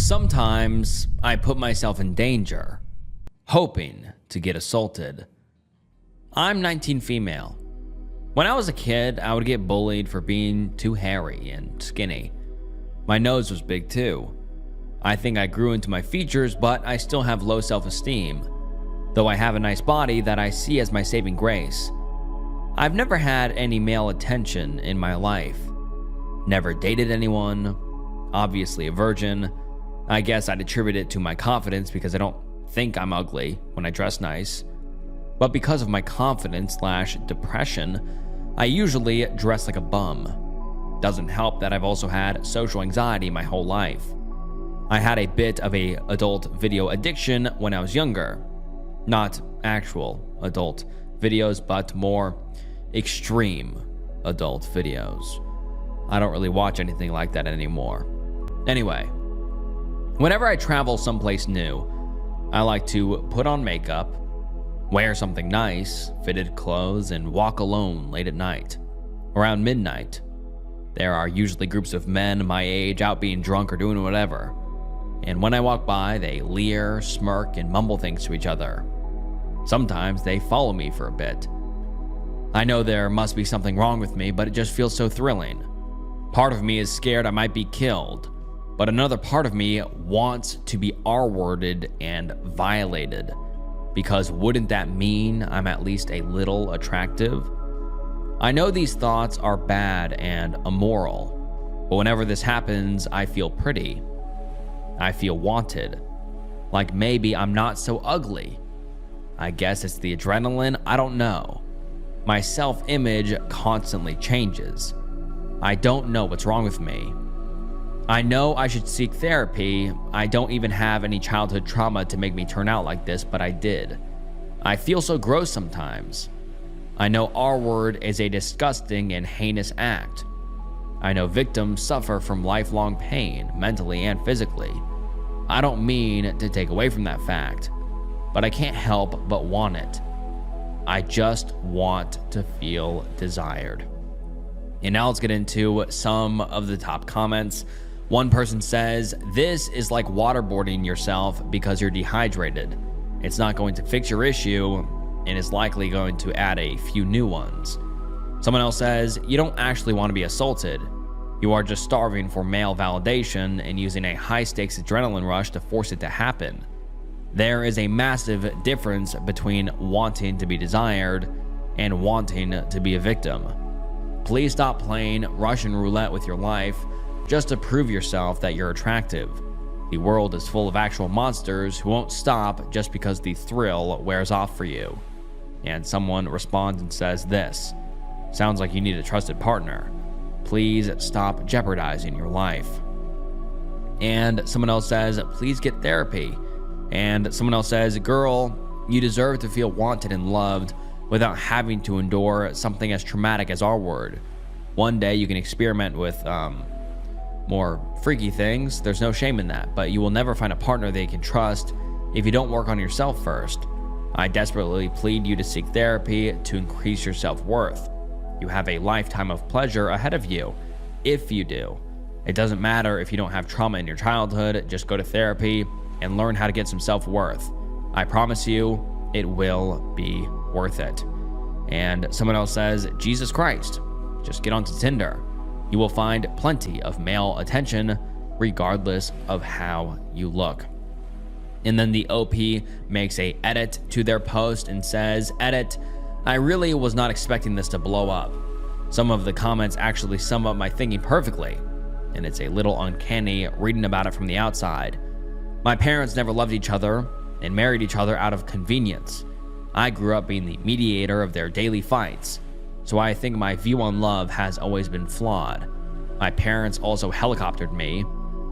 Sometimes I put myself in danger, hoping to get assaulted. I'm 19 female. When I was a kid, I would get bullied for being too hairy and skinny. My nose was big too. I think I grew into my features, but I still have low self-esteem, though I have a nice body that I see as my saving grace. I've never had any male attention in my life. Never dated anyone. Obviously a virgin. I guess I'd attribute it to my confidence because I don't think I'm ugly when I dress nice. But because of my confidence/depression, I usually dress like a bum. Doesn't help that I've also had social anxiety my whole life. I had a bit of a adult video addiction when I was younger. Not actual adult videos, but more extreme adult videos. I don't really watch anything like that anymore. Anyway, whenever I travel someplace new, I like to put on makeup, wear something nice, fitted clothes, and walk alone late at night. Around midnight, there are usually groups of men my age out being drunk or doing whatever. And when I walk by, they leer, smirk, and mumble things to each other. Sometimes they follow me for a bit. I know there must be something wrong with me, but it just feels so thrilling. Part of me is scared I might be killed, but another part of me wants to be R-worded and violated, because wouldn't that mean I'm at least a little attractive? I know these thoughts are bad and immoral, but whenever this happens, I feel pretty. I feel wanted. Like maybe I'm not so ugly. I guess it's the adrenaline, I don't know. My self-image constantly changes. I don't know what's wrong with me. I know I should seek therapy. I don't even have any childhood trauma to make me turn out like this, but I did. I feel so gross sometimes. I know R-word is a disgusting and heinous act. I know victims suffer from lifelong pain, mentally and physically. I don't mean to take away from that fact, but I can't help but want it. I just want to feel desired. And now let's get into some of the top comments. One person says, "This is like waterboarding yourself because you're dehydrated. It's not going to fix your issue and is likely going to add a few new ones." Someone else says, "You don't actually want to be assaulted. You are just starving for male validation and using a high-stakes adrenaline rush to force it to happen. There is a massive difference between wanting to be desired and wanting to be a victim. Please stop playing Russian roulette with your life just to prove yourself that you're attractive. The world is full of actual monsters who won't stop just because the thrill wears off for you." And someone responds and says this, "Sounds like you need a trusted partner. Please stop jeopardizing your life." And someone else says, "Please get therapy." And someone else says, "Girl, you deserve to feel wanted and loved without having to endure something as traumatic as R-word. One day you can experiment with more freaky things. There's no shame in that, but you will never find a partner that you can trust if you don't work on yourself first. I desperately plead you to seek therapy to increase your self-worth. You have a lifetime of pleasure ahead of you, if you do. It doesn't matter if you don't have trauma in your childhood, just go to therapy and learn how to get some self-worth. I promise you, it will be worth it." And someone else says, "Jesus Christ, just get onto Tinder. You will find plenty of male attention regardless of how you look." And then the OP makes a edit to their post and says, "Edit, I really was not expecting this to blow up. Some of the comments actually sum up my thinking perfectly, and it's a little uncanny reading about it from the outside. My parents never loved each other and married each other out of convenience. I grew up being the mediator of their daily fights, so I think my view on love has always been flawed. My parents also helicoptered me,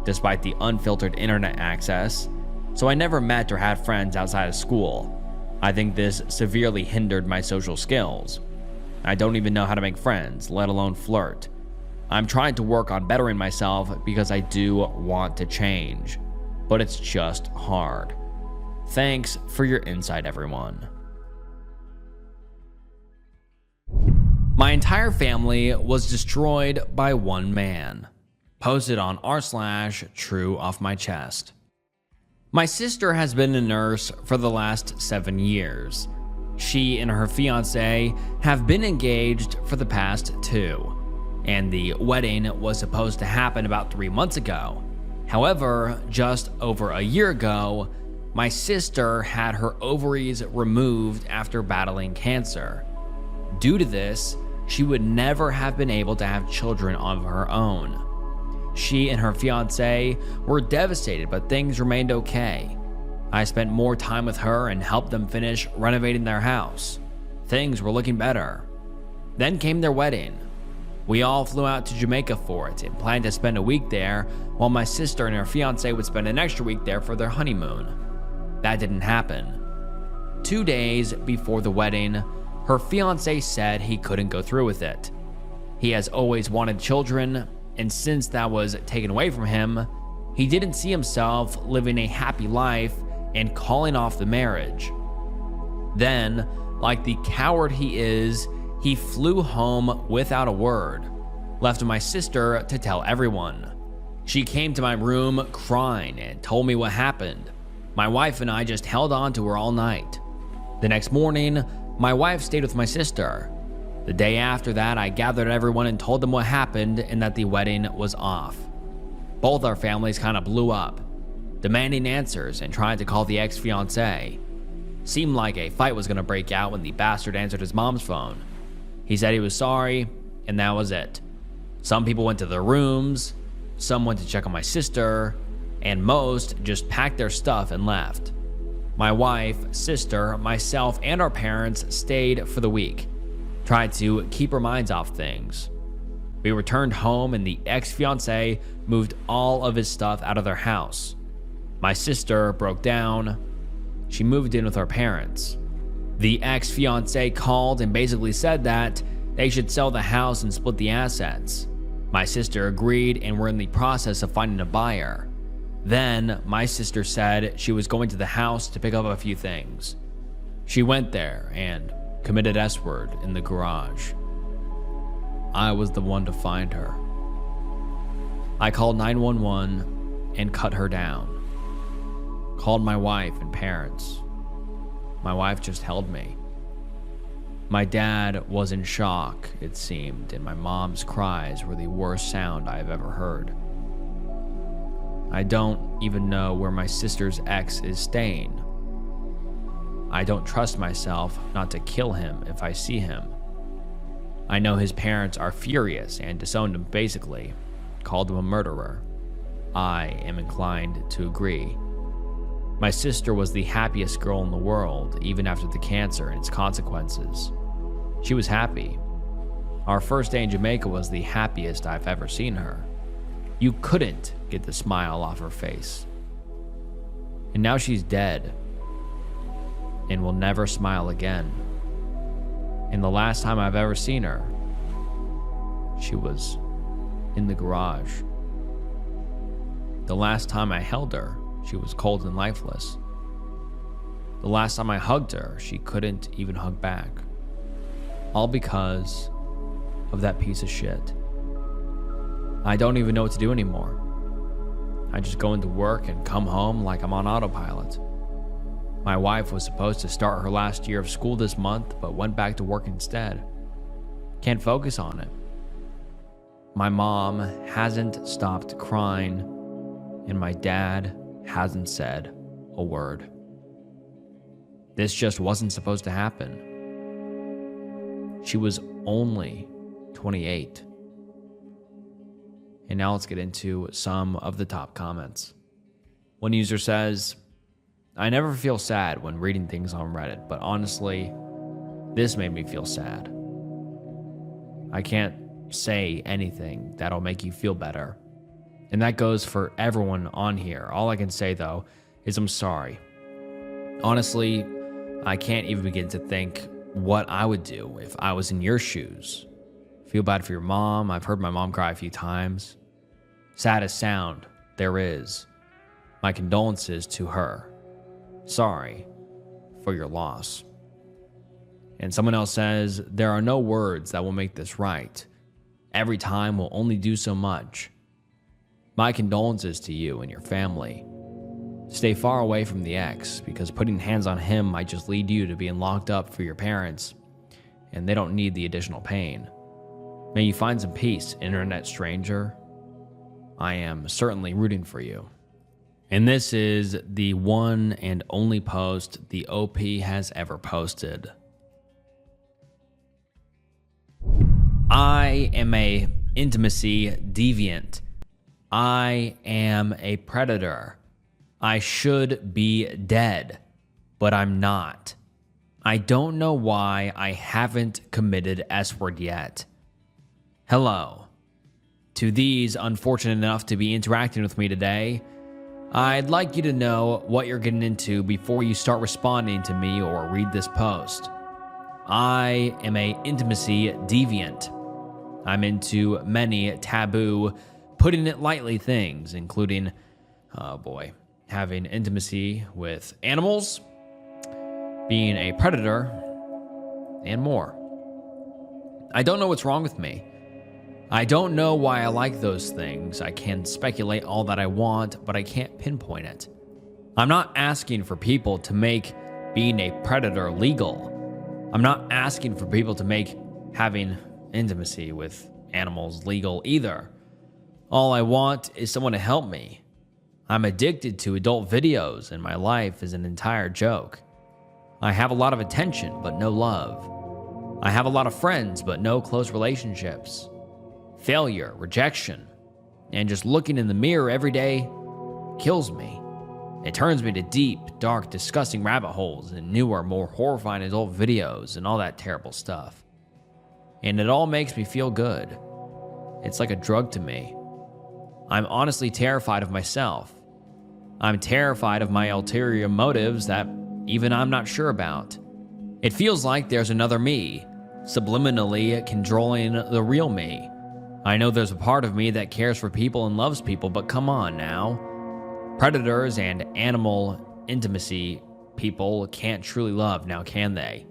despite the unfiltered internet access, so I never met or had friends outside of school. I think this severely hindered my social skills. I don't even know how to make friends, let alone flirt. I'm trying to work on bettering myself because I do want to change, but it's just hard. Thanks for your insight, everyone." My entire family was destroyed by one man. posted on r/true off my chest. My sister has been a nurse for the last 7 years. She and her fiance have been engaged for the past 2, and the wedding was supposed to happen about 3 months ago. However, just over a year ago, my sister had her ovaries removed after battling cancer. Due to this, she would never have been able to have children of her own. She and her fiance were devastated, but things remained okay. I spent more time with her and helped them finish renovating their house. Things were looking better. Then came their wedding. We all flew out to Jamaica for it and planned to spend a week there, while my sister and her fiance would spend an extra week there for their honeymoon. That didn't happen. 2 days before the wedding, her fiance said he couldn't go through with it. He has always wanted children, and since that was taken away from him, he didn't see himself living a happy life and calling off the marriage. Then, like the coward he is, he flew home without a word, left my sister to tell everyone. She came to my room crying and told me what happened. My wife and I just held on to her all night. The next morning, my wife stayed with my sister. The day after that, I gathered everyone and told them what happened and that the wedding was off. Both our families kind of blew up, demanding answers and trying to call the ex-fiancé. Seemed like a fight was going to break out when the bastard answered his mom's phone. He said he was sorry, and that was it. Some people went to their rooms, some went to check on my sister, and most just packed their stuff and left. My wife, sister, myself, and our parents stayed for the week, tried to keep our minds off things. We returned home and the ex-fiancé moved all of his stuff out of their house. My sister broke down. She moved in with our parents. The ex-fiancé called and basically said that they should sell the house and split the assets. My sister agreed and we're in the process of finding a buyer. Then my sister said she was going to the house to pick up a few things. She went there and committed S-word in the garage. I was the one to find her. I called 911 and cut her down. Called my wife and parents. My wife just held me. My dad was in shock, it seemed, and my mom's cries were the worst sound I have ever heard. I don't even know where my sister's ex is staying. I don't trust myself not to kill him if I see him. I know his parents are furious and disowned him basically, called him a murderer. I am inclined to agree. My sister was the happiest girl in the world, even after the cancer and its consequences. She was happy. Our first day in Jamaica was the happiest I've ever seen her. You couldn't get the smile off her face. And now she's dead and will never smile again. And the last time I've ever seen her, she was in the garage. The last time I held her, she was cold and lifeless. The last time I hugged her, she couldn't even hug back. All because of that piece of shit. I don't even know what to do anymore. I just go into work and come home like I'm on autopilot. My wife was supposed to start her last year of school this month, but went back to work instead. Can't focus on it. My mom hasn't stopped crying, and my dad hasn't said a word. This just wasn't supposed to happen. She was only 28. And now let's get into some of the top comments. One user says, I never feel sad when reading things on Reddit, but honestly, this made me feel sad. I can't say anything that'll make you feel better. And that goes for everyone on here. All I can say, though, is I'm sorry. Honestly, I can't even begin to think what I would do if I was in your shoes. Feel bad for your mom. I've heard my mom cry a few times. Saddest sound there is. My condolences to her. Sorry for your loss. And someone else says, there are no words that will make this right. Every time will only do so much. My condolences to you and your family. Stay far away from the ex, because putting hands on him might just lead you to being locked up for your parents, and they don't need the additional pain. May you find some peace, internet stranger. I am certainly rooting for you. And this is the one and only post the OP has ever posted. I am a intimacy deviant. I am a predator. I should be dead, but I'm not. I don't know why I haven't committed S-word yet. Hello. To these unfortunate enough to be interacting with me today, I'd like you to know what you're getting into before you start responding to me or read this post. I am a intimacy deviant. I'm into many taboo, putting it lightly things, including, having intimacy with animals, being a predator, and more. I don't know what's wrong with me. I don't know why I like those things. I can speculate all that I want, but I can't pinpoint it. I'm not asking for people to make being a predator legal. I'm not asking for people to make having intimacy with animals legal either. All I want is someone to help me. I'm addicted to adult videos, and my life is an entire joke. I have a lot of attention, but no love. I have a lot of friends, but no close relationships. Failure, rejection, and just looking in the mirror every day kills me. It turns me to deep, dark, disgusting rabbit holes and newer, more horrifying adult videos and all that terrible stuff. And it all makes me feel good. It's like a drug to me. I'm honestly terrified of myself. I'm terrified of my ulterior motives that even I'm not sure about. It feels like there's another me, subliminally controlling the real me. I know there's a part of me that cares for people and loves people, but come on now. Predators and animal intimacy people can't truly love, now can they?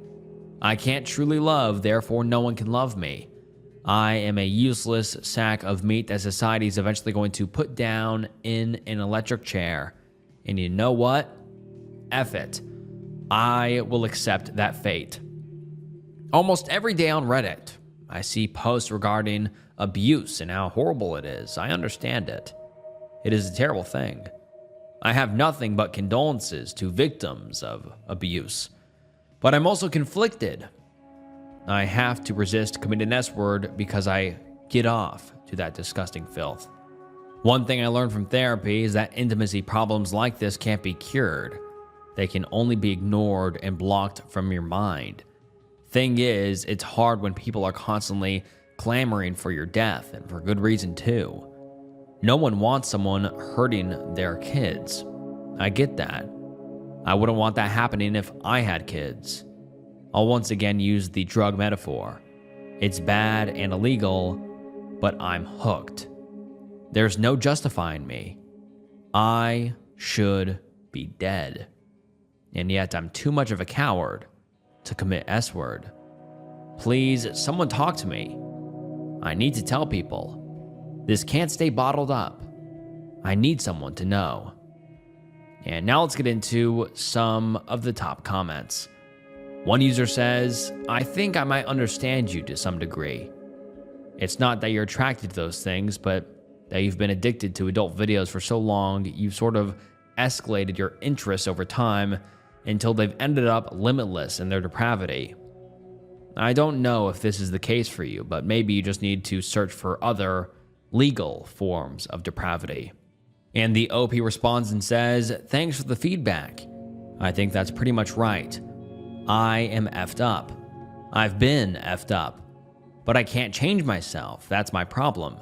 I can't truly love, therefore no one can love me. I am a useless sack of meat that society is eventually going to put down in an electric chair. And you know what? F it. I will accept that fate. Almost every day on Reddit, I see posts regarding abuse and how horrible it is. I understand it. It is a terrible thing. I have nothing but condolences to victims of abuse. But I'm also conflicted. I have to resist committing an S-word because I get off to that disgusting filth. One thing I learned from therapy is that intimacy problems like this can't be cured. They can only be ignored and blocked from your mind. Thing is, it's hard when people are constantly clamoring for your death, and for good reason too. No one wants someone hurting their kids. I get that. I wouldn't want that happening if I had kids. I'll once again use the drug metaphor. It's bad and illegal, but I'm hooked. There's no justifying me. I should be dead. And yet I'm too much of a coward to commit S-word. Please, someone talk to me. I need to tell people. This can't stay bottled up. I need someone to know. And now let's get into some of the top comments. One user says, I think I might understand you to some degree. It's not that you're attracted to those things, but that you've been addicted to adult videos for so long, you've sort of escalated your interests over time until they've ended up limitless in their depravity. I don't know if this is the case for you, but maybe you just need to search for other legal forms of depravity. And the OP responds and says, thanks for the feedback. I think that's pretty much right. I am effed up. I've been effed up. But I can't change myself. That's my problem.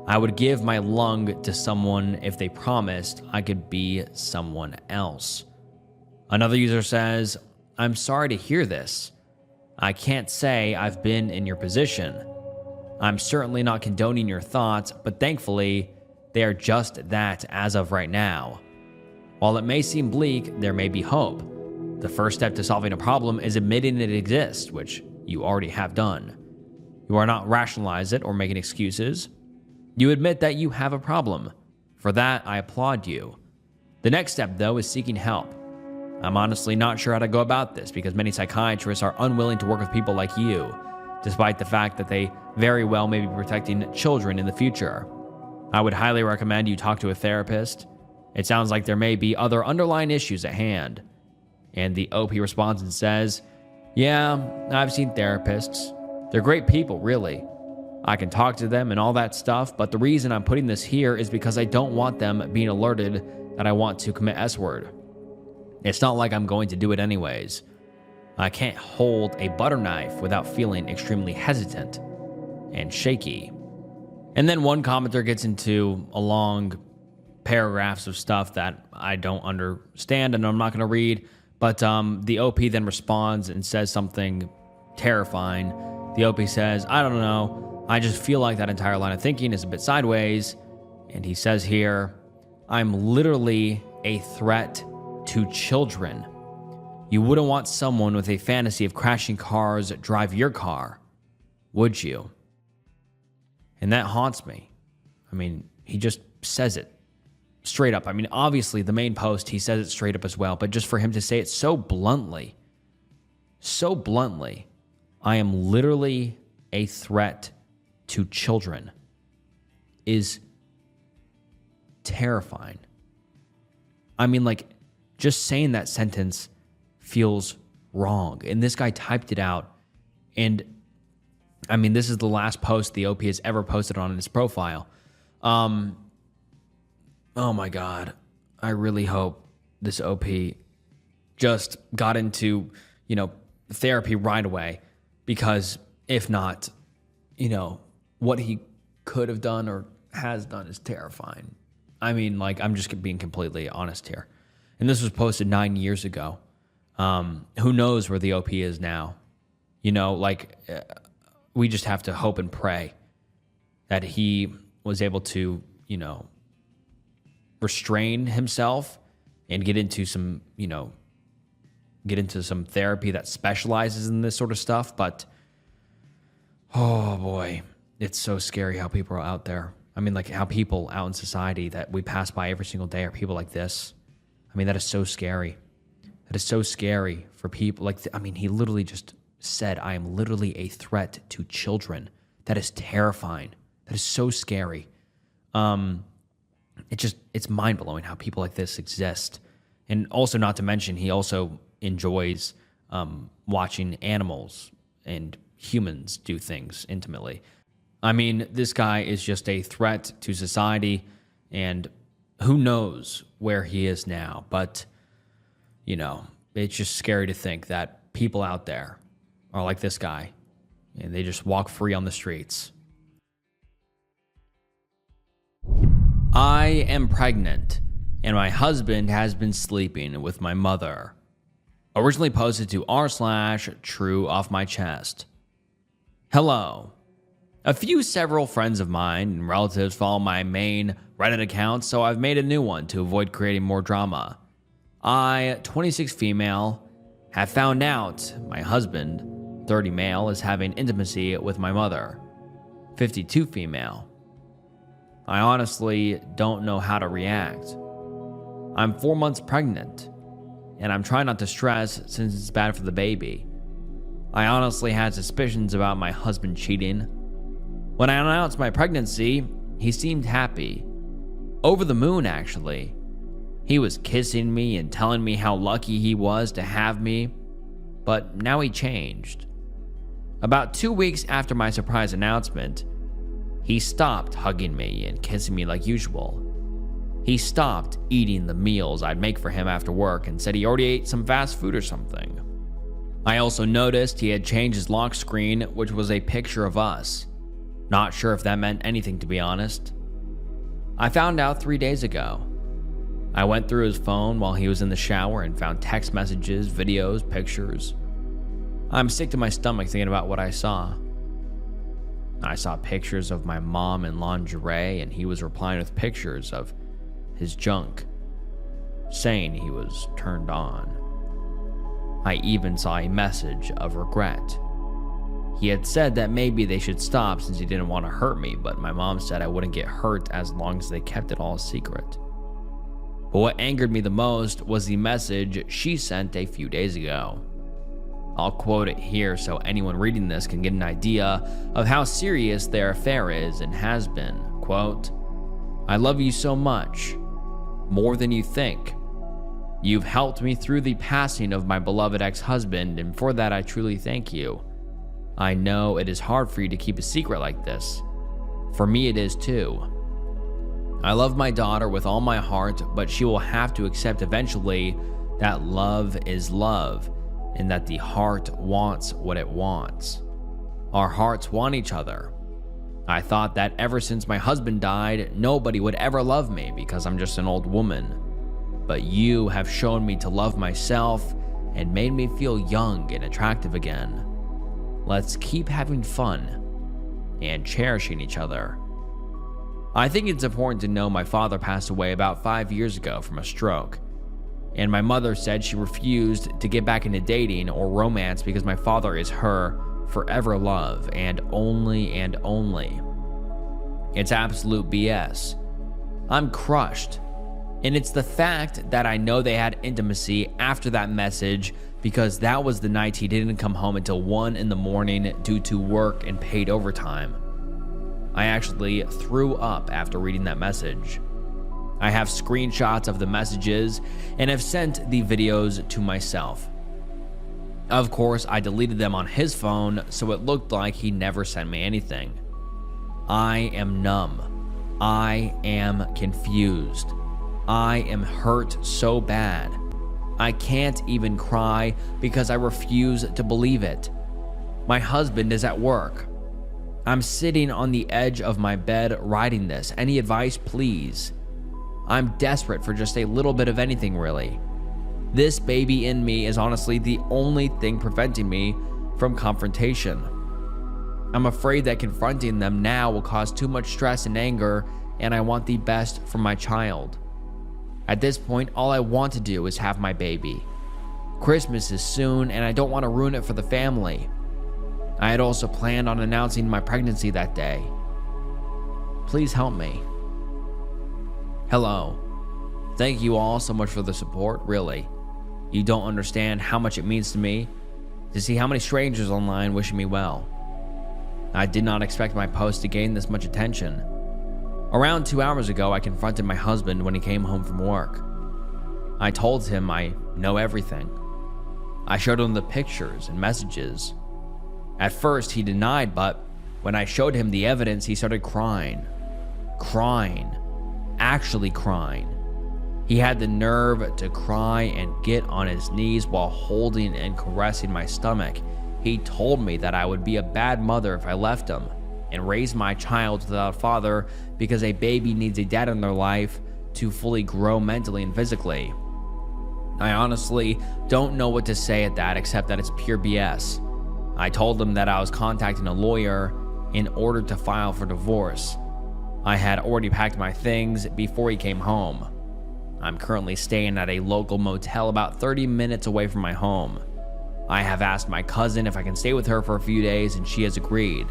I would give my lung to someone if they promised I could be someone else. Another user says, I'm sorry to hear this. I can't say I've been in your position. I'm certainly not condoning your thoughts, but thankfully, they are just that as of right now. While it may seem bleak, there may be hope. The first step to solving a problem is admitting it exists, which you already have done. You are not rationalize it or making excuses. You admit that you have a problem. For that, I applaud you. The next step, though, is seeking help. I'm honestly not sure how to go about this because many psychiatrists are unwilling to work with people like you, despite the fact that they very well may be protecting children in the future. I would highly recommend you talk to a therapist. It sounds like there may be other underlying issues at hand. And the OP responds and says, yeah, I've seen therapists. They're great people, really. I can talk to them and all that stuff, but the reason I'm putting this here is because I don't want them being alerted that I want to commit S-word. It's not like I'm going to do it anyways. I can't hold a butter knife without feeling extremely hesitant and shaky. And then one commenter gets into a long paragraphs of stuff that I don't understand and I'm not going to read. But the OP then responds and says something terrifying. The OP says, I don't know. I just feel like that entire line of thinking is a bit sideways. And he says here, I'm literally a threat to children. You wouldn't want someone with a fantasy of crashing cars drive your car, would you? And that haunts me. I mean, he just says it straight up. I mean, obviously, the main post, he says it straight up as well, but just for him to say it so bluntly, I am literally a threat to children, is terrifying. I mean, like, just saying that sentence feels wrong. And this guy typed it out. And I mean, this is the last post the OP has ever posted on his profile. Oh my God. I really hope this OP just got into, therapy right away, because if not, what he could have done or has done is terrifying. I mean, like, I'm just being completely honest here. And this was posted 9 years ago. Who knows where the OP is now? We just have to hope and pray that he was able to, restrain himself and get into some therapy that specializes in this sort of stuff. But, oh boy, it's so scary how people are out there. I mean, like, how people out in society that we pass by every single day are people like this. I mean, that is so scary. That is so scary for people. He literally just said, I am literally a threat to children. That is terrifying. That is so scary. It's mind-blowing how people like this exist. And also, not to mention, he also enjoys watching animals and humans do things intimately. I mean, this guy is just a threat to society, and who knows where he is now. But, it's just scary to think that people out there are like this guy, and they just walk free on the streets. I am pregnant, and my husband has been sleeping with my mother. Originally posted to r/true off my chest. Hello. Several friends of mine and relatives follow my main Reddit account, so I've made a new one to avoid creating more drama. I, 26 female, have found out my husband, 30 male, is having intimacy with my mother, 52 female. I honestly don't know how to react. I'm 4 months pregnant, and I'm trying not to stress since it's bad for the baby. I honestly had suspicions about my husband cheating. When I announced my pregnancy, he seemed happy. Over the moon, actually. He was kissing me and telling me how lucky he was to have me, but now he changed. About 2 weeks after my surprise announcement, he stopped hugging me and kissing me like usual. He stopped eating the meals I'd make for him after work and said he already ate some fast food or something. I also noticed he had changed his lock screen, which was a picture of us. Not sure if that meant anything, to be honest. I found out 3 days ago. I went through his phone while he was in the shower and found text messages, videos, pictures. I'm sick to my stomach thinking about what I saw. I saw pictures of my mom in lingerie, and he was replying with pictures of his junk, saying he was turned on. I even saw a message of regret. He had said that maybe they should stop since he didn't want to hurt me, but my mom said I wouldn't get hurt as long as they kept it all a secret. But what angered me the most was the message she sent a few days ago. I'll quote it here so anyone reading this can get an idea of how serious their affair is and has been. Quote, "I love you so much, more than you think. You've helped me through the passing of my beloved ex-husband, and for that I truly thank you. I know it is hard for you to keep a secret like this. For me it is too. I love my daughter with all my heart, but she will have to accept eventually that love is love and that the heart wants what it wants. Our hearts want each other. I thought that ever since my husband died, nobody would ever love me because I'm just an old woman. But you have shown me to love myself and made me feel young and attractive again. Let's keep having fun and cherishing each other." I think it's important to know my father passed away about 5 years ago from a stroke, and my mother said she refused to get back into dating or romance because my father is her forever love and only. It's absolute BS. I'm crushed, and it's the fact that I know they had intimacy after that message because that was the night he didn't come home until 1 in the morning due to work and paid overtime. I actually threw up after reading that message. I have screenshots of the messages and have sent the videos to myself. Of course, I deleted them on his phone, so it looked like he never sent me anything. I am numb. I am confused. I am hurt so bad. I can't even cry because I refuse to believe it. My husband is at work. I'm sitting on the edge of my bed writing this. Any advice, please? I'm desperate for just a little bit of anything, really. This baby in me is honestly the only thing preventing me from confrontation. I'm afraid that confronting them now will cause too much stress and anger, and I want the best for my child. At this point, all I want to do is have my baby. Christmas is soon, and I don't want to ruin it for the family. I had also planned on announcing my pregnancy that day. Please help me. Hello. Thank you all so much for the support, really. You don't understand how much it means to me to see how many strangers online wishing me well. I did not expect my post to gain this much attention. Around 2 hours ago, I confronted my husband when he came home from work. I told him I know everything. I showed him the pictures and messages. At first, he denied, but when I showed him the evidence, he started crying. Actually crying. He had the nerve to cry and get on his knees while holding and caressing my stomach. He told me that I would be a bad mother if I left him and raised my child without a father because a baby needs a dad in their life to fully grow mentally and physically. I honestly don't know what to say at that except that it's pure BS. I told him that I was contacting a lawyer in order to file for divorce. I had already packed my things before he came home. I'm currently staying at a local motel about 30 minutes away from my home. I have asked my cousin if I can stay with her for a few days and she has agreed.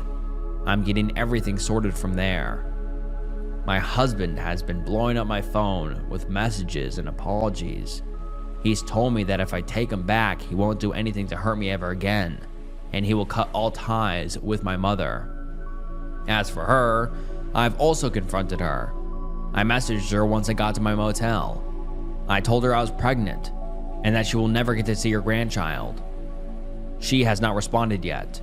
I'm getting everything sorted from there. My husband has been blowing up my phone with messages and apologies. He's told me that if I take him back, he won't do anything to hurt me ever again, and he will cut all ties with my mother. As for her, I've also confronted her. I messaged her once I got to my motel. I told her I was pregnant and that she will never get to see her grandchild. She has not responded yet.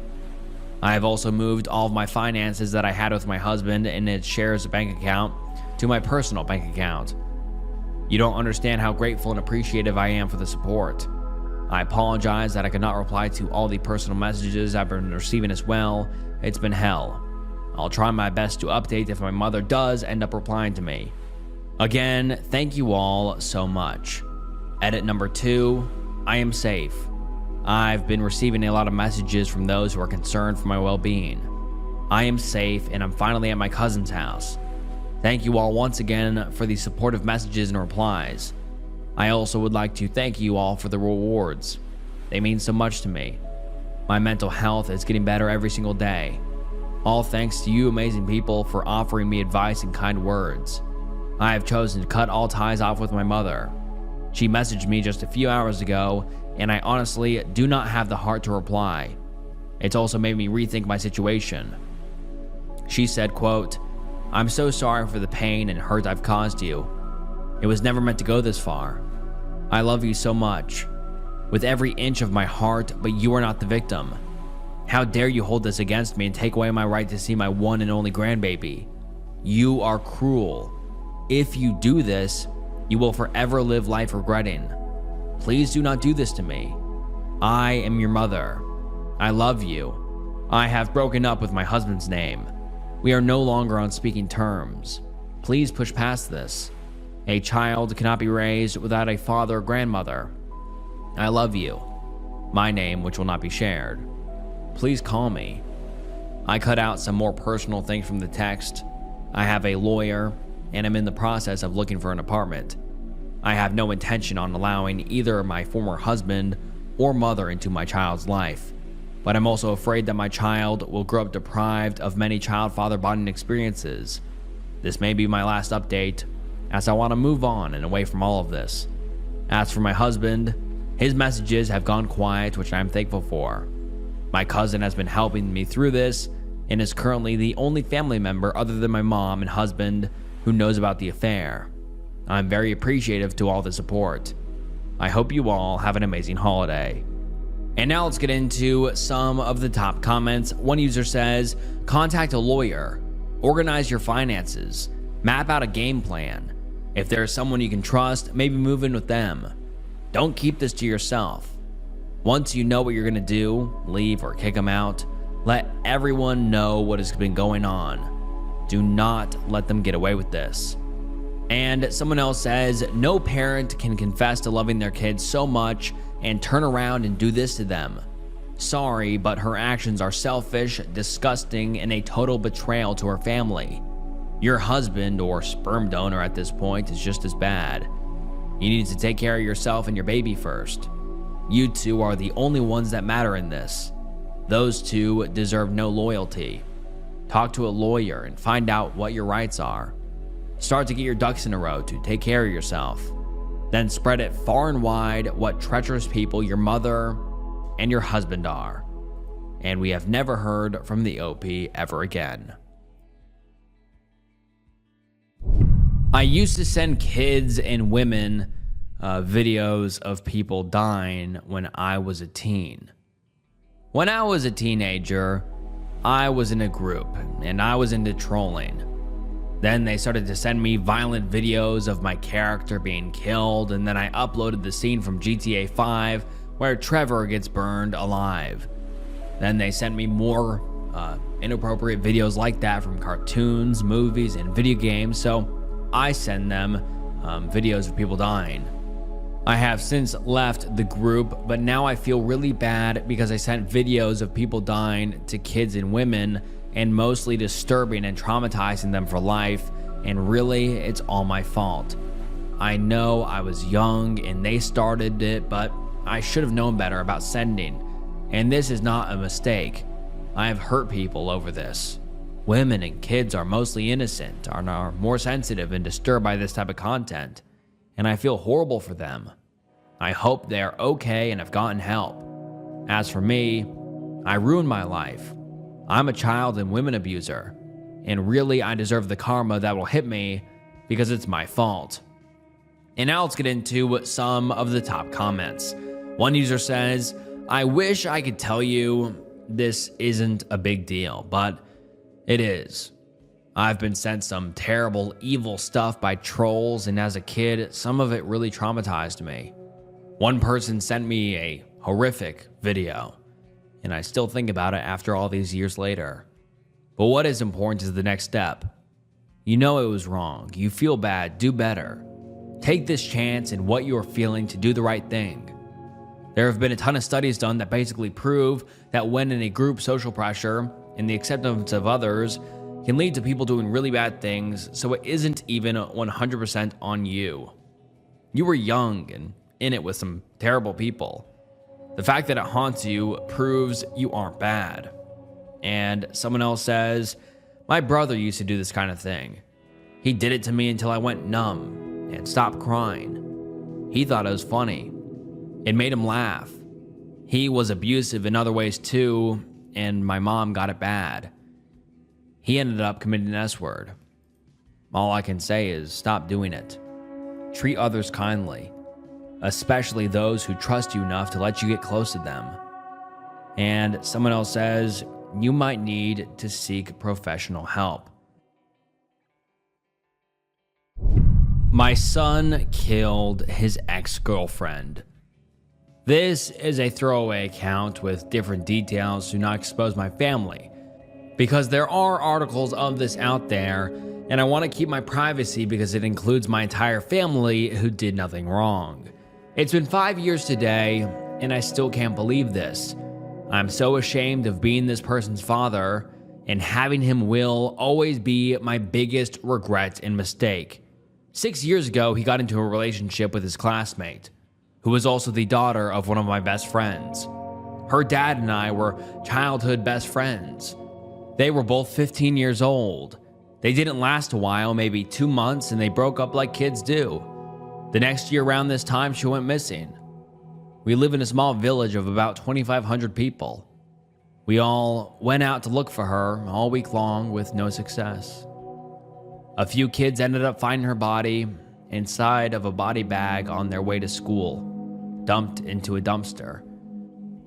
I have also moved all of my finances that I had with my husband in its shares bank account to my personal bank account. You don't understand how grateful and appreciative I am for the support. I apologize that I could not reply to all the personal messages I've been receiving as well. It's been hell. I'll try my best to update if my mother does end up replying to me. Again, thank you all so much. Edit number 2, I am safe. I've been receiving a lot of messages from those who are concerned for my well-being. I am safe and I'm finally at my cousin's house. Thank you all once again for the supportive messages and replies. I also would like to thank you all for the rewards. They mean so much to me. My mental health is getting better every single day. All thanks to you amazing people for offering me advice and kind words. I have chosen to cut all ties off with my mother. She messaged me just a few hours ago, and I honestly do not have the heart to reply. It's also made me rethink my situation. She said, quote, "I'm so sorry for the pain and hurt I've caused you. It was never meant to go this far. I love you so much, with every inch of my heart, but you are not the victim. How dare you hold this against me and take away my right to see my one and only grandbaby? You are cruel. If you do this, you will forever live life regretting. Please do not do this to me. I am your mother. I love you. I have broken up with my husband's name. We are no longer on speaking terms. Please push past this. A child cannot be raised without a father or grandmother. I love you. My name, which will not be shared. Please call me." I cut out some more personal things from the text. I have a lawyer, and I'm in the process of looking for an apartment. I have no intention on allowing either my former husband or mother into my child's life, but I'm also afraid that my child will grow up deprived of many child-father bonding experiences. This may be my last update, as I want to move on and away from all of this. As for my husband, his messages have gone quiet, which I'm thankful for. My cousin has been helping me through this and is currently the only family member other than my mom and husband who knows about the affair. I'm very appreciative to all the support. I hope you all have an amazing holiday. And now let's get into some of the top comments. One user says, "Contact a lawyer, organize your finances, map out a game plan. If there is someone you can trust, maybe move in with them. Don't keep this to yourself. Once you know what you're gonna do, leave or kick them out, let everyone know what has been going on. Do not let them get away with this." And someone else says, "No parent can confess to loving their kids so much and turn around and do this to them. Sorry, but her actions are selfish, disgusting, and a total betrayal to her family. Your husband or sperm donor at this point is just as bad. You need to take care of yourself and your baby first. You two are the only ones that matter in this. Those two deserve no loyalty. Talk to a lawyer and find out what your rights are. Start to get your ducks in a row to take care of yourself. Then spread it far and wide what treacherous people your mother and your husband are." And we have never heard from the OP ever again. I used to send kids and women videos of people dying when I was a teen. When I was a teenager, I was in a group and I was into trolling. Then they started to send me violent videos of my character being killed, and then I uploaded the scene from GTA 5 where Trevor gets burned alive. Then they sent me more inappropriate videos like that from cartoons, movies, and video games, so I send them videos of people dying. I have since left the group, but now I feel really bad because I sent videos of people dying to kids and women, and mostly disturbing and traumatizing them for life, and really, it's all my fault. I know I was young and they started it, but I should have known better about sending, and this is not a mistake. I have hurt people over this. Women and kids are mostly innocent, are more sensitive and disturbed by this type of content, and I feel horrible for them. I hope they're okay and have gotten help. As for me, I ruined my life. I'm a child and women abuser, and really I deserve the karma that will hit me because it's my fault. And now let's get into some of the top comments. One user says, "I wish I could tell you this isn't a big deal, but it is. I've been sent some terrible, evil stuff by trolls, and as a kid, some of it really traumatized me. One person sent me a horrific video, and I still think about it after all these years later. But what is important is the next step. You know it was wrong. You feel bad. Do better. Take this chance in what you are feeling to do the right thing. There have been a ton of studies done that basically prove that when in a group, social pressure and the acceptance of others can lead to people doing really bad things, so it isn't even 100% on you. You were young and in it with some terrible people. The fact that it haunts you proves you aren't bad. And someone else says, my brother used to do this kind of thing. He did it to me until I went numb and stopped crying. He thought it was funny. It made him laugh. He was abusive in other ways too, and my mom got it bad. He ended up committing an S-word. All I can say is stop doing it. Treat others kindly, especially those who trust you enough to let you get close to them. And someone else says, you might need to seek professional help. My son killed his ex-girlfriend. This is a throwaway account with different details to not expose my family, because there are articles of this out there, and I want to keep my privacy because it includes my entire family who did nothing wrong. It's been 5 years today, and I still can't believe this. I'm so ashamed of being this person's father, and having him will always be my biggest regret and mistake. 6 years ago, he got into a relationship with his classmate, who was also the daughter of one of my best friends. Her dad and I were childhood best friends. They were both 15 years old. They didn't last a while, maybe 2 months, and they broke up like kids do. The next year around this time, she went missing. We live in a small village of about 2,500 people. We all went out to look for her all week long with no success. A few kids ended up finding her body inside of a body bag on their way to school, dumped into a dumpster.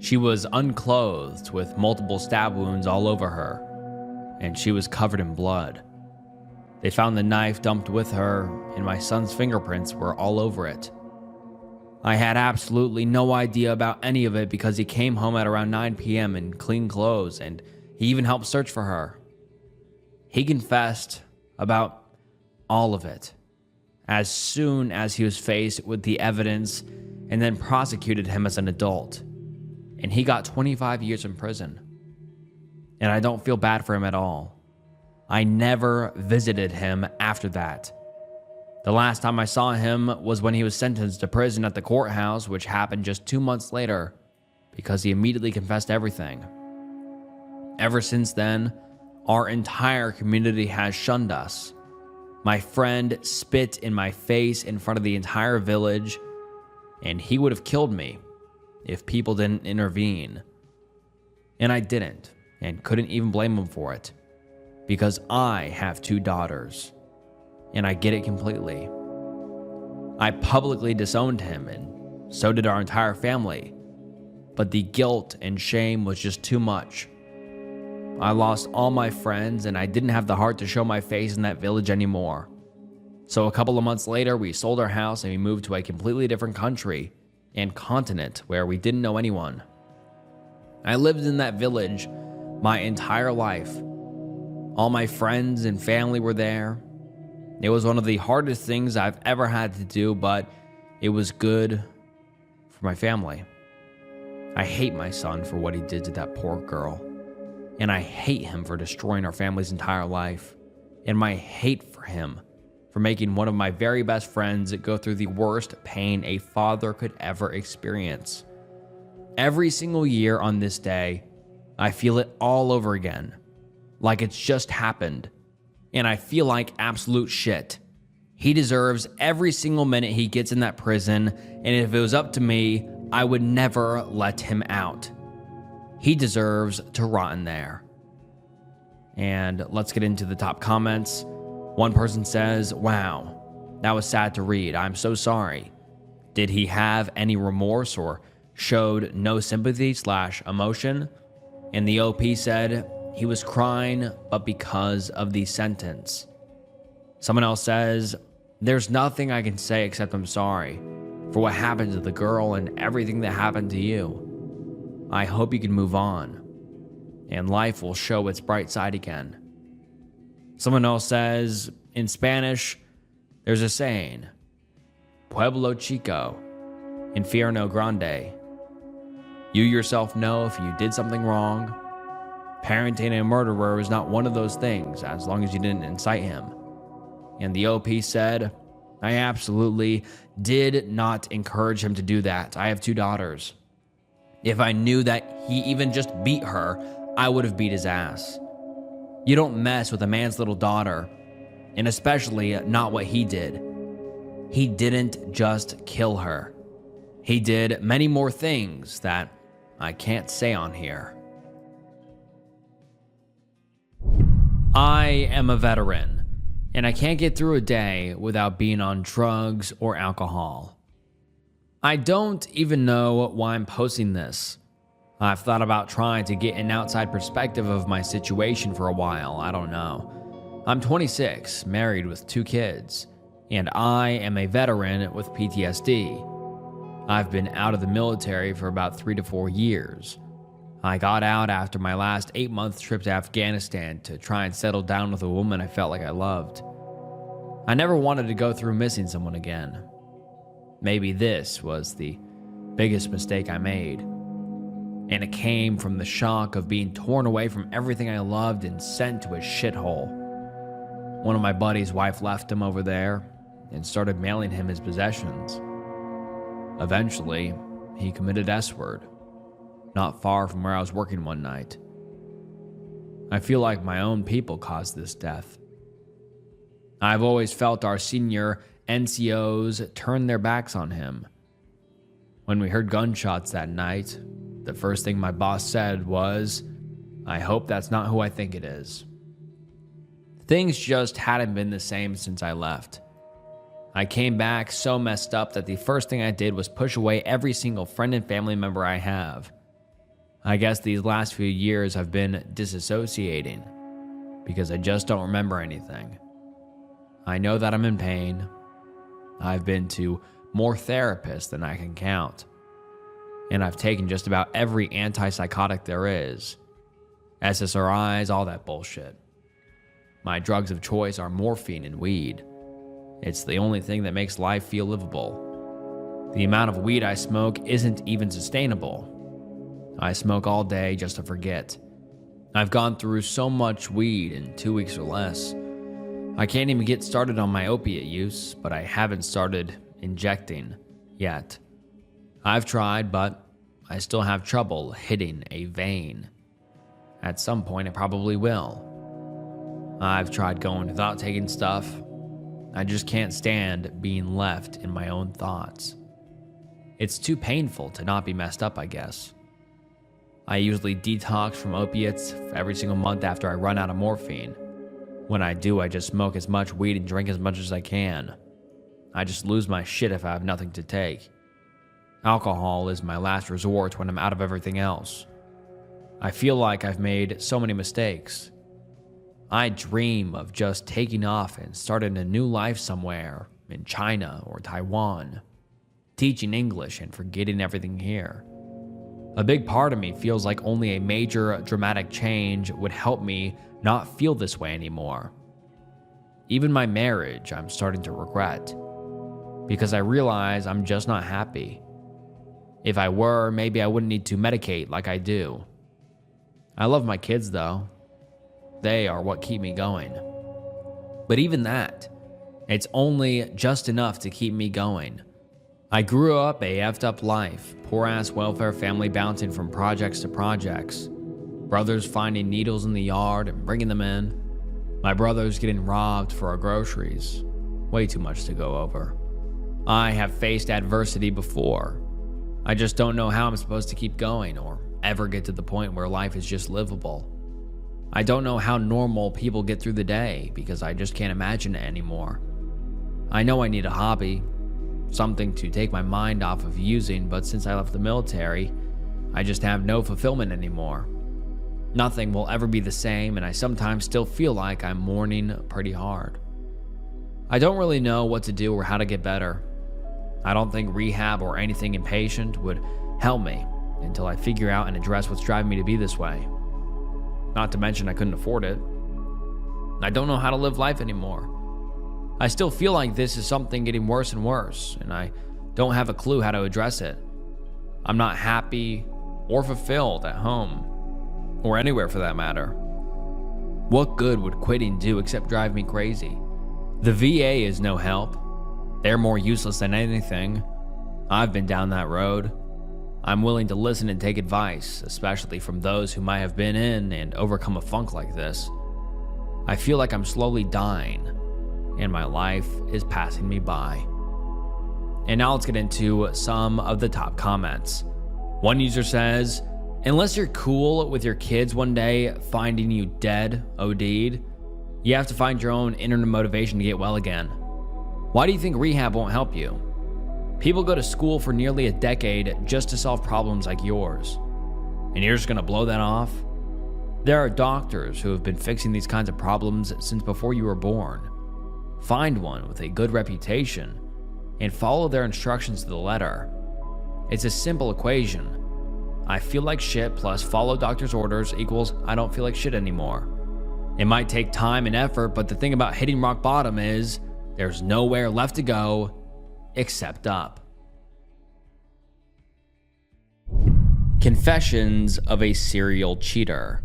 She was unclothed with multiple stab wounds all over her, and she was covered in blood. They found the knife dumped with her, and my son's fingerprints were all over it. I had absolutely no idea about any of it because he came home at around 9 p.m. in clean clothes, and he even helped search for her. He confessed about all of it as soon as he was faced with the evidence, and then prosecuted him as an adult. And he got 25 years in prison. And I don't feel bad for him at all. I never visited him after that. The last time I saw him was when he was sentenced to prison at the courthouse, which happened just 2 months later, because he immediately confessed everything. Ever since then, our entire community has shunned us. My friend spit in my face in front of the entire village, and he would have killed me if people didn't intervene. And I didn't, and couldn't even blame him for it, because I have 2 daughters, and I get it completely. I publicly disowned him, and so did our entire family, but the guilt and shame was just too much. I lost all my friends, and I didn't have the heart to show my face in that village anymore. So a couple of months later, we sold our house and we moved to a completely different country and continent where we didn't know anyone. I lived in that village my entire life. All my friends and family were there. It was one of the hardest things I've ever had to do, but it was good for my family. I hate my son for what he did to that poor girl. And I hate him for destroying our family's entire life. And my hate for him for making one of my very best friends go through the worst pain a father could ever experience. Every single year on this day, I feel it all over again, like it's just happened. And I feel like absolute shit. He deserves every single minute he gets in that prison, and if it was up to me, I would never let him out. He deserves to rot in there. And let's get into the top comments. One person says, wow, that was sad to read. I'm so sorry. Did he have any remorse or showed no sympathy/emotion? And the OP said he was crying, but because of the sentence. Someone else says, there's nothing I can say except I'm sorry for what happened to the girl and everything that happened to you. I hope you can move on, and life will show its bright side again. Someone else says, in Spanish, there's a saying, Pueblo Chico, Infierno Grande. You yourself know if you did something wrong. Parenting a murderer is not one of those things, as long as you didn't incite him. And the OP said, I absolutely did not encourage him to do that. I have 2 daughters. If I knew that he even just beat her, I would have beat his ass. You don't mess with a man's little daughter, and especially not what he did. He didn't just kill her. He did many more things that I can't say on here. I am a veteran, and I can't get through a day without being on drugs or alcohol. I don't even know why I'm posting this. I've thought about trying to get an outside perspective of my situation for a while. I don't know. I'm 26, married with 2 kids, and I am a veteran with PTSD. I've been out of the military for about 3 to 4 years. I got out after my last 8-month trip to Afghanistan to try and settle down with a woman I felt like I loved. I never wanted to go through missing someone again. Maybe this was the biggest mistake I made. And it came from the shock of being torn away from everything I loved and sent to a shithole. One of my buddy's wife left him over there and started mailing him his possessions. Eventually, he committed S-word, not far from where I was working one night. I feel like my own people caused this death. I've always felt our senior NCOs turned their backs on him. When we heard gunshots that night, the first thing my boss said was, "I hope that's not who I think it is." Things just hadn't been the same since I left. I came back so messed up that the first thing I did was push away every single friend and family member I have. I guess these last few years have been disassociating because I just don't remember anything. I know that I'm in pain. I've been to more therapists than I can count. And I've taken just about every antipsychotic there is. SSRIs, all that bullshit. My drugs of choice are morphine and weed. It's the only thing that makes life feel livable. The amount of weed I smoke isn't even sustainable. I smoke all day just to forget. I've gone through so much weed in 2 weeks or less. I can't even get started on my opiate use, but I haven't started injecting yet. I've tried, but I still have trouble hitting a vein. At some point, I probably will. I've tried going without taking stuff. I just can't stand being left in my own thoughts. It's too painful to not be messed up, I guess. I usually detox from opiates every single month after I run out of morphine. When I do, I just smoke as much weed and drink as much as I can. I just lose my shit if I have nothing to take. Alcohol is my last resort when I'm out of everything else. I feel like I've made so many mistakes. I dream of just taking off and starting a new life somewhere in China or Taiwan, teaching English and forgetting everything here. A big part of me feels like only a major dramatic change would help me not feel this way anymore. Even my marriage, I'm starting to regret, because I realize I'm just not happy. If I were, maybe I wouldn't need to medicate like I do. I love my kids though. They are what keep me going. But even that, it's only just enough to keep me going. I grew up a effed up life, poor ass welfare family bouncing from projects to projects. Brothers finding needles in the yard and bringing them in. My brothers getting robbed for our groceries. Way too much to go over. I have faced adversity before. I just don't know how I'm supposed to keep going or ever get to the point where life is just livable. I don't know how normal people get through the day because I just can't imagine it anymore. I know I need a hobby, something to take my mind off of using, but since I left the military, I just have no fulfillment anymore. Nothing will ever be the same, and I sometimes still feel like I'm mourning pretty hard. I don't really know what to do or how to get better. I don't think rehab or anything inpatient would help me until I figure out and address what's driving me to be this way. Not to mention I couldn't afford it. I don't know how to live life anymore. I still feel like this is something getting worse and worse, and I don't have a clue how to address it. I'm not happy or fulfilled at home, or anywhere for that matter. What good would quitting do except drive me crazy? The VA is no help. They're more useless than anything. I've been down that road. I'm willing to listen and take advice, especially from those who might have been in and overcome a funk like this. I feel like I'm slowly dying, and my life is passing me by. And now let's get into some of the top comments. One user says, unless you're cool with your kids one day finding you dead, OD'd, you have to find your own inner motivation to get well again. Why do you think rehab won't help you? People go to school for nearly a decade just to solve problems like yours. And you're just gonna blow that off? There are doctors who have been fixing these kinds of problems since before you were born. Find one with a good reputation and follow their instructions to the letter. It's a simple equation. I feel like shit plus follow doctor's orders equals I don't feel like shit anymore. It might take time and effort, but the thing about hitting rock bottom is there's nowhere left to go except up. Confessions of a serial cheater.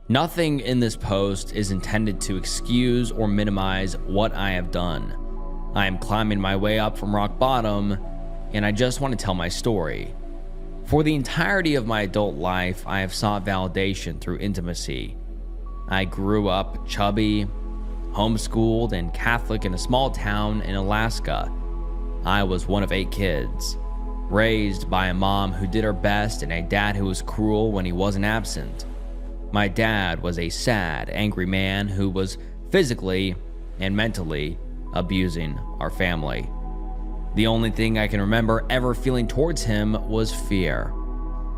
Nothing in this post is intended to excuse or minimize what I have done. I am climbing my way up from rock bottom, and I just want to tell my story. For the entirety of my adult life, I have sought validation through intimacy. I grew up chubby, homeschooled, and Catholic in a small town in Alaska. I was one of 8 kids, raised by a mom who did her best and a dad who was cruel when he wasn't absent. My dad was a sad, angry man who was physically and mentally abusing our family. The only thing I can remember ever feeling towards him was fear.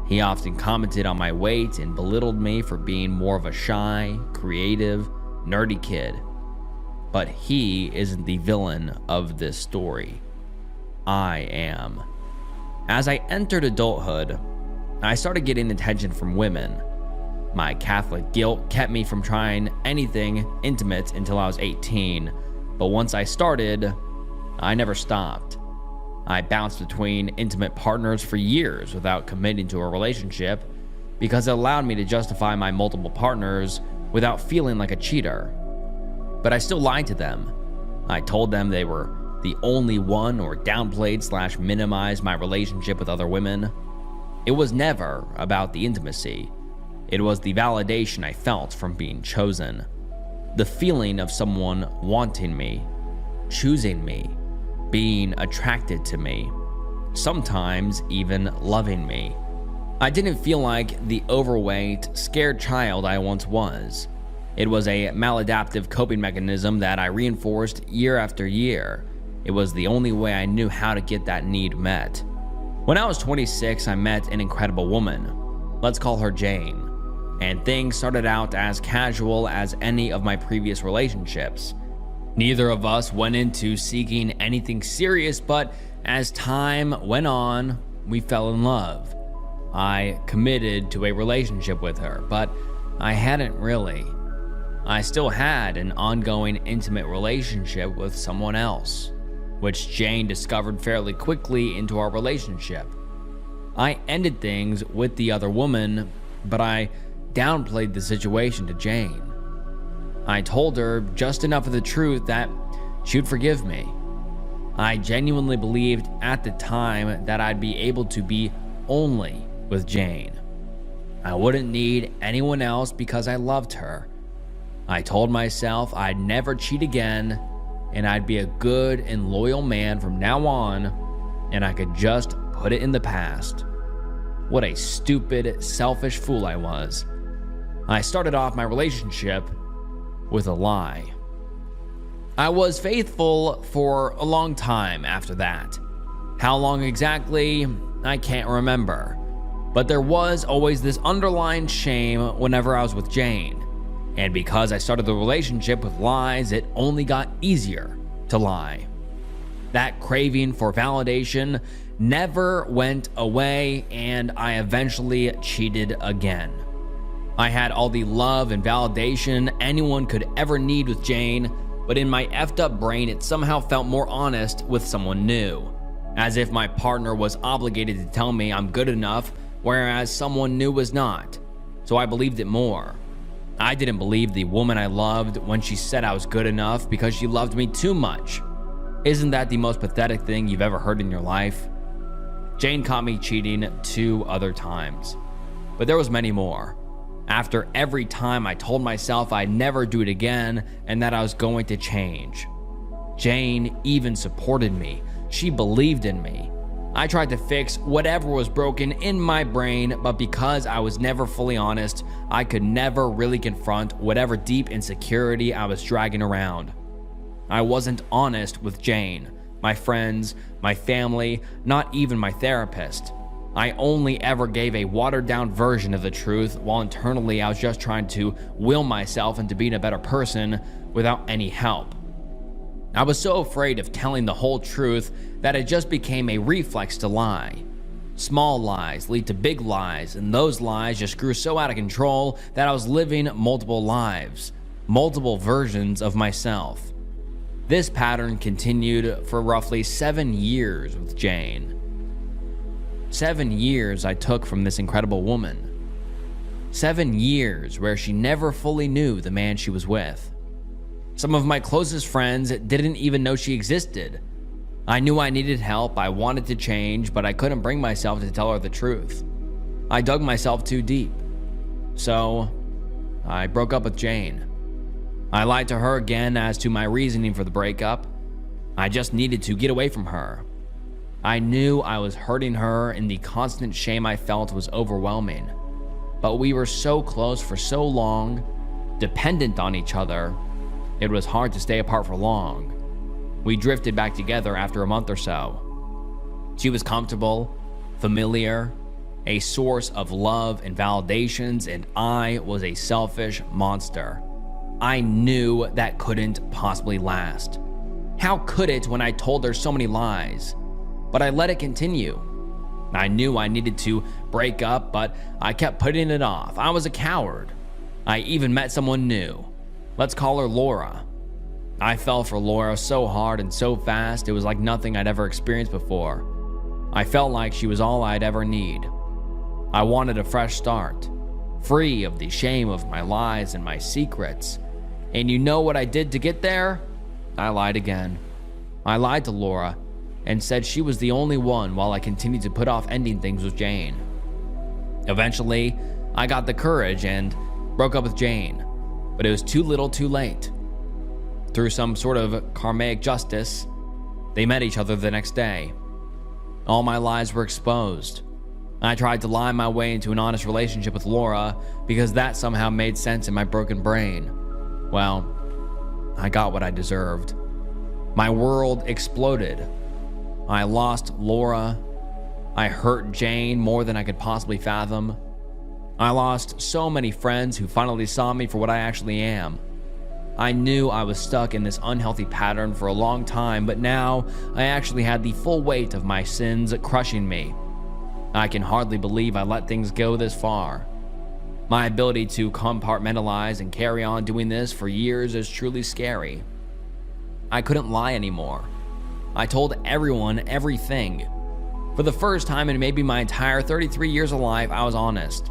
He often commented on my weight and belittled me for being more of a shy, creative, nerdy kid. But he isn't the villain of this story. I am. As I entered adulthood, I started getting attention from women. My Catholic guilt kept me from trying anything intimate until I was 18, but once I started, I never stopped. I bounced between intimate partners for years without committing to a relationship because it allowed me to justify my multiple partners without feeling like a cheater. But I still lied to them. I told them they were the only one or downplayed / minimized my relationship with other women. It was never about the intimacy. It was the validation I felt from being chosen. The feeling of someone wanting me, choosing me, being attracted to me, sometimes even loving me. I didn't feel like the overweight, scared child I once was. It was a maladaptive coping mechanism that I reinforced year after year. It was the only way I knew how to get that need met. When I was 26, I met an incredible woman. Let's call her Jane. And things started out as casual as any of my previous relationships. Neither of us went into seeking anything serious, but as time went on, we fell in love. I committed to a relationship with her, but I hadn't really. I still had an ongoing intimate relationship with someone else, which Jane discovered fairly quickly into our relationship. I ended things with the other woman, but I downplayed the situation to Jane. I told her just enough of the truth that she'd forgive me. I genuinely believed at the time that I'd be able to be only with Jane. I wouldn't need anyone else because I loved her. I told myself I'd never cheat again and I'd be a good and loyal man from now on, and I could just put it in the past. What a stupid, selfish fool I was. I started off my relationship with a lie. I was faithful for a long time after that. How long exactly, I can't remember. But there was always this underlying shame whenever I was with Jane. And because I started the relationship with lies, it only got easier to lie. That craving for validation never went away, and I eventually cheated again. I had all the love and validation anyone could ever need with Jane, but in my effed up brain, it somehow felt more honest with someone new. As if my partner was obligated to tell me I'm good enough, whereas someone new was not. So I believed it more. I didn't believe the woman I loved when she said I was good enough because she loved me too much. Isn't that the most pathetic thing you've ever heard in your life? Jane caught me cheating 2 other times, but there was many more. After every time, I told myself I'd never do it again and that I was going to change. Jane even supported me. She believed in me. I tried to fix whatever was broken in my brain, but because I was never fully honest, I could never really confront whatever deep insecurity I was dragging around. I wasn't honest with Jane, my friends, my family, not even my therapist. I only ever gave a watered-down version of the truth, while internally I was just trying to will myself into being a better person without any help. I was so afraid of telling the whole truth that it just became a reflex to lie. Small lies lead to big lies, and those lies just grew so out of control that I was living multiple lives, multiple versions of myself. This pattern continued for roughly 7 years with Jane. 7 years I took from this incredible woman. 7 years where she never fully knew the man she was with. Some of my closest friends didn't even know she existed. I knew I needed help, I wanted to change, but I couldn't bring myself to tell her the truth. I dug myself too deep. So, I broke up with Jane. I lied to her again as to my reasoning for the breakup. I just needed to get away from her. I knew I was hurting her, and the constant shame I felt was overwhelming. But we were so close for so long, dependent on each other, it was hard to stay apart for long. We drifted back together after a month or so. She was comfortable, familiar, a source of love and validations, and I was a selfish monster. I knew that couldn't possibly last. How could it when I told her so many lies? But I let it continue. I knew I needed to break up, but I kept putting it off. I was a coward. I even met someone new. Let's call her Laura. I fell for Laura so hard and so fast, it was like nothing I'd ever experienced before. I felt like she was all I'd ever need. I wanted a fresh start, free of the shame of my lies and my secrets. And you know what I did to get there? I lied again. I lied to Laura and said she was the only one while I continued to put off ending things with Jane. Eventually, I got the courage and broke up with Jane, but it was too little too late. Through some sort of karmic justice, they met each other the next day. All my lies were exposed. I tried to lie my way into an honest relationship with Laura because that somehow made sense in my broken brain. Well, I got what I deserved. My world exploded. I lost Laura. I hurt Jane more than I could possibly fathom. I lost so many friends who finally saw me for what I actually am. I knew I was stuck in this unhealthy pattern for a long time, but now I actually had the full weight of my sins crushing me. I can hardly believe I let things go this far. My ability to compartmentalize and carry on doing this for years is truly scary. I couldn't lie anymore. I told everyone everything. For the first time in maybe my entire 33 years of life, I was honest.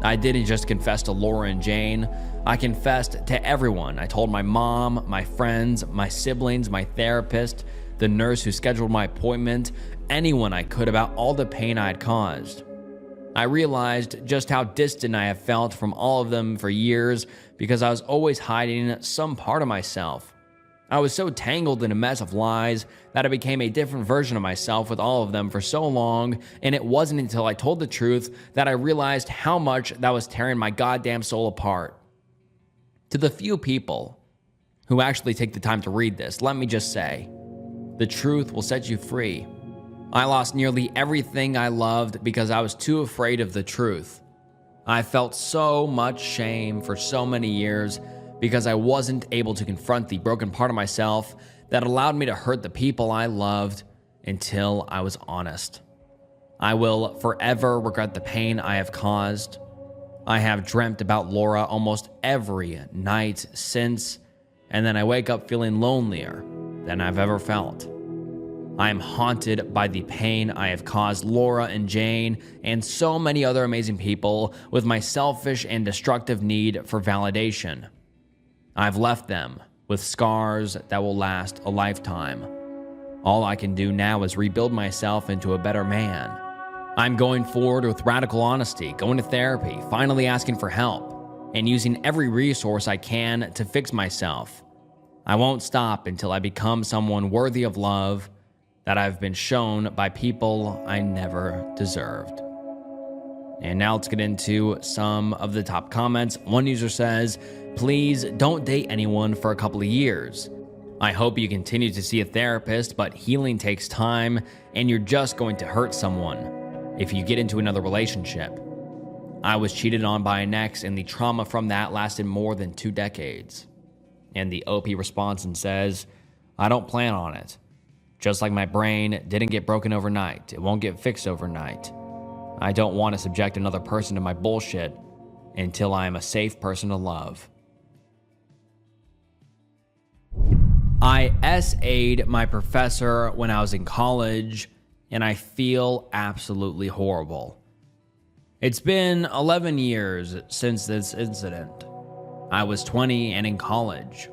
I didn't just confess to Laura and Jane. I confessed to everyone. I told my mom, my friends, my siblings, my therapist, the nurse who scheduled my appointment, anyone I could about all the pain I had caused. I realized just how distant I have felt from all of them for years because I was always hiding some part of myself. I was so tangled in a mess of lies that I became a different version of myself with all of them for so long, and it wasn't until I told the truth that I realized how much that was tearing my goddamn soul apart. To the few people who actually take the time to read this, let me just say, the truth will set you free. I lost nearly everything I loved because I was too afraid of the truth. I felt so much shame for so many years because I wasn't able to confront the broken part of myself that allowed me to hurt the people I loved until I was honest. I will forever regret the pain I have caused. I have dreamt about Laura almost every night since, and then I wake up feeling lonelier than I've ever felt. I am haunted by the pain I have caused Laura and Jane and so many other amazing people with my selfish and destructive need for validation. I've left them with scars that will last a lifetime. All I can do now is rebuild myself into a better man. I'm going forward with radical honesty, going to therapy, finally asking for help, and using every resource I can to fix myself. I won't stop until I become someone worthy of love that I've been shown by people I never deserved. And now let's get into some of the top comments. One user says, please don't date anyone for a couple of years. I hope you continue to see a therapist, but healing takes time and you're just going to hurt someone if you get into another relationship. I was cheated on by an ex and the trauma from that lasted more than 2 decades. And the OP responds and says, I don't plan on it. Just like my brain didn't get broken overnight, it won't get fixed overnight. I don't want to subject another person to my bullshit until I am a safe person to love. I SA'd my professor when I was in college, and I feel absolutely horrible. It's been 11 years since this incident. I was 20 and in college.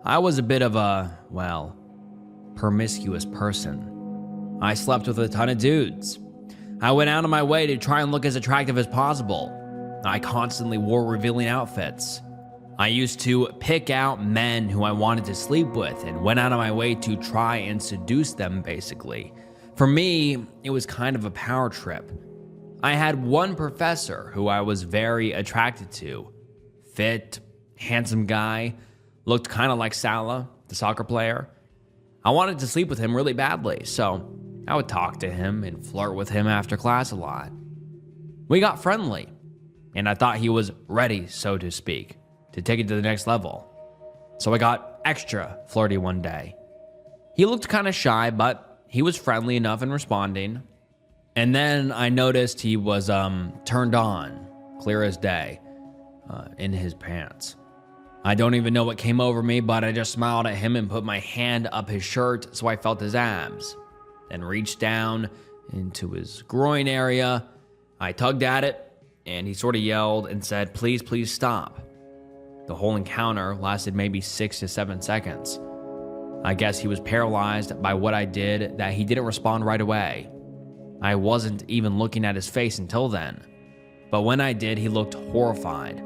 I was a bit of a, promiscuous person. I slept with a ton of dudes. I went out of my way to try and look as attractive as possible. I constantly wore revealing outfits. I used to pick out men who I wanted to sleep with and went out of my way to try and seduce them, basically. For me, it was kind of a power trip. I had one professor who I was very attracted to. Fit, handsome guy, looked kind of like Salah, the soccer player. I wanted to sleep with him really badly, so I would talk to him and flirt with him after class a lot. We got friendly, and I thought he was ready, so to speak, to take it to the next level. So I got extra flirty one day. He looked kind of shy, but he was friendly enough in responding. And then I noticed he was turned on, clear as day, in his pants. I don't even know what came over me, but I just smiled at him and put my hand up his shirt so I felt his abs. Then reached down into his groin area. I tugged at it, and he sort of yelled and said, please, please stop. The whole encounter lasted maybe 6 to 7 seconds. I guess he was paralyzed by what I did that he didn't respond right away. I wasn't even looking at his face until then. But when I did, he looked horrified.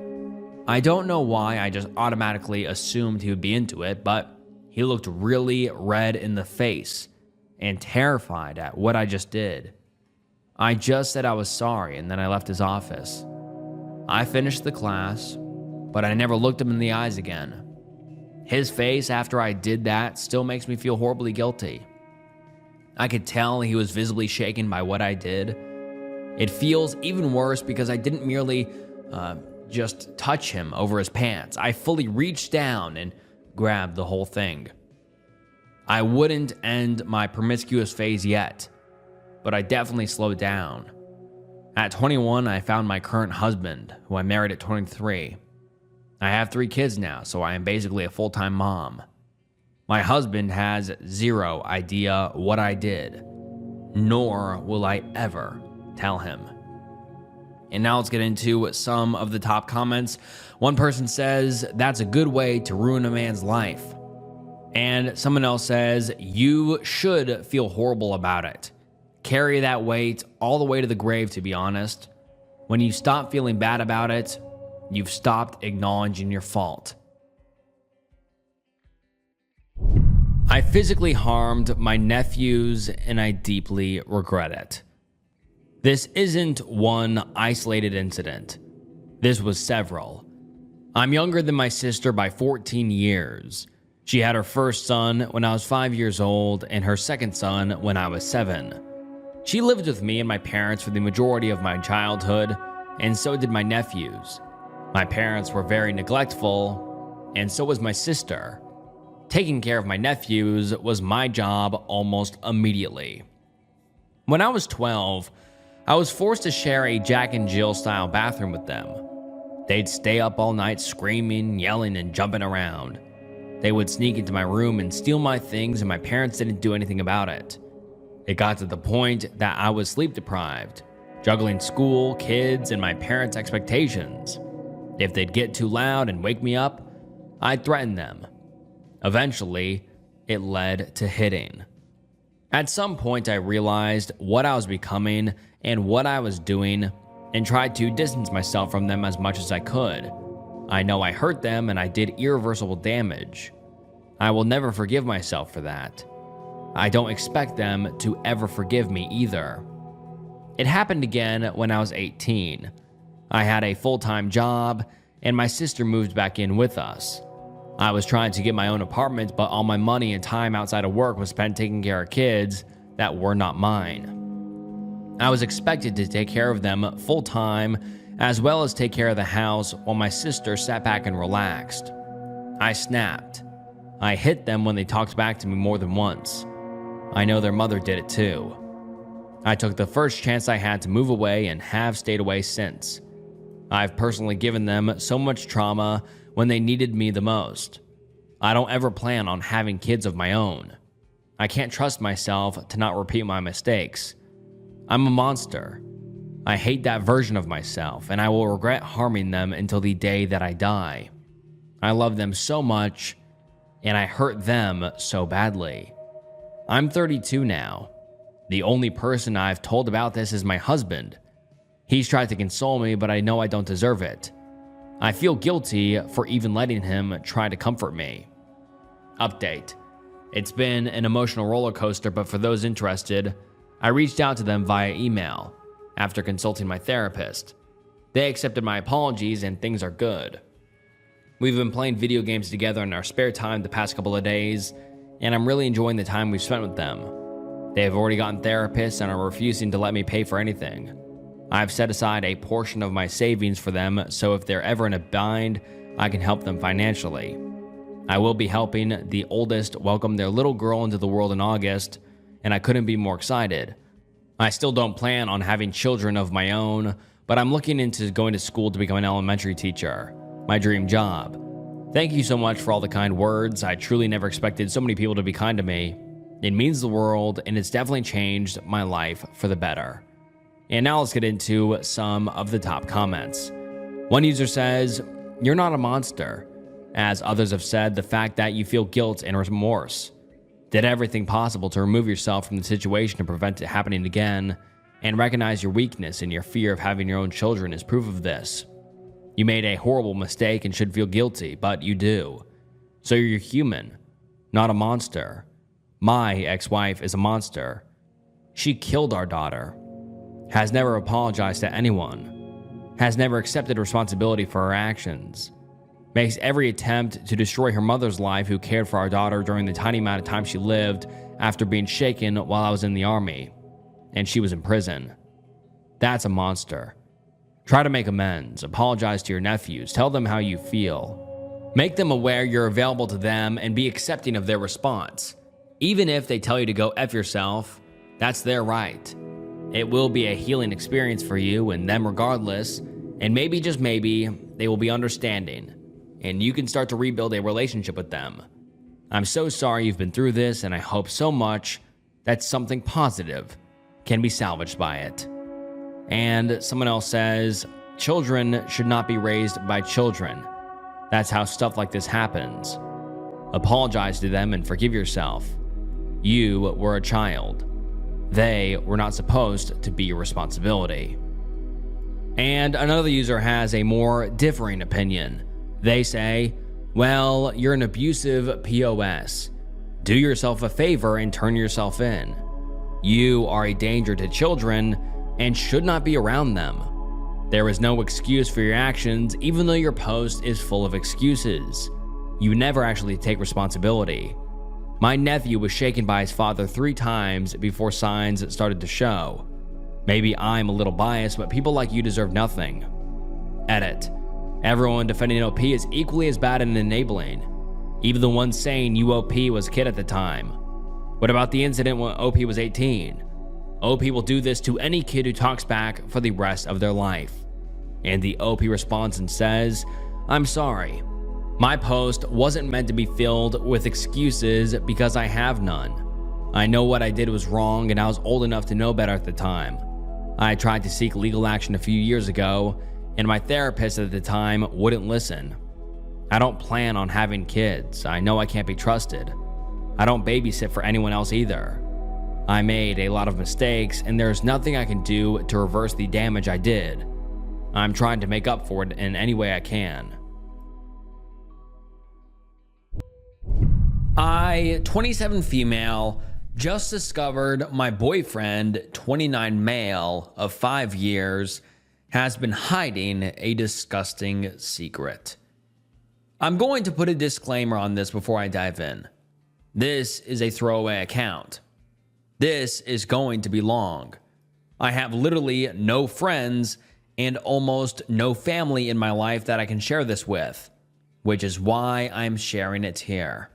I don't know why I just automatically assumed he would be into it, but he looked really red in the face and terrified at what I just did. I just said I was sorry, and then I left his office. I finished the class, but I never looked him in the eyes again. His face after I did that still makes me feel horribly guilty. I could tell he was visibly shaken by what I did. It feels even worse because I didn't merely just touch him over his pants. I fully reached down and grabbed the whole thing. I wouldn't end my promiscuous phase yet, but I definitely slowed down. At 21, I found my current husband, who I married at 23. I have 3 kids now, so I am basically a full-time mom. My husband has zero idea what I did, nor will I ever tell him. And now let's get into some of the top comments. One person says, that's a good way to ruin a man's life. And someone else says, you should feel horrible about it. Carry that weight all the way to the grave, to be honest. When you stop feeling bad about it, you've stopped acknowledging your fault. I physically harmed my nephews and I deeply regret it. This isn't one isolated incident. This was several. I'm younger than my sister by 14 years. She had her first son when I was 5 years old and her second son when I was 7. She lived with me and my parents for the majority of my childhood, and so did my nephews. My parents were very neglectful, and so was my sister. Taking care of my nephews was my job almost immediately. When I was 12, I was forced to share a Jack and Jill style bathroom with them. They'd stay up all night screaming, yelling, and jumping around. They would sneak into my room and steal my things, and my parents didn't do anything about it. It got to the point that I was sleep deprived, juggling school, kids, and my parents' expectations. If they'd get too loud and wake me up, I'd threaten them. Eventually, it led to hitting. At some point, I realized what I was becoming and what I was doing and tried to distance myself from them as much as I could. I know I hurt them and I did irreversible damage. I will never forgive myself for that. I don't expect them to ever forgive me either. It happened again when I was 18. I had a full-time job and my sister moved back in with us. I was trying to get my own apartment, but all my money and time outside of work was spent taking care of kids that were not mine. I was expected to take care of them full-time, as well as take care of the house while my sister sat back and relaxed. I snapped. I hit them when they talked back to me more than once. I know their mother did it too. I took the first chance I had to move away and have stayed away since. I've personally given them so much trauma when they needed me the most. I don't ever plan on having kids of my own. I can't trust myself to not repeat my mistakes. I'm a monster. I hate that version of myself, and I will regret harming them until the day that I die. I love them so much, and I hurt them so badly. I'm 32 now. The only person I've told about this is my husband. He's tried to console me, but I know I don't deserve it. I feel guilty for even letting him try to comfort me. Update. It's been an emotional roller coaster, but for those interested, I reached out to them via email after consulting my therapist. They accepted my apologies and things are good. We've been playing video games together in our spare time the past couple of days, and I'm really enjoying the time we've spent with them. They have already gotten therapists and are refusing to let me pay for anything. I've set aside a portion of my savings for them, so if they're ever in a bind, I can help them financially. I will be helping the oldest welcome their little girl into the world in August, and I couldn't be more excited. I still don't plan on having children of my own, but I'm looking into going to school to become an elementary teacher, my dream job. Thank you so much for all the kind words. I truly never expected so many people to be kind to me. It means the world, and it's definitely changed my life for the better. And now let's get into some of the top comments. One user says, "You're not a monster." As others have said, the fact that you feel guilt and remorse. Did everything possible to remove yourself from the situation to prevent it happening again, and recognize your weakness and your fear of having your own children is proof of this. You made a horrible mistake and should feel guilty, but you do. So you're human, not a monster. My ex-wife is a monster. She killed our daughter. Has never apologized to anyone. Has never accepted responsibility for her actions. Makes every attempt to destroy her mother's life, who cared for our daughter during the tiny amount of time she lived after being shaken while I was in the army, and she was in prison. That's a monster. Try to make amends. Apologize to your nephews. Tell them how you feel. Make them aware you're available to them and be accepting of their response. Even if they tell you to go F yourself, that's their right. It will be a healing experience for you and them regardless, and maybe, just maybe, they will be understanding, and you can start to rebuild a relationship with them. I'm so sorry you've been through this, and I hope so much that something positive can be salvaged by it. And someone else says, children should not be raised by children. That's how stuff like this happens. Apologize to them and forgive yourself. You were a child. They were not supposed to be your responsibility. And another user has a more differing opinion. They say, well, you're an abusive POS. Do yourself a favor and turn yourself in. You are a danger to children and should not be around them. There is no excuse for your actions, even though your post is full of excuses. You never actually take responsibility. My nephew was shaken by his father 3 times before signs started to show. Maybe I'm a little biased, but people like you deserve nothing. Edit. Everyone defending OP is equally as bad and enabling. Even the one saying UOP was a kid at the time. What about the incident when OP was 18? OP will do this to any kid who talks back for the rest of their life. And the OP responds and says, I'm sorry. My post wasn't meant to be filled with excuses because I have none. I know what I did was wrong and I was old enough to know better at the time. I tried to seek legal action a few years ago and my therapist at the time wouldn't listen. I don't plan on having kids. I know I can't be trusted. I don't babysit for anyone else either. I made a lot of mistakes, and there's nothing I can do to reverse the damage I did. I'm trying to make up for it in any way I can. 27 female, just discovered my boyfriend, 29 male of 5 years, has been hiding a disgusting secret. I'm going to put a disclaimer on this before I dive in. This is a throwaway account. This is going to be long. I have literally no friends and almost no family in my life that I can share this with, which is why I'm sharing it here.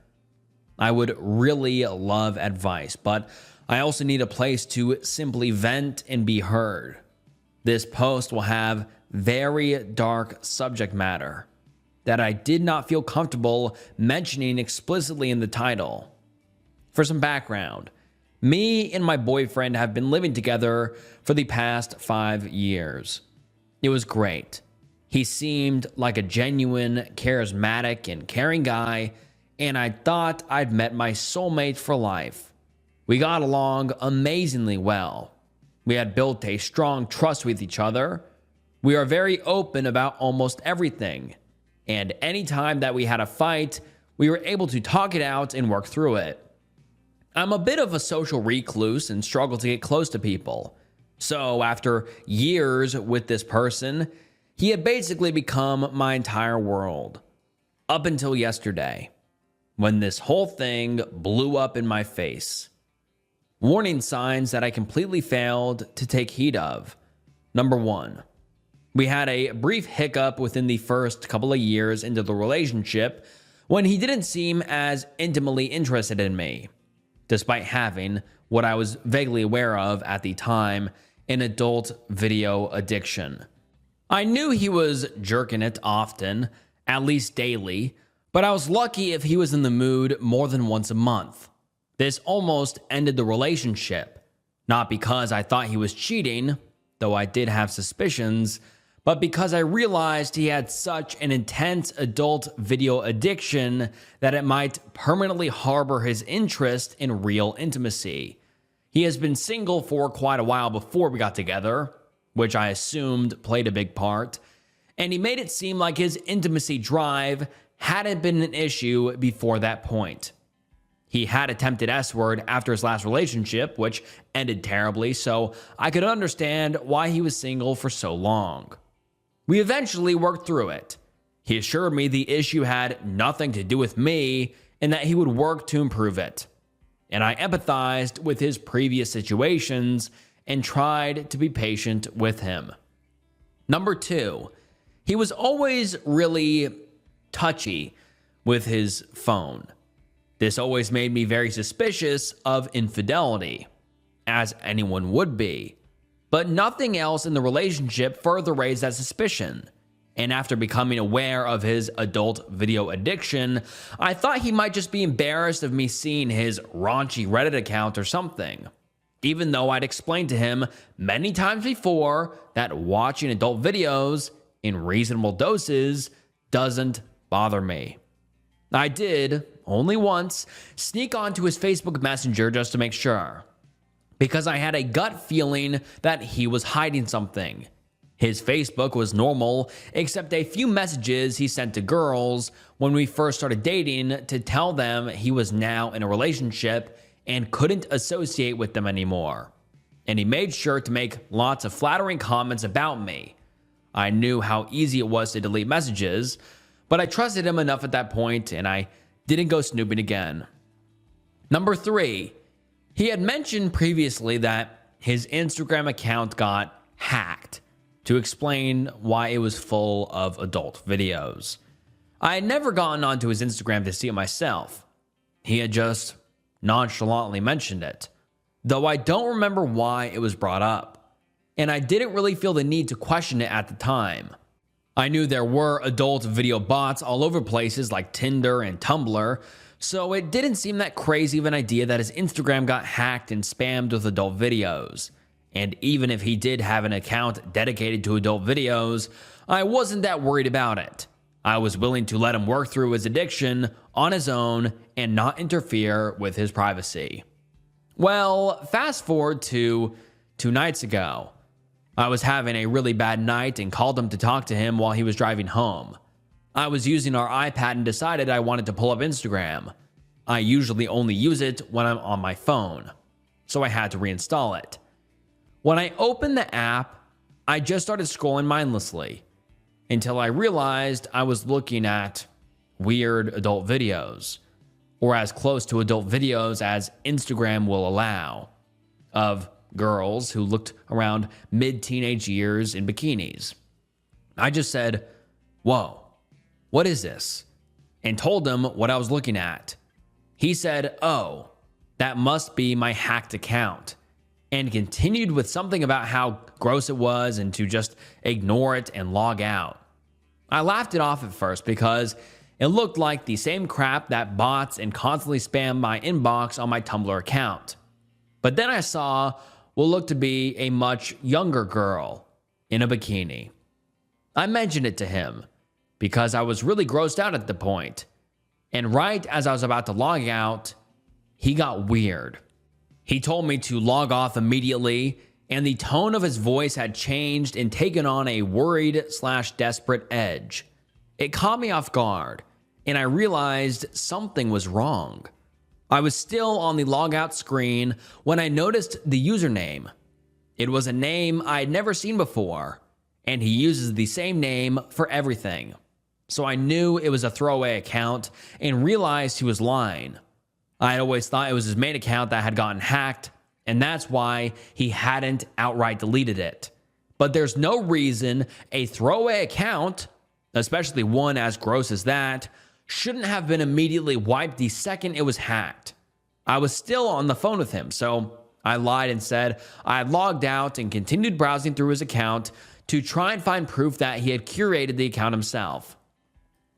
I would really love advice, but I also need a place to simply vent and be heard. This post will have very dark subject matter that I did not feel comfortable mentioning explicitly in the title. For some background, me and my boyfriend have been living together for the past 5 years. It was great. He seemed like a genuine, charismatic, and caring guy, and I thought I'd met my soulmate for life. We got along amazingly well. We had built a strong trust with each other. We are very open about almost everything, and anytime that we had a fight, we were able to talk it out and work through it. I'm a bit of a social recluse and struggle to get close to people. So after years with this person, he had basically become my entire world. Up until yesterday, when this whole thing blew up in my face. Warning signs that I completely failed to take heed of. Number 1, we had a brief hiccup within the first couple of years into the relationship when he didn't seem as intimately interested in me, despite having what I was vaguely aware of at the time, an adult video addiction. I knew he was jerking it often, at least daily, but I was lucky if he was in the mood more than once a month. This almost ended the relationship, not because I thought he was cheating, though I did have suspicions, but because I realized he had such an intense adult video addiction that it might permanently harbor his interest in real intimacy. He has been single for quite a while before we got together, which I assumed played a big part, and he made it seem like his intimacy drive hadn't been an issue before that point. He had attempted S-word after his last relationship, which ended terribly, so I could understand why he was single for so long. We eventually worked through it. He assured me the issue had nothing to do with me and that he would work to improve it. And I empathized with his previous situations and tried to be patient with him. Number 2, he was always really touchy with his phone. This always made me very suspicious of infidelity, as anyone would be. But nothing else in the relationship further raised that suspicion. And after becoming aware of his adult video addiction, I thought he might just be embarrassed of me seeing his raunchy Reddit account or something. Even though I'd explained to him many times before that watching adult videos in reasonable doses doesn't bother me. I did, only once, sneak onto his Facebook Messenger just to make sure, because I had a gut feeling that he was hiding something. His Facebook was normal, except a few messages he sent to girls when we first started dating to tell them he was now in a relationship and couldn't associate with them anymore. And he made sure to make lots of flattering comments about me. I knew how easy it was to delete messages, but I trusted him enough at that point, and I didn't go snooping again. Number 3, he had mentioned previously that his Instagram account got hacked, to explain why it was full of adult videos. I had never gotten onto his Instagram to see it myself. He had just nonchalantly mentioned it, though I don't remember why it was brought up, and I didn't really feel the need to question it at the time. I knew there were adult video bots all over places like Tinder and Tumblr, so it didn't seem that crazy of an idea that his Instagram got hacked and spammed with adult videos. And even if he did have an account dedicated to adult videos, I wasn't that worried about it. I was willing to let him work through his addiction on his own and not interfere with his privacy. Well, fast forward to 2 nights ago. I was having a really bad night and called him to talk to him while he was driving home. I was using our iPad and decided I wanted to pull up Instagram. I usually only use it when I'm on my phone, so I had to reinstall it. When I opened the app, I just started scrolling mindlessly until I realized I was looking at weird adult videos, or as close to adult videos as Instagram will allow, of girls who looked around mid-teenage years in bikinis. I just said, "Whoa, what is this?" and told him what I was looking at. He said, "Oh, that must be my hacked account," and continued with something about how gross it was and to just ignore it and log out. I laughed it off at first because it looked like the same crap that bots and constantly spam my inbox on my Tumblr account. But then I saw what looked to be a much younger girl in a bikini. I mentioned it to him because I was really grossed out at the point. And right as I was about to log out, he got weird. He told me to log off immediately, and the tone of his voice had changed and taken on a worried/desperate edge. It caught me off guard, and I realized something was wrong. I was still on the logout screen when I noticed the username. It was a name I had never seen before, and he uses the same name for everything. So I knew it was a throwaway account and realized he was lying. I had always thought it was his main account that had gotten hacked, and that's why he hadn't outright deleted it. But there's no reason a throwaway account, especially one as gross as that, shouldn't have been immediately wiped the second it was hacked. I was still on the phone with him, so I lied and said I had logged out and continued browsing through his account to try and find proof that he had curated the account himself.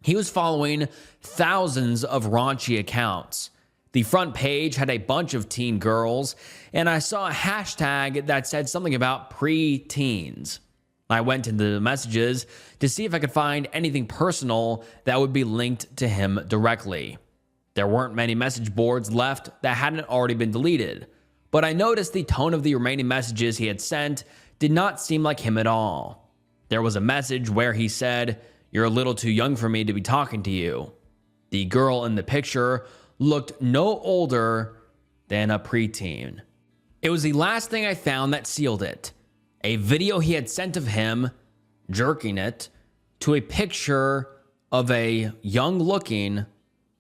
He was following thousands of raunchy accounts. The front page had a bunch of teen girls, and I saw a hashtag that said something about pre-teens. I went into the messages to see if I could find anything personal that would be linked to him directly. There weren't many message boards left that hadn't already been deleted, but I noticed the tone of the remaining messages he had sent did not seem like him at all. There was a message where he said, "You're a little too young for me to be talking to you." The girl in the picture looked no older than a preteen. It was the last thing I found that sealed it. A video he had sent of him jerking it to a picture of a young-looking,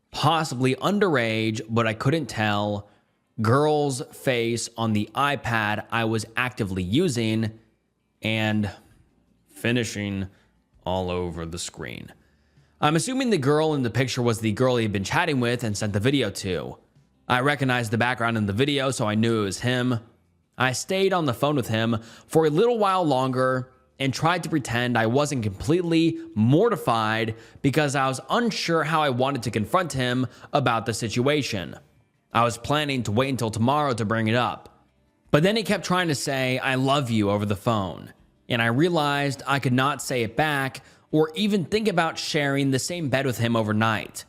possibly underage, but I couldn't tell, girl's face on the iPad I was actively using, and finishing all over the screen. I'm assuming the girl in the picture was the girl he'd been chatting with and sent the video to. I recognized the background in the video, so I knew it was him. I stayed on the phone with him for a little while longer and tried to pretend I wasn't completely mortified because I was unsure how I wanted to confront him about the situation. I was planning to wait until tomorrow to bring it up. But then he kept trying to say, "I love you" over the phone, and I realized I could not say it back or even think about sharing the same bed with him overnight.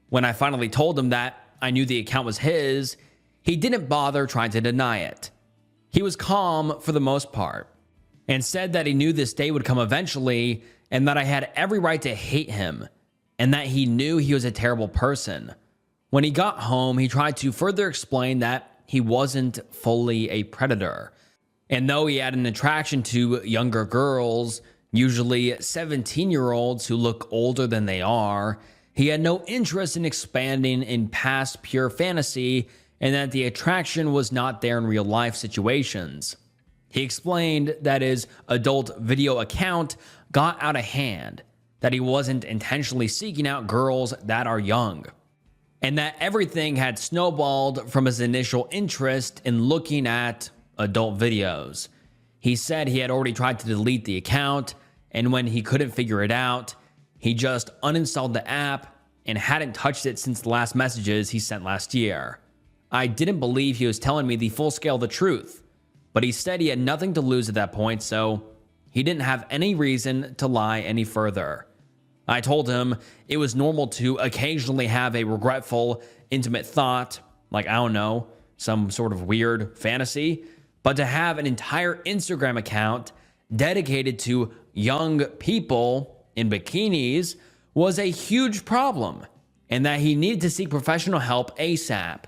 When I finally told him that I knew the account was his, he didn't bother trying to deny it. He was calm for the most part and said that he knew this day would come eventually and that I had every right to hate him and that he knew he was a terrible person. When he got home, he tried to further explain that he wasn't fully a predator. And though he had an attraction to younger girls, usually 17-year-olds who look older than they are, he had no interest in expanding in past pure fantasy and that the attraction was not there in real life situations. He explained that his adult video account got out of hand, that he wasn't intentionally seeking out girls that are young, and that everything had snowballed from his initial interest in looking at adult videos. He said he had already tried to delete the account, and when he couldn't figure it out, he just uninstalled the app and hadn't touched it since the last messages he sent last year. I didn't believe he was telling me the full scale of the truth, but he said he had nothing to lose at that point, so he didn't have any reason to lie any further. I told him it was normal to occasionally have a regretful, intimate thought, like, I don't know, some sort of weird fantasy, but to have an entire Instagram account dedicated to young people in bikinis was a huge problem, and that he needed to seek professional help ASAP.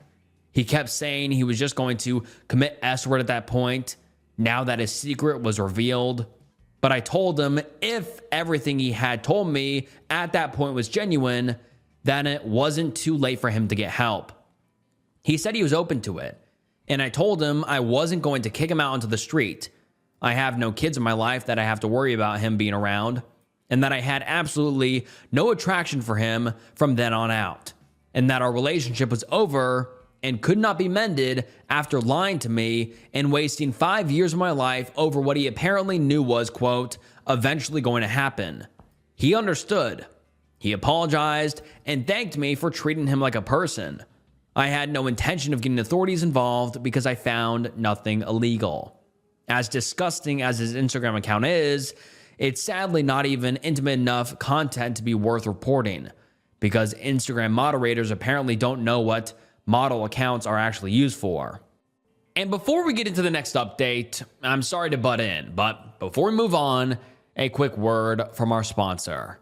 He kept saying he was just going to commit S-word at that point, now that his secret was revealed. But I told him if everything he had told me at that point was genuine, then it wasn't too late for him to get help. He said he was open to it, and I told him I wasn't going to kick him out onto the street. I have no kids in my life that I have to worry about him being around, and that I had absolutely no attraction for him from then on out, and that our relationship was over and could not be mended after lying to me and wasting 5 years of my life over what he apparently knew was, quote, eventually going to happen. He understood. He apologized and thanked me for treating him like a person. I had no intention of getting authorities involved because I found nothing illegal. As disgusting as his Instagram account is, it's sadly not even intimate enough content to be worth reporting, because Instagram moderators apparently don't know what model accounts are actually used for. And before we get into the next update, I'm sorry to butt in, but before we move on, a quick word from our sponsor.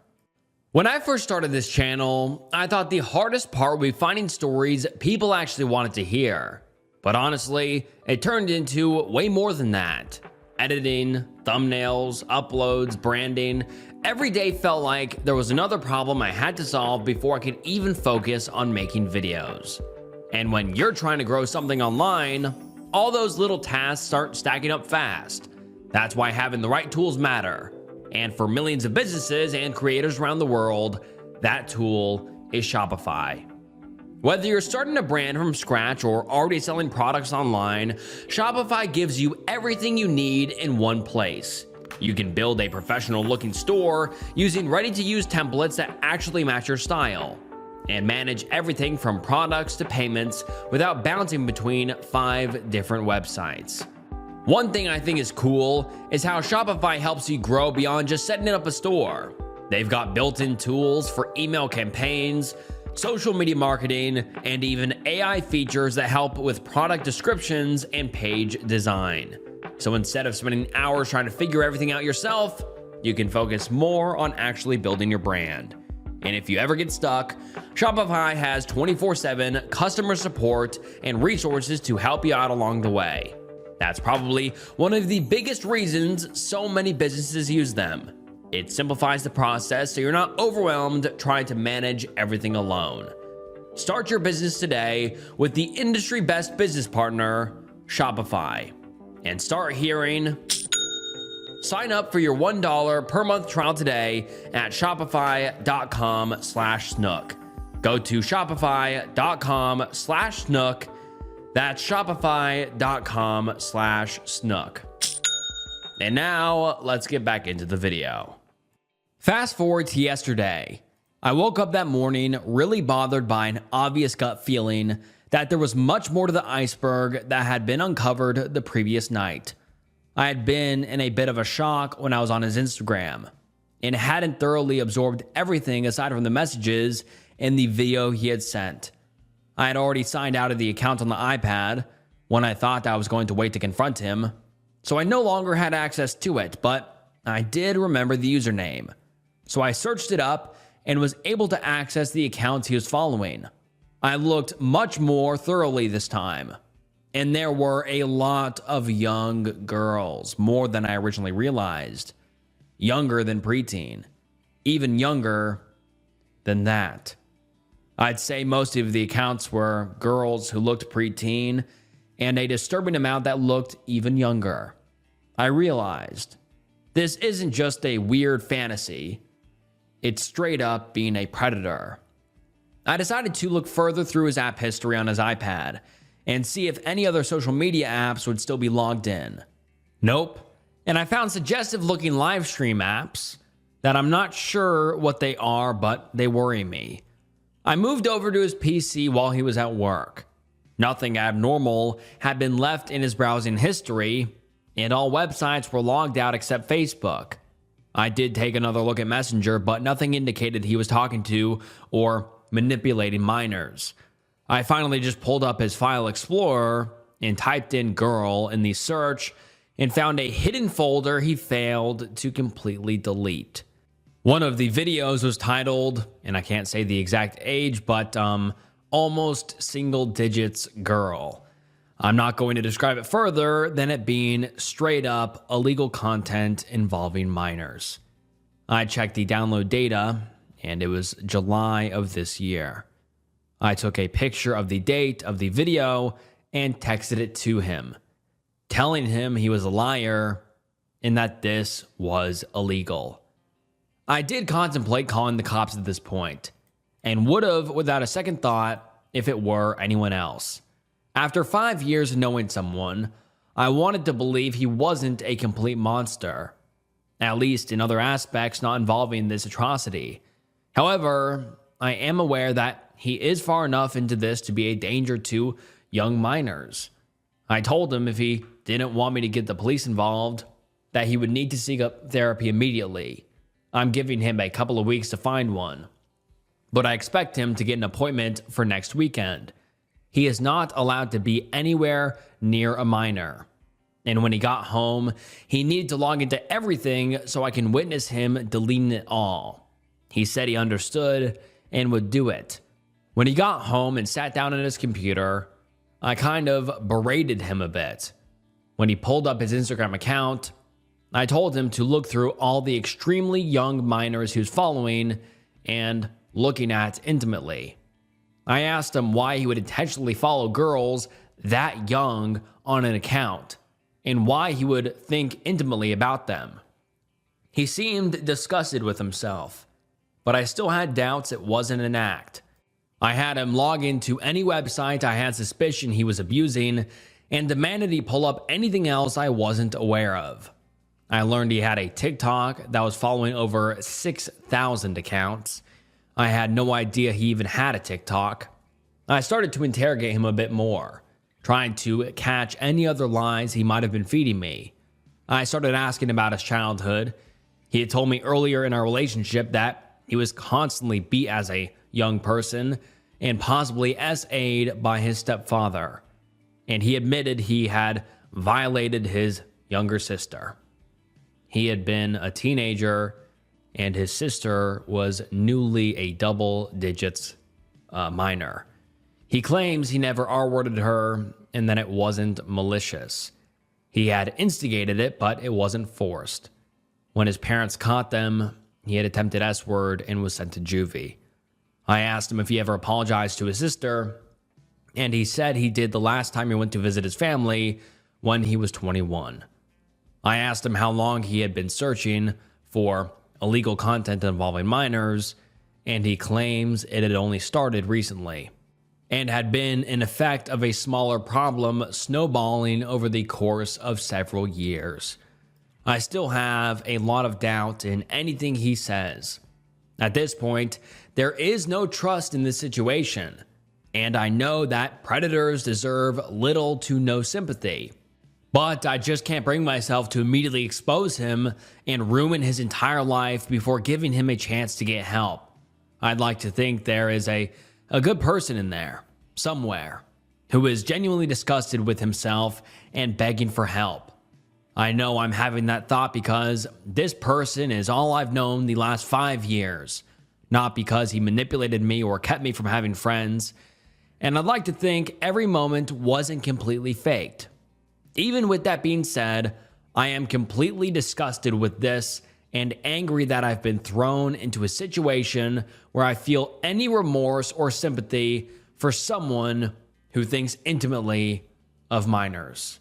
When I first started this channel, I thought the hardest part would be finding stories people actually wanted to hear. But honestly, it turned into way more than that. Editing, thumbnails, uploads, branding, every day felt like there was another problem I had to solve before I could even focus on making videos. And when you're trying to grow something online, all those little tasks start stacking up fast. That's why having the right tools matter. And for millions of businesses and creators around the world, that tool is Shopify. Whether you're starting a brand from scratch or already selling products online, Shopify gives you everything you need in one place. You can build a professional-looking store using ready-to-use templates that actually match your style, and manage everything from products to payments without bouncing between 5 different websites. One thing I think is cool is how Shopify helps you grow beyond just setting up a store. They've got built-in tools for email campaigns, social media marketing, and even AI features that help with product descriptions and page design. So instead of spending hours trying to figure everything out yourself, you can focus more on actually building your brand. And if you ever get stuck, Shopify has 24/7 customer support and resources to help you out along the way. That's probably one of the biggest reasons so many businesses use them. It simplifies the process so you're not overwhelmed trying to manage everything alone. Start your business today with the industry best business partner, Shopify. And start hearing. Sign up for your $1 per month trial today at shopify.com/snook. Go to shopify.com/snook. That's shopify.com/snook. And now let's get back into the video. Fast forward to yesterday. I woke up that morning really bothered by an obvious gut feeling that there was much more to the iceberg that had been uncovered the previous night. I had been in a bit of a shock when I was on his Instagram and hadn't thoroughly absorbed everything aside from the messages in the video he had sent. I had already signed out of the account on the iPad when I thought I was going to wait to confront him, so I no longer had access to it, but I did remember the username. So I searched it up and was able to access the accounts he was following. I looked much more thoroughly this time, and there were a lot of young girls, more than I originally realized. Younger than preteen, even younger than that. I'd say most of the accounts were girls who looked preteen, and a disturbing amount that looked even younger. I realized this isn't just a weird fantasy, it's straight up being a predator. I decided to look further through his app history on his iPad and see if any other social media apps would still be logged in. Nope. And I found suggestive looking live stream apps that I'm not sure what they are, but they worry me. I moved over to his PC while he was at work. Nothing abnormal had been left in his browsing history, and all websites were logged out except Facebook. I did take another look at Messenger, but nothing indicated he was talking to or manipulating minors. I finally just pulled up his file explorer and typed in girl in the search and found a hidden folder he failed to completely delete. One of the videos was titled, and I can't say the exact age, but almost single digits girl. I'm not going to describe it further than it being straight up illegal content involving minors. I checked the download data, and it was July of this year. I took a picture of the date of the video and texted it to him, telling him he was a liar and that this was illegal. I did contemplate calling the cops at this point, and would have without a second thought if it were anyone else. After 5 years of knowing someone, I wanted to believe he wasn't a complete monster, at least in other aspects not involving this atrocity. However, I am aware that he is far enough into this to be a danger to young minors. I told him if he didn't want me to get the police involved, that he would need to seek up therapy immediately. I'm giving him a couple of weeks to find one, but I expect him to get an appointment for next weekend. He is not allowed to be anywhere near a minor. And when he got home, he needed to log into everything so I can witness him deleting it all. He said he understood and would do it. When he got home and sat down at his computer, I kind of berated him a bit. When he pulled up his Instagram account, I told him to look through all the extremely young minors he was following and looking at intimately. I asked him why he would intentionally follow girls that young on an account and why he would think intimately about them. He seemed disgusted with himself, but I still had doubts it wasn't an act. I had him log into any website I had suspicion he was abusing and demanded he pull up anything else I wasn't aware of. I learned he had a TikTok that was following over 6,000 accounts. I had no idea he even had a TikTok. I started to interrogate him a bit more, trying to catch any other lies he might have been feeding me. I started asking about his childhood. He had told me earlier in our relationship that he was constantly beat as a young person and possibly SA'd by his stepfather. And he admitted he had violated his younger sister. He had been a teenager and his sister was newly a double digits minor. He claims he never R-worded her and that it wasn't malicious. He had instigated it, but it wasn't forced. When his parents caught them, he had attempted S-word and was sent to juvie. I asked him if he ever apologized to his sister, and he said he did the last time he went to visit his family when he was 21. I asked him how long he had been searching for illegal content involving minors, and he claims it had only started recently and had been an effect of a smaller problem snowballing over the course of several years. I still have a lot of doubt in anything he says. At this point, there is no trust in this situation, and I know that predators deserve little to no sympathy. But I just can't bring myself to immediately expose him and ruin his entire life before giving him a chance to get help. I'd like to think there is a good person in there, somewhere, who is genuinely disgusted with himself and begging for help. I know I'm having that thought because this person is all I've known the last 5 years, not because he manipulated me or kept me from having friends. And I'd like to think every moment wasn't completely faked. Even with that being said, I am completely disgusted with this and angry that I've been thrown into a situation where I feel any remorse or sympathy for someone who thinks intimately of minors.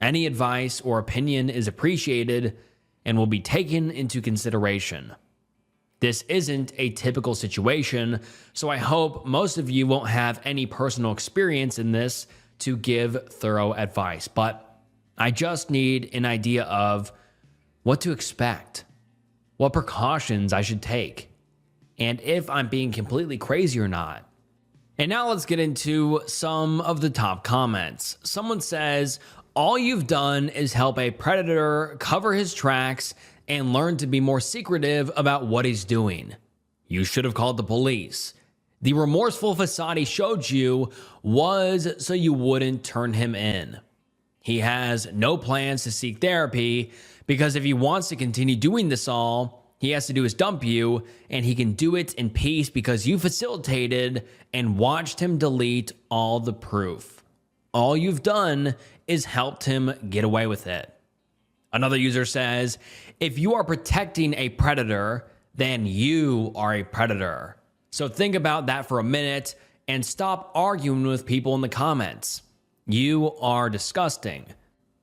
Any advice or opinion is appreciated and will be taken into consideration. This isn't a typical situation, so I hope most of you won't have any personal experience in this to give thorough advice, but I just need an idea of what to expect, what precautions I should take, and if I'm being completely crazy or not. And now let's get into some of the top comments. Someone says, all you've done is help a predator cover his tracks and learn to be more secretive about what he's doing. You should have called the police. The remorseful facade he showed you was so you wouldn't turn him in. He has no plans to seek therapy because if he wants to continue doing this all he has to do is dump you, and he can do it in peace because you facilitated and watched him delete all the proof. All you've done is helped him get away with it. Another user says, if you are protecting a predator, then you are a predator. So think about that for a minute and stop arguing with people in the comments. You are disgusting.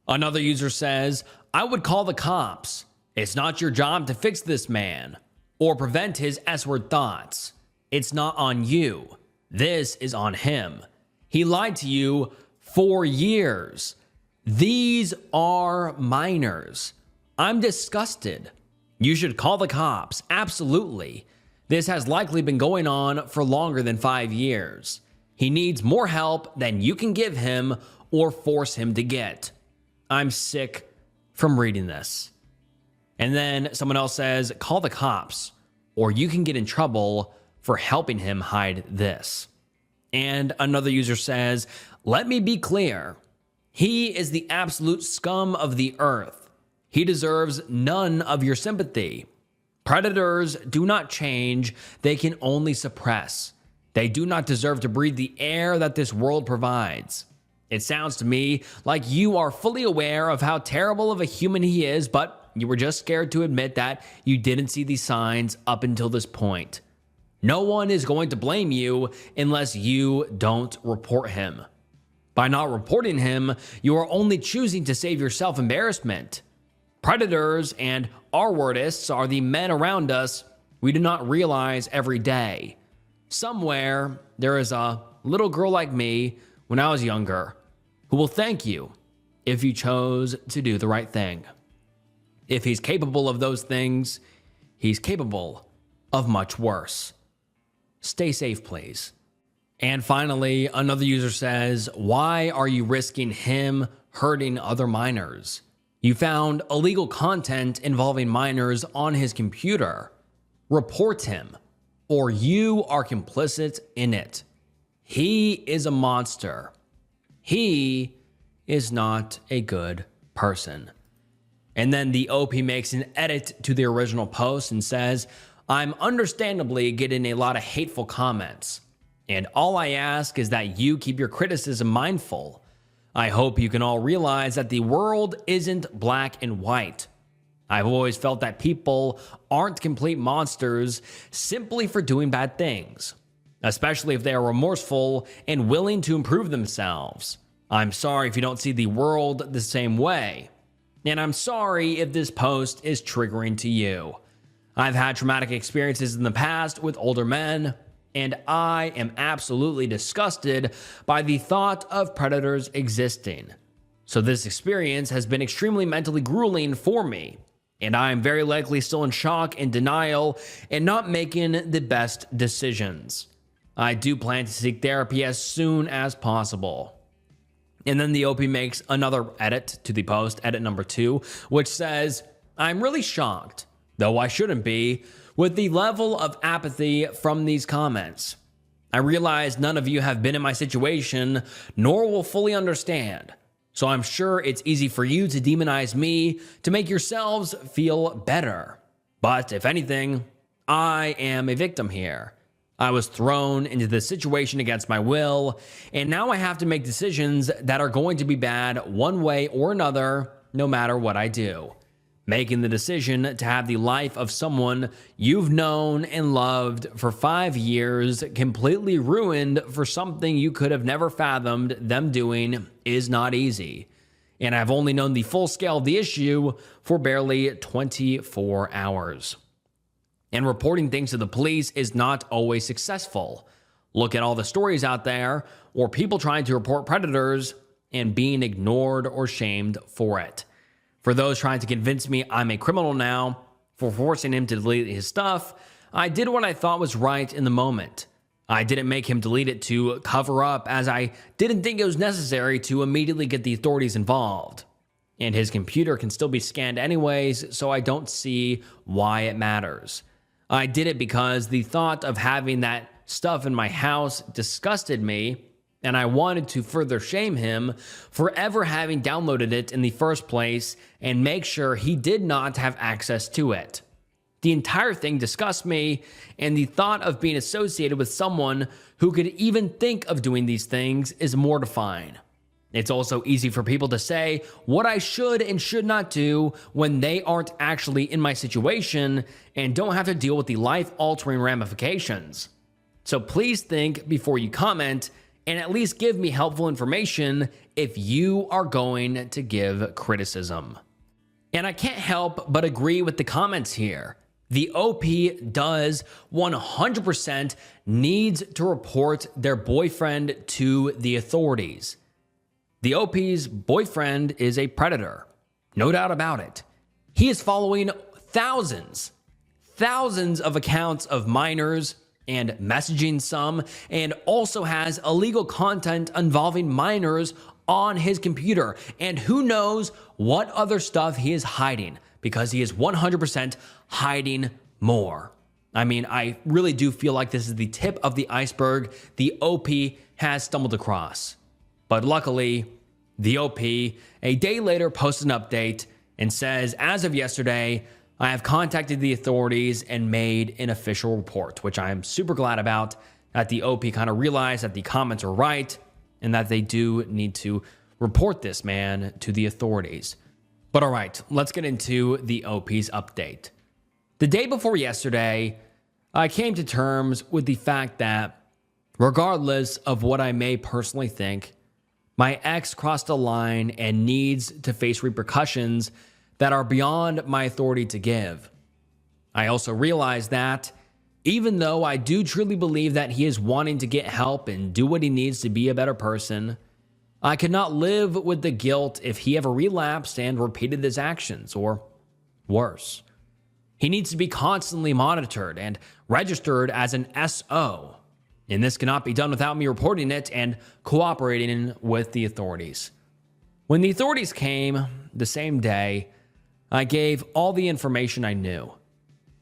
Another user says, I would call the cops. It's not your job to fix this man or prevent his S-word thoughts. It's not on you. This is on him. He lied to you for years. These are minors. I'm disgusted. You should call the cops. Absolutely. This has likely been going on for longer than 5 years. He needs more help than you can give him or force him to get. I'm sick from reading this. And then someone else says, call the cops, or you can get in trouble for helping him hide this. And another user says, let me be clear. He is the absolute scum of the earth. He deserves none of your sympathy. Predators do not change. They can only suppress. They do not deserve to breathe the air that this world provides. It sounds to me like you are fully aware of how terrible of a human he is, but you were just scared to admit that you didn't see these signs up until this point. No one is going to blame you unless you don't report him. By not reporting him, you are only choosing to save yourself embarrassment. Predators and R-wordists are the men around us we do not realize every day. Somewhere, there is a little girl like me when I was younger who will thank you if you chose to do the right thing. If he's capable of those things, he's capable of much worse. Stay safe, please. And finally, another user says, why are you risking him hurting other minors? You found illegal content involving minors on his computer. Report him, or you are complicit in it. He is a monster. He is not a good person. And then the OP makes an edit to the original post and says, I'm understandably getting a lot of hateful comments. And all I ask is that you keep your criticism mindful. I hope you can all realize that the world isn't black and white. I've always felt that people aren't complete monsters simply for doing bad things, especially if they are remorseful and willing to improve themselves. I'm sorry if you don't see the world the same way. And I'm sorry if this post is triggering to you. I've had traumatic experiences in the past with older men, and I am absolutely disgusted by the thought of predators existing. So this experience has been extremely mentally grueling for me, and I am very likely still in shock and denial and not making the best decisions. I do plan to seek therapy as soon as possible. And then the OP makes another edit to the post, edit number 2, which says, I'm really shocked, though I shouldn't be, with the level of apathy from these comments. I realize none of you have been in my situation, nor will fully understand. So I'm sure it's easy for you to demonize me to make yourselves feel better. But if anything, I am a victim here. I was thrown into this situation against my will, and now I have to make decisions that are going to be bad one way or another, no matter what I do. Making the decision to have the life of someone you've known and loved for 5 years completely ruined for something you could have never fathomed them doing is not easy. And I've only known the full scale of the issue for barely 24 hours. And reporting things to the police is not always successful. Look at all the stories out there, or people trying to report predators and being ignored or shamed for it. For those trying to convince me I'm a criminal now for forcing him to delete his stuff, I did what I thought was right in the moment. I didn't make him delete it to cover up, as I didn't think it was necessary to immediately get the authorities involved. And his computer can still be scanned anyways, so I don't see why it matters. I did it because the thought of having that stuff in my house disgusted me, and I wanted to further shame him for ever having downloaded it in the first place and make sure he did not have access to it. The entire thing disgusts me, and the thought of being associated with someone who could even think of doing these things is mortifying. It's also easy for people to say what I should and should not do when they aren't actually in my situation and don't have to deal with the life-altering ramifications. So please think before you comment and at least give me helpful information if you are going to give criticism. And I can't help but agree with the comments here. The OP does 100% needs to report their boyfriend to the authorities. The OP's boyfriend is a predator, no doubt about it. He is following thousands of accounts of minors and messaging some, and also has illegal content involving minors on his computer. And who knows what other stuff he is hiding, because he is 100% hiding more. I mean, I really do feel like this is the tip of the iceberg the OP has stumbled across. But luckily, the OP a day later posts an update and says, as of yesterday, I have contacted the authorities and made an official report, which I am super glad about, that the OP kind of realized that the comments are right and that they do need to report this man to the authorities. But all right, let's get into the OP's update. The day before yesterday, I came to terms with the fact that regardless of what I may personally think, my ex crossed a line and needs to face repercussions that are beyond my authority to give. I also realized that even though I do truly believe that he is wanting to get help and do what he needs to be a better person, I could not live with the guilt if he ever relapsed and repeated his actions, or worse. He needs to be constantly monitored and registered as an SO. And this cannot be done without me reporting it and cooperating with the authorities. When the authorities came the same day, I gave all the information I knew,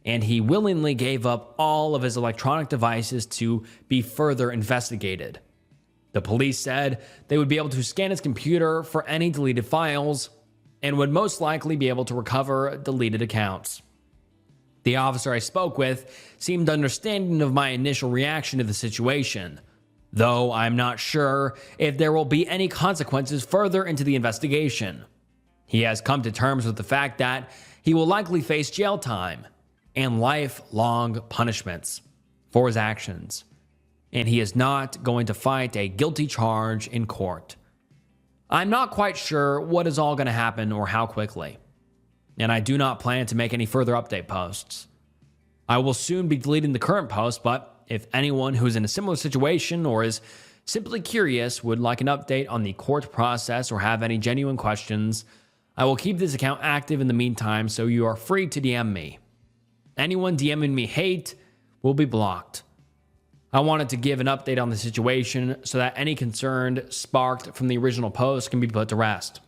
and he willingly gave up all of his electronic devices to be further investigated. The police said they would be able to scan his computer for any deleted files and would most likely be able to recover deleted accounts. The officer I spoke with seemed understanding of my initial reaction to the situation, though I'm not sure if there will be any consequences further into the investigation. He has come to terms with the fact that he will likely face jail time and lifelong punishments for his actions, and he is not going to fight a guilty charge in court. I'm not quite sure what is all going to happen or how quickly, and I do not plan to make any further update posts. I will soon be deleting the current post, but if anyone who is in a similar situation or is simply curious would like an update on the court process or have any genuine questions, I will keep this account active in the meantime, so you are free to DM me. Anyone DMing me hate will be blocked. I wanted to give an update on the situation so that any concern sparked from the original post can be put to rest.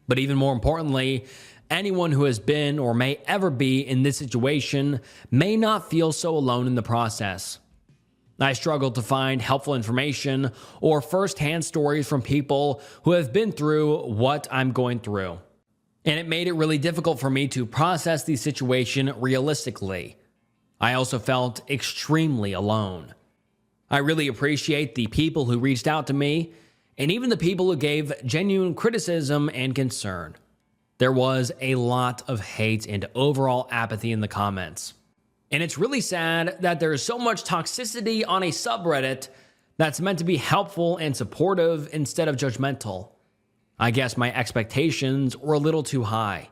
But even more importantly, anyone who has been or may ever be in this situation may not feel so alone in the process. I struggled to find helpful information or firsthand stories from people who have been through what I'm going through. And it made it really difficult for me to process the situation realistically. I also felt extremely alone. I really appreciate the people who reached out to me, and even the people who gave genuine criticism and concern. There was a lot of hate and overall apathy in the comments. And it's really sad that there is so much toxicity on a subreddit that's meant to be helpful and supportive instead of judgmental. I guess my expectations were a little too high.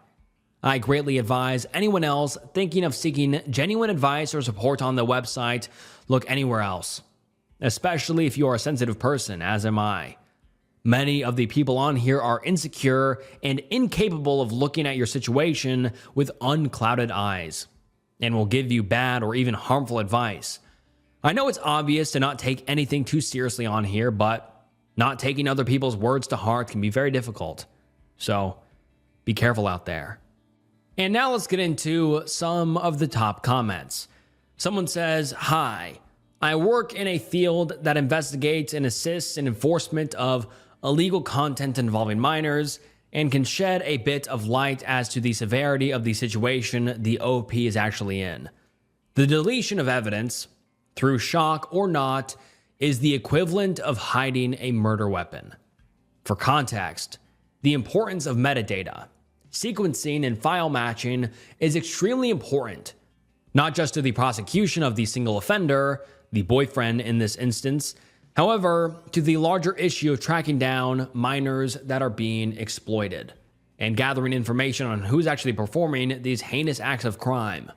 I greatly advise anyone else thinking of seeking genuine advice or support on the website look anywhere else, especially if you are a sensitive person, as am I. Many of the people on here are insecure and incapable of looking at your situation with unclouded eyes, and will give you bad or even harmful advice. I know it's obvious to not take anything too seriously on here, but not taking other people's words to heart can be very difficult. So be careful out there. And now let's get into some of the top comments. Someone says, "Hi, I work in a field that investigates and assists in enforcement of illegal content involving minors and can shed a bit of light as to the severity of the situation the OP is actually in. The deletion of evidence, through shock or not, is the equivalent of hiding a murder weapon. For context, the importance of metadata, sequencing, and file matching is extremely important, not just to the prosecution of the single offender, the boyfriend in this instance, however, to the larger issue of tracking down minors that are being exploited and gathering information on who's actually performing these heinous acts of crime.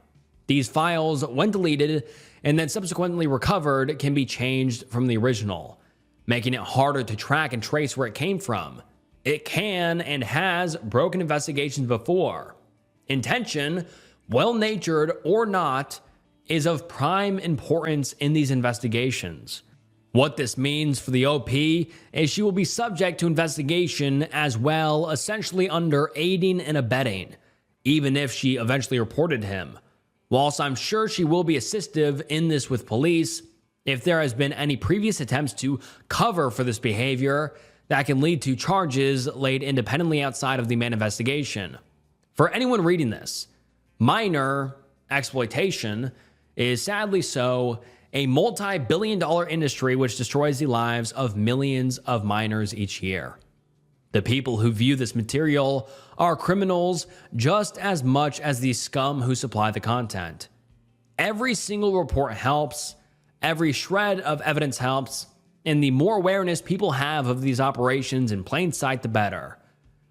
These files, when deleted and then subsequently recovered, can be changed from the original, making it harder to track and trace where it came from. It can and has broken investigations before. Intention, well-natured or not, is of prime importance in these investigations. What this means for the OP is she will be subject to investigation as well, essentially under aiding and abetting, even if she eventually reported him. Whilst I'm sure she will be assistive in this with police, if there has been any previous attempts to cover for this behavior, that can lead to charges laid independently outside of the main investigation. For anyone reading this, minor exploitation is sadly so a multi-billion-dollar industry which destroys the lives of millions of minors each year. The people who view this material are criminals just as much as the scum who supply the content. Every single report helps, every shred of evidence helps, and the more awareness people have of these operations in plain sight, the better.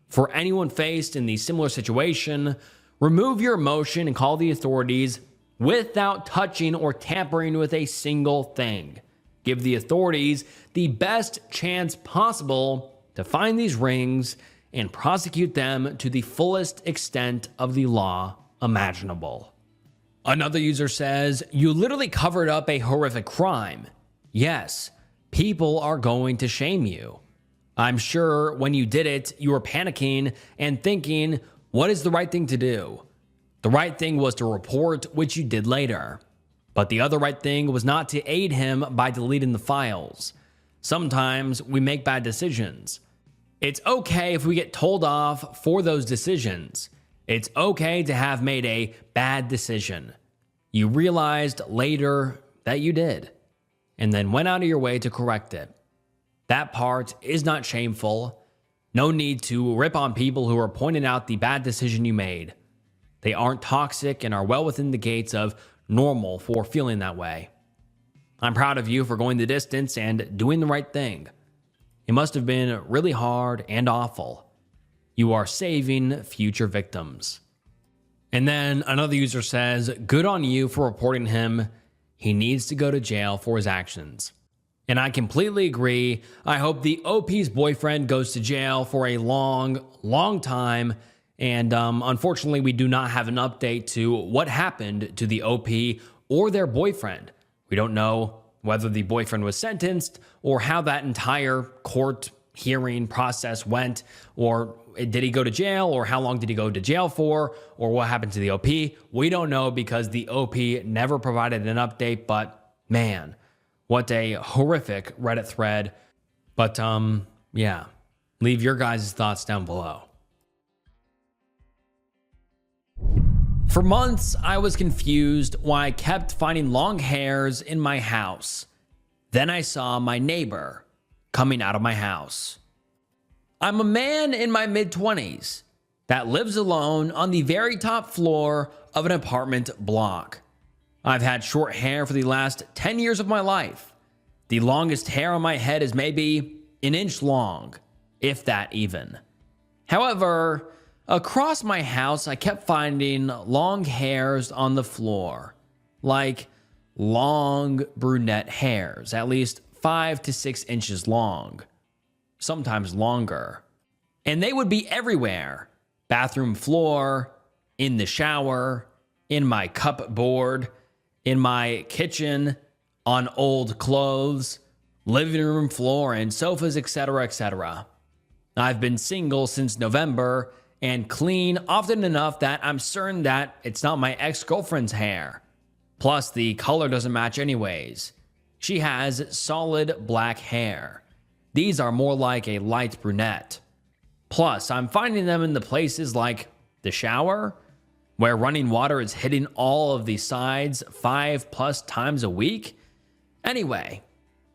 For anyone faced in the similar situation, remove your emotion and call the authorities without touching or tampering with a single thing. Give the authorities the best chance possible to find these rings and prosecute them to the fullest extent of the law imaginable. Another user says, "You literally covered up a horrific crime. Yes, people are going to shame you. I'm sure when you did it, you were panicking and thinking, what is the right thing to do? The right thing was to report, which you did later. But the other right thing was not to aid him by deleting the files. Sometimes we make bad decisions. It's okay if we get told off for those decisions. It's okay to have made a bad decision. You realized later that you did, and then went out of your way to correct it. That part is not shameful. No need to rip on people who are pointing out the bad decision you made. They aren't toxic and are well within the gates of normal for feeling that way. I'm proud of you for going the distance and doing the right thing. It must have been really hard and awful. You are saving future victims." And then another user says, "Good on you for reporting him. He needs to go to jail for his actions." And I completely agree. I hope the OP's boyfriend goes to jail for a long, long time. And unfortunately, we do not have an update to what happened to the OP or their boyfriend. We don't know whether the boyfriend was sentenced or how that entire court hearing process went, or did he go to jail, or how long did he go to jail for, or what happened to the OP. We don't know because the OP never provided an update, but man, what a horrific Reddit thread. But yeah, leave your guys' thoughts down below. For months, I was confused why I kept finding long hairs in my house. Then I saw my neighbor coming out of my house. I'm a man in my mid-20s that lives alone on the very top floor of an apartment block. I've had short hair for the last 10 years of my life. The longest hair on my head is maybe an inch long, if that even. However, across my house, I kept finding long hairs on the floor, like long brunette hairs, at least 5 to 6 inches long, sometimes longer. And they would be everywhere: bathroom floor, in the shower, in my cupboard, in my kitchen, on old clothes, living room floor, and sofas, etc., etc. I've been single since November and clean often enough that I'm certain that it's not my ex-girlfriend's hair. Plus, the color doesn't match anyways. She has solid black hair. These are more like a light brunette. Plus, I'm finding them in the places like the shower, where running water is hitting all of the sides 5+ times a week. Anyway,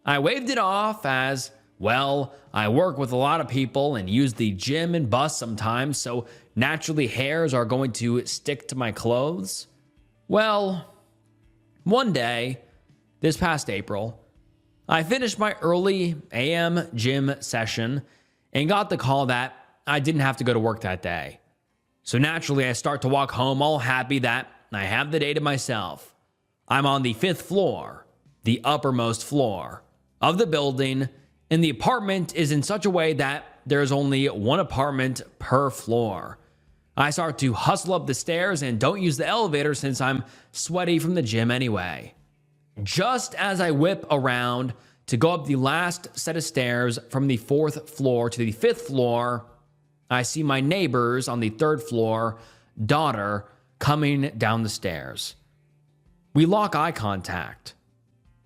I waved it off as, well, I work with a lot of people and use the gym and bus sometimes, so naturally hairs are going to stick to my clothes. Well, one day, this past April, I finished my early AM gym session and got the call that I didn't have to go to work that day. So naturally, I start to walk home all happy that I have the day to myself. I'm on the 5th floor, the uppermost floor of the building, and the apartment is in such a way that there's only one apartment per floor. I start to hustle up the stairs and don't use the elevator since I'm sweaty from the gym anyway. Just as I whip around to go up the last set of stairs from the 4th floor to the 5th floor, I see my neighbor's on the 3rd floor daughter coming down the stairs. We lock eye contact.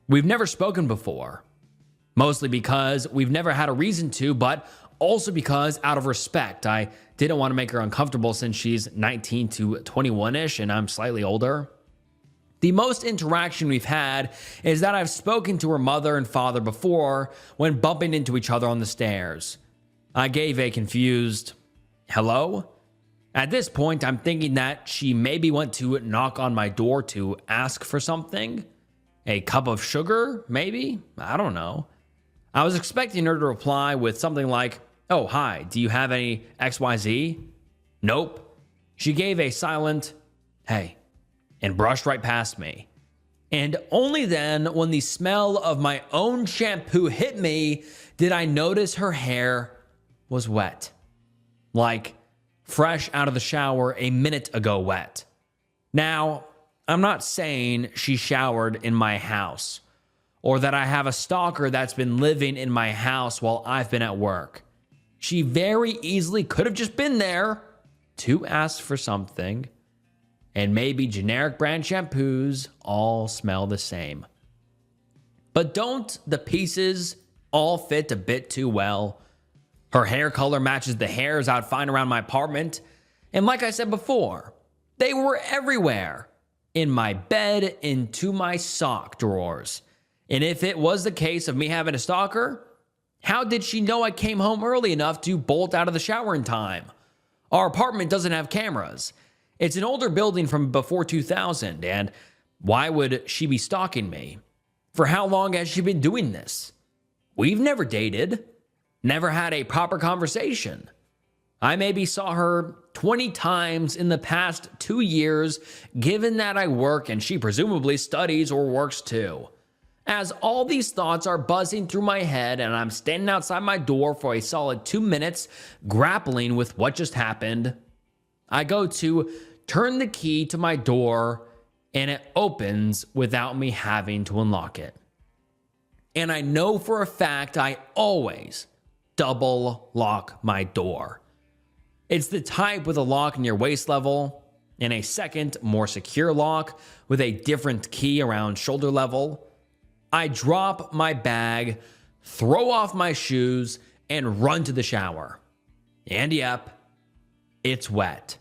We've never spoken before, mostly because we've never had a reason to, but also because out of respect, I didn't want to make her uncomfortable since she's 19 to 21-ish and I'm slightly older. The most interaction we've had is that I've spoken to her mother and father before when bumping into each other on the stairs. I gave a confused hello. At this point, I'm thinking that she maybe went to knock on my door to ask for something. A cup of sugar, maybe? I don't know. I was expecting her to reply with something like, oh, hi, do you have any XYZ? Nope. She gave a silent, hey, and brushed right past me. And only then, when the smell of my own shampoo hit me, did I notice her hair was wet. Like fresh out of the shower a minute ago wet. Now, I'm not saying she showered in my house or that I have a stalker that's been living in my house while I've been at work. She very easily could have just been there to ask for something, and maybe generic brand shampoos all smell the same. But don't the pieces all fit a bit too well? Her hair color matches the hairs I'd find around my apartment. And like I said before, they were everywhere. In my bed, into my sock drawers. And if it was the case of me having a stalker, how did she know I came home early enough to bolt out of the shower in time? Our apartment doesn't have cameras. It's an older building from before 2000, and why would she be stalking me? For how long has she been doing this? We've never dated. Never had a proper conversation. I maybe saw her 20 times in the past 2 years, given that I work and she presumably studies or works too. As all these thoughts are buzzing through my head and I'm standing outside my door for a solid 2 minutes, grappling with what just happened, I go to turn the key to my door and it opens without me having to unlock it. And I know for a fact I always double lock my door. It's the type with a lock near waist level and a second, more secure lock with a different key around shoulder level. I drop my bag, throw off my shoes, and run to the shower. And yep, it's wet.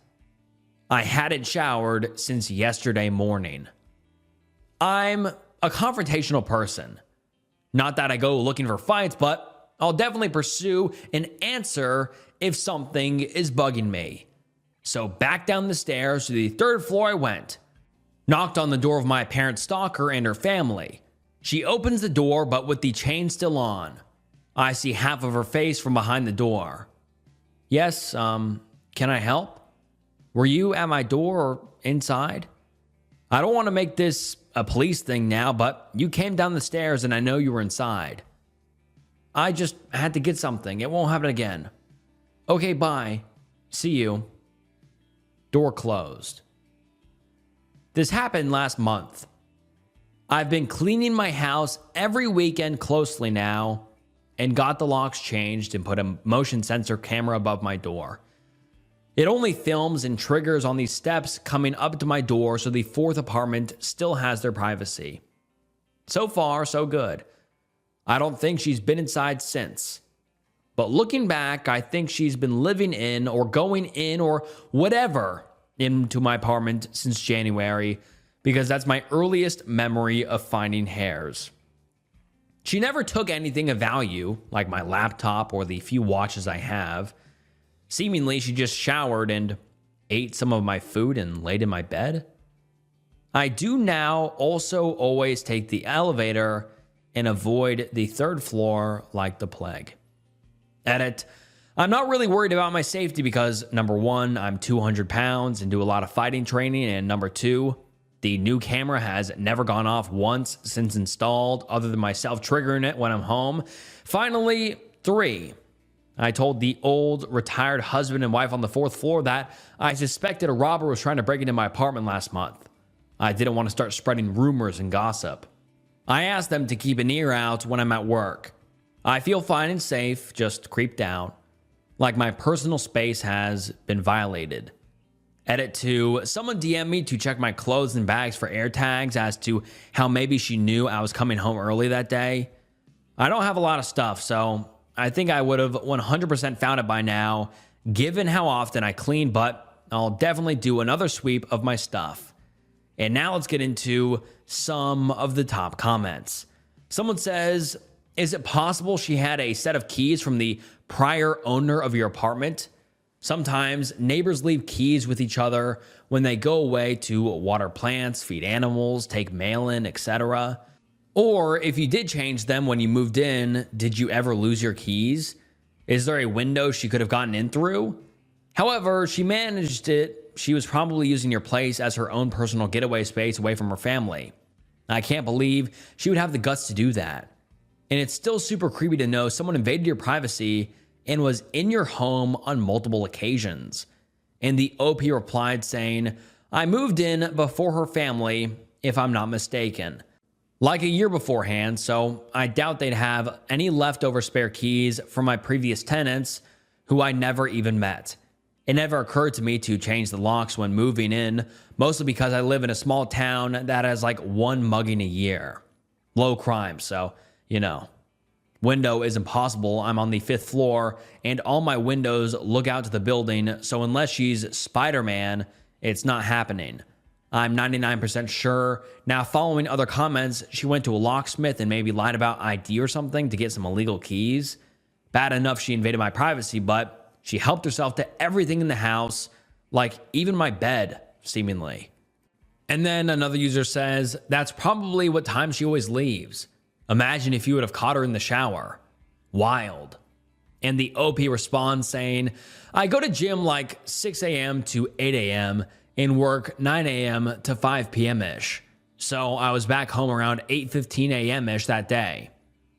I hadn't showered since yesterday morning. I'm a confrontational person. Not that I go looking for fights, but I'll definitely pursue an answer if something is bugging me. So back down the stairs to the 3rd floor I went. Knocked on the door of my parent stalker and her family. She opens the door, but with the chain still on. I see half of her face from behind the door. Yes, can I help? Were you at my door or inside? I don't want to make this a police thing now, but you came down the stairs and I know you were inside. I just had to get something. It won't happen again. Okay, bye. See you. Door closed. This happened last month. I've been cleaning my house every weekend closely now and got the locks changed and put a motion sensor camera above my door. It only films and triggers on these steps coming up to my door so the 4th apartment still has their privacy. So far, so good. I don't think she's been inside since. But looking back, I think she's been living in or going in or whatever into my apartment since January, because that's my earliest memory of finding hairs. She never took anything of value, like my laptop or the few watches I have. Seemingly, she just showered and ate some of my food and laid in my bed. I do now also always take the elevator and avoid the third floor like the plague. Edit. I'm not really worried about my safety because, number one, I'm 200 pounds and do a lot of fighting training, and number two, the new camera has never gone off once since installed, other than myself triggering it when I'm home. Finally, three, I told the old retired husband and wife on the fourth floor that I suspected a robber was trying to break into my apartment last month. I didn't want to start spreading rumors and gossip. I asked them to keep an ear out when I'm at work. I feel fine and safe, just creeped out, like my personal space has been violated. Edit 2, someone DM'd me to check my clothes and bags for air tags as to how maybe she knew I was coming home early that day. I don't have a lot of stuff, so I think I would have 100% found it by now, given how often I clean, but I'll definitely do another sweep of my stuff. And now let's get into some of the top comments. Someone says, is it possible she had a set of keys from the prior owner of your apartment? Sometimes neighbors leave keys with each other when they go away to water plants, feed animals, take mail in, etc. Or if you did change them when you moved in, did you ever lose your keys? Is there a window she could have gotten in through? However, she managed it. She was probably using your place as her own personal getaway space away from her family. I can't believe she would have the guts to do that. And it's still super creepy to know someone invaded your privacy and was in your home on multiple occasions. And the OP replied saying, I moved in before her family, if I'm not mistaken. Like a year beforehand, so I doubt they'd have any leftover spare keys from my previous tenants, who I never even met. It never occurred to me to change the locks when moving in, mostly because I live in a small town that has like one mugging a year. Low crime, so, you know. Window is impossible. I'm on the 5th floor, and all my windows look out to the building, so unless she's Spider-Man, it's not happening. I'm 99% sure. Now, following other comments, she went to a locksmith and maybe lied about ID or something to get some illegal keys. Bad enough she invaded my privacy, but she helped herself to everything in the house, like even my bed, seemingly. And then another user says, that's probably what time she always leaves. Imagine if you would have caught her in the shower. Wild. And the OP responds saying, I go to gym like 6 a.m. to 8 a.m. and work 9 a.m. to 5 p.m.-ish. So I was back home around 8:15 a.m.-ish that day.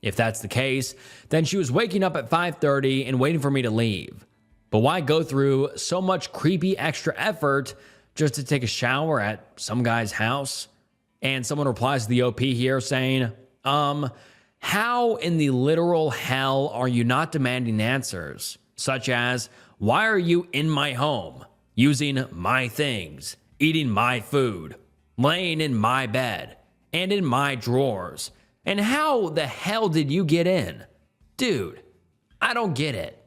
If that's the case, then she was waking up at 5:30 and waiting for me to leave. But why go through so much creepy extra effort just to take a shower at some guy's house? And someone replies to the OP here saying, how in the literal hell are you not demanding answers? Such as, why are you in my home, using my things, eating my food, laying in my bed, and in my drawers? And how the hell did you get in? Dude, I don't get it.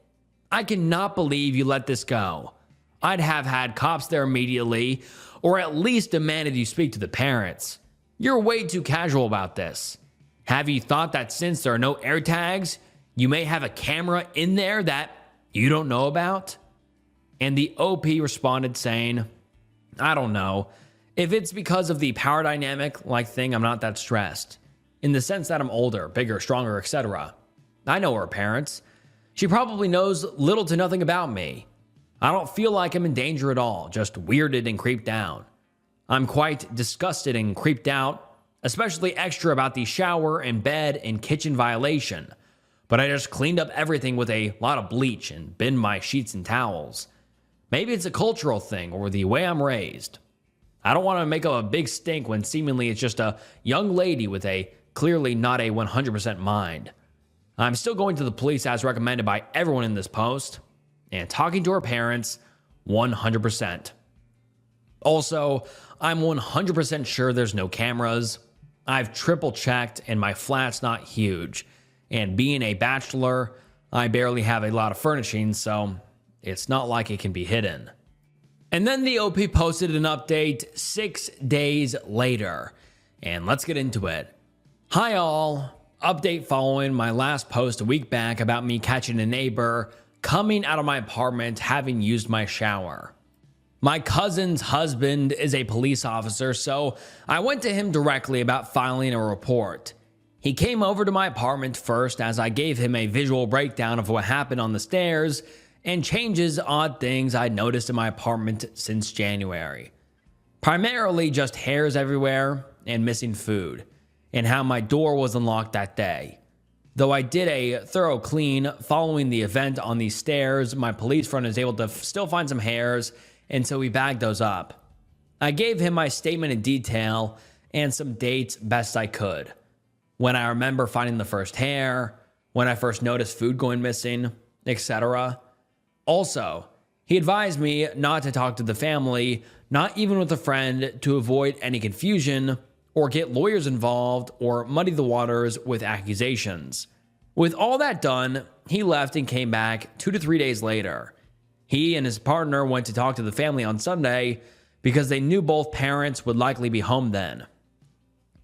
I cannot believe you let this go. I'd have had cops there immediately, or at least demanded you speak to the parents. You're way too casual about this. Have you thought that since there are no air tags, you may have a camera in there that you don't know about? And the OP responded saying, I don't know. If it's because of the power dynamic like thing, I'm not that stressed. In the sense that I'm older, bigger, stronger, etc. I know her parents. She probably knows little to nothing about me. I don't feel like I'm in danger at all, just weirded and creeped out. I'm quite disgusted and creeped out, especially extra about the shower and bed and kitchen violation. But I just cleaned up everything with a lot of bleach and binned my sheets and towels. Maybe it's a cultural thing or the way I'm raised. I don't want to make a big stink when seemingly it's just a young lady with a clearly not a 100% mind. I'm still going to the police as recommended by everyone in this post and talking to her parents 100%. Also, I'm 100% sure there's no cameras. I've triple checked and my flat's not huge. And being a bachelor, I barely have a lot of furnishings, so it's not like it can be hidden. And then the OP posted an update 6 days later. And let's get into it. Hi all. Update following my last post a week back about me catching a neighbor coming out of my apartment having used my shower. My cousin's husband is a police officer, so I went to him directly about filing a report. He came over to my apartment first as I gave him a visual breakdown of what happened on the stairs and changes odd things I'd noticed in my apartment since January. Primarily just hairs everywhere and missing food, and how my door was unlocked that day. Though I did a thorough clean following the event on these stairs, my police friend was able to still find some hairs, and so we bagged those up. I gave him my statement in detail and some dates best I could. When I remember finding the first hair, when I first noticed food going missing, etc. Also, he advised me not to talk to the family, not even with a friend, to avoid any confusion or get lawyers involved or muddy the waters with accusations. With all that done, he left and came back 2 to 3 days later. He and his partner went to talk to the family on Sunday because they knew both parents would likely be home then.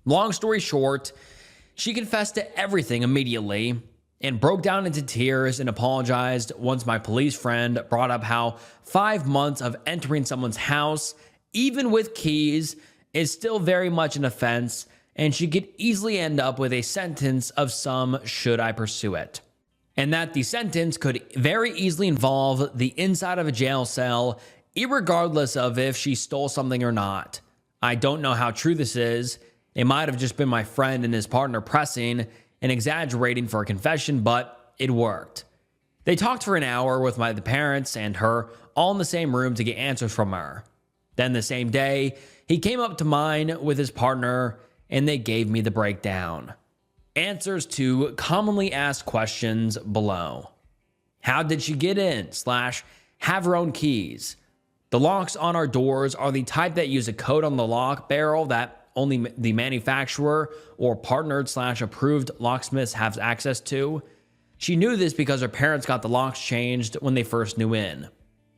Long story short, she confessed to everything immediately and broke down into tears and apologized once my police friend brought up how 5 months of entering someone's house, even with keys, is still very much an offense, and she could easily end up with a sentence of some should I pursue it. And that the sentence could very easily involve the inside of a jail cell, irregardless of if she stole something or not. I don't know how true this is. It might have just been my friend and his partner pressing and exaggerating for a confession, but it worked. They talked for an hour with the parents and her all in the same room to get answers from her. Then the same day, he came up to mine with his partner and they gave me the breakdown. Answers to commonly asked questions below. How did she get in / have her own keys? The locks on our doors are the type that use a code on the lock barrel that only the manufacturer or partnered / approved locksmiths have access to. She knew this because her parents got the locks changed when they first knew in.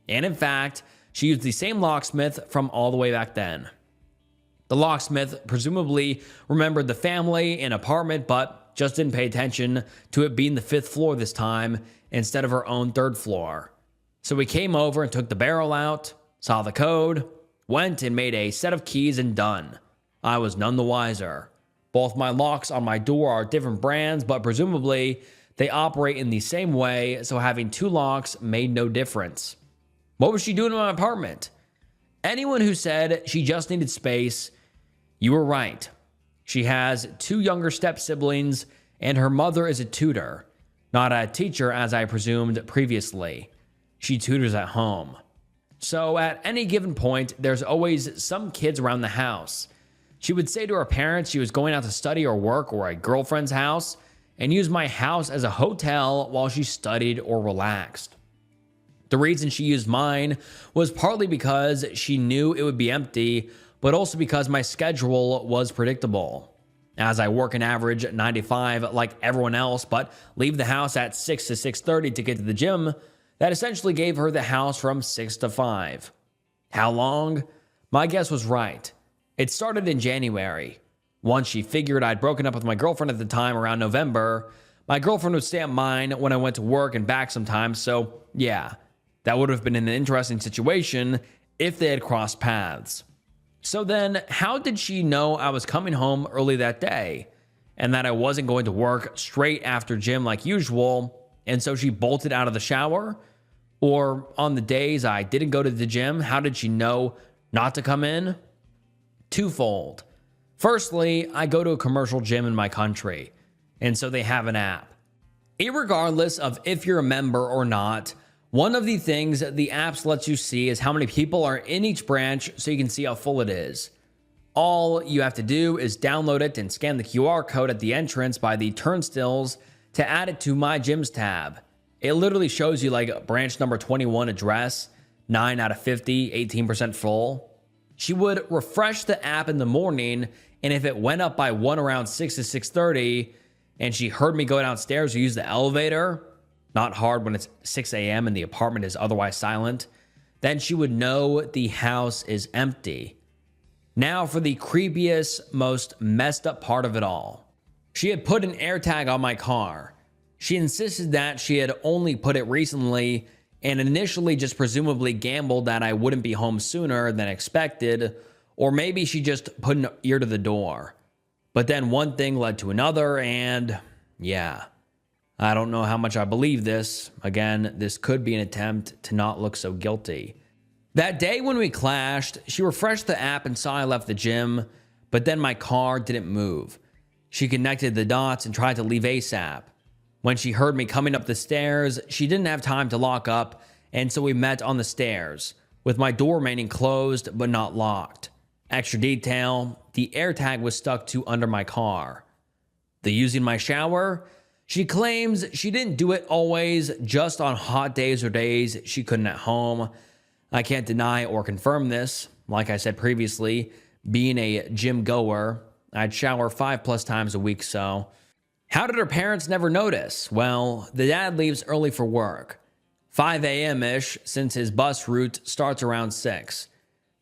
And in fact, she used the same locksmith from all the way back then. The locksmith presumably remembered the family and apartment, but just didn't pay attention to it being the 5th floor this time instead of her own 3rd floor. So we came over and took the barrel out, saw the code, went and made a set of keys and done. I was none the wiser. Both my locks on my door are different brands, but presumably they operate in the same way, so having 2 locks made no difference. What was she doing in my apartment? Anyone who said she just needed space, you were right. She has 2 younger step-siblings, and her mother is a tutor, not a teacher as I presumed previously. She tutors at home. So at any given point, there's always some kids around the house. She would say to her parents she was going out to study or work or a girlfriend's house, and use my house as a hotel while she studied or relaxed. The reason she used mine was partly because she knew it would be empty, but also because my schedule was predictable. As I work an average 9 to 5 like everyone else, but leave the house at 6 to 6:30 to get to the gym, that essentially gave her the house from 6 to 5. How long? My guess was right. It started in January. Once she figured I'd broken up with my girlfriend at the time around November, my girlfriend would stay at mine when I went to work and back sometimes, so yeah. That would have been an interesting situation if they had crossed paths. So then, how did she know I was coming home early that day and that I wasn't going to work straight after gym like usual, and so she bolted out of the shower? Or on the days I didn't go to the gym, how did she know not to come in? Twofold. Firstly, I go to a commercial gym in my country, and so they have an app. Irregardless of if you're a member or not, one of the things the apps lets you see is how many people are in each branch so you can see how full it is. All you have to do is download it and scan the QR code at the entrance by the turnstiles to add it to My Gyms tab. It literally shows you like branch number 21 address, 9 out of 50, 18% full. She would refresh the app in the morning, and if it went up by 1 around 6 to 6:30 and she heard me go downstairs or use the elevator, not hard when it's 6 a.m. and the apartment is otherwise silent, then she would know the house is empty. Now for the creepiest, most messed up part of it all. She had put an AirTag on my car. She insisted that she had only put it recently and initially just presumably gambled that I wouldn't be home sooner than expected, or maybe she just put an ear to the door. But then one thing led to another, and yeah, I don't know how much I believe this. Again, this could be an attempt to not look so guilty. That day when we clashed, she refreshed the app and saw I left the gym, but then my car didn't move. She connected the dots and tried to leave ASAP. When she heard me coming up the stairs, she didn't have time to lock up, and so we met on the stairs, with my door remaining closed but not locked. Extra detail, the AirTag was stuck to under my car. The using my shower, she claims she didn't do it always, just on hot days or days she couldn't at home. I can't deny or confirm this. Like I said previously, being a gym goer, I'd shower 5+ times a week, so... How did her parents never notice? Well, the dad leaves early for work, 5 a.m.-ish, since his bus route starts around 6.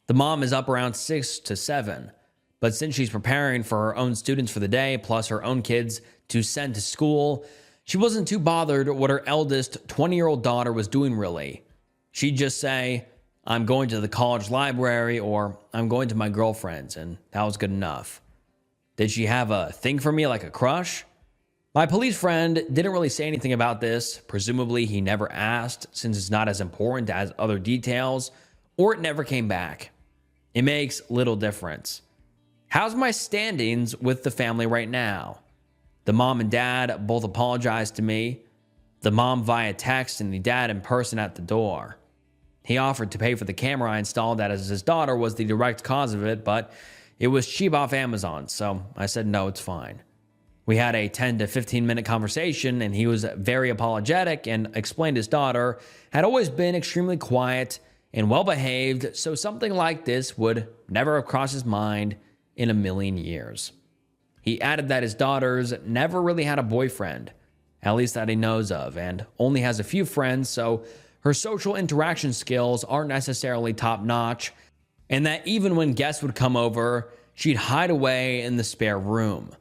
The mom is up around 6 to 7, but since she's preparing for her own students for the day, plus her own kids to send to school, she wasn't too bothered what her eldest 20-year-old daughter was doing really. She'd just say, "I'm going to the college library," or "I'm going to my girlfriend's," and that was good enough. Did she have a thing for me, like a crush? My police friend didn't really say anything about this. Presumably he never asked, since it's not as important as other details, or it never came back. It makes little difference. How's my standings with the family right now? The mom and dad both apologized to me. The mom via text and the dad in person at the door. He offered to pay for the camera I installed, that as his daughter was the direct cause of it, but it was cheap off Amazon, so I said no, it's fine. We had a 10 to 15 minute conversation, and he was very apologetic and explained his daughter had always been extremely quiet and well behaved, so something like this would never have crossed his mind in a million years. He added that his daughter's never really had a boyfriend, at least that he knows of, and only has a few friends, so her social interaction skills aren't necessarily top notch, and that even when guests would come over, she'd hide away in the spare room.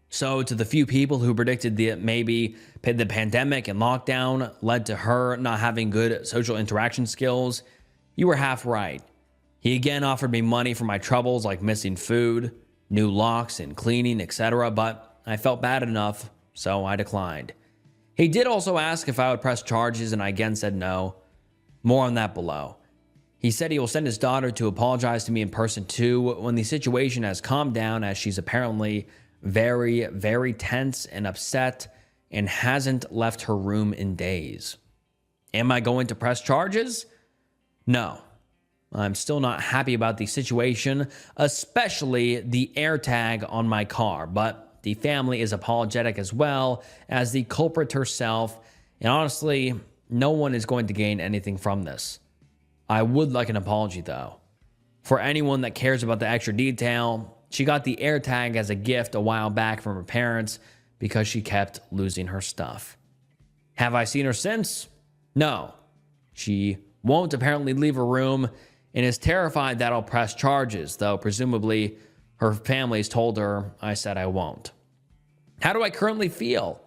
So to the few people who predicted that maybe the pandemic and lockdown led to her not having good social interaction skills, you were half right. He again offered me money for my troubles like missing food, new locks and cleaning, etc., but I felt bad enough, so I declined. He did also ask if I would press charges, and I again said no. More on that below. He said he will send his daughter to apologize to me in person too when the situation has calmed down, as she's apparently very, very tense and upset and hasn't left her room in days. Am I going to press charges? No. I'm still not happy about the situation, especially the AirTag on my car, but the family is apologetic as well as the culprit herself, and honestly, no one is going to gain anything from this. I would like an apology though. For anyone that cares about the extra detail, she got the AirTag as a gift a while back from her parents because she kept losing her stuff. Have I seen her since? No. She won't apparently leave her room and is terrified that I'll press charges, though presumably her family's told her I said I won't. How do I currently feel?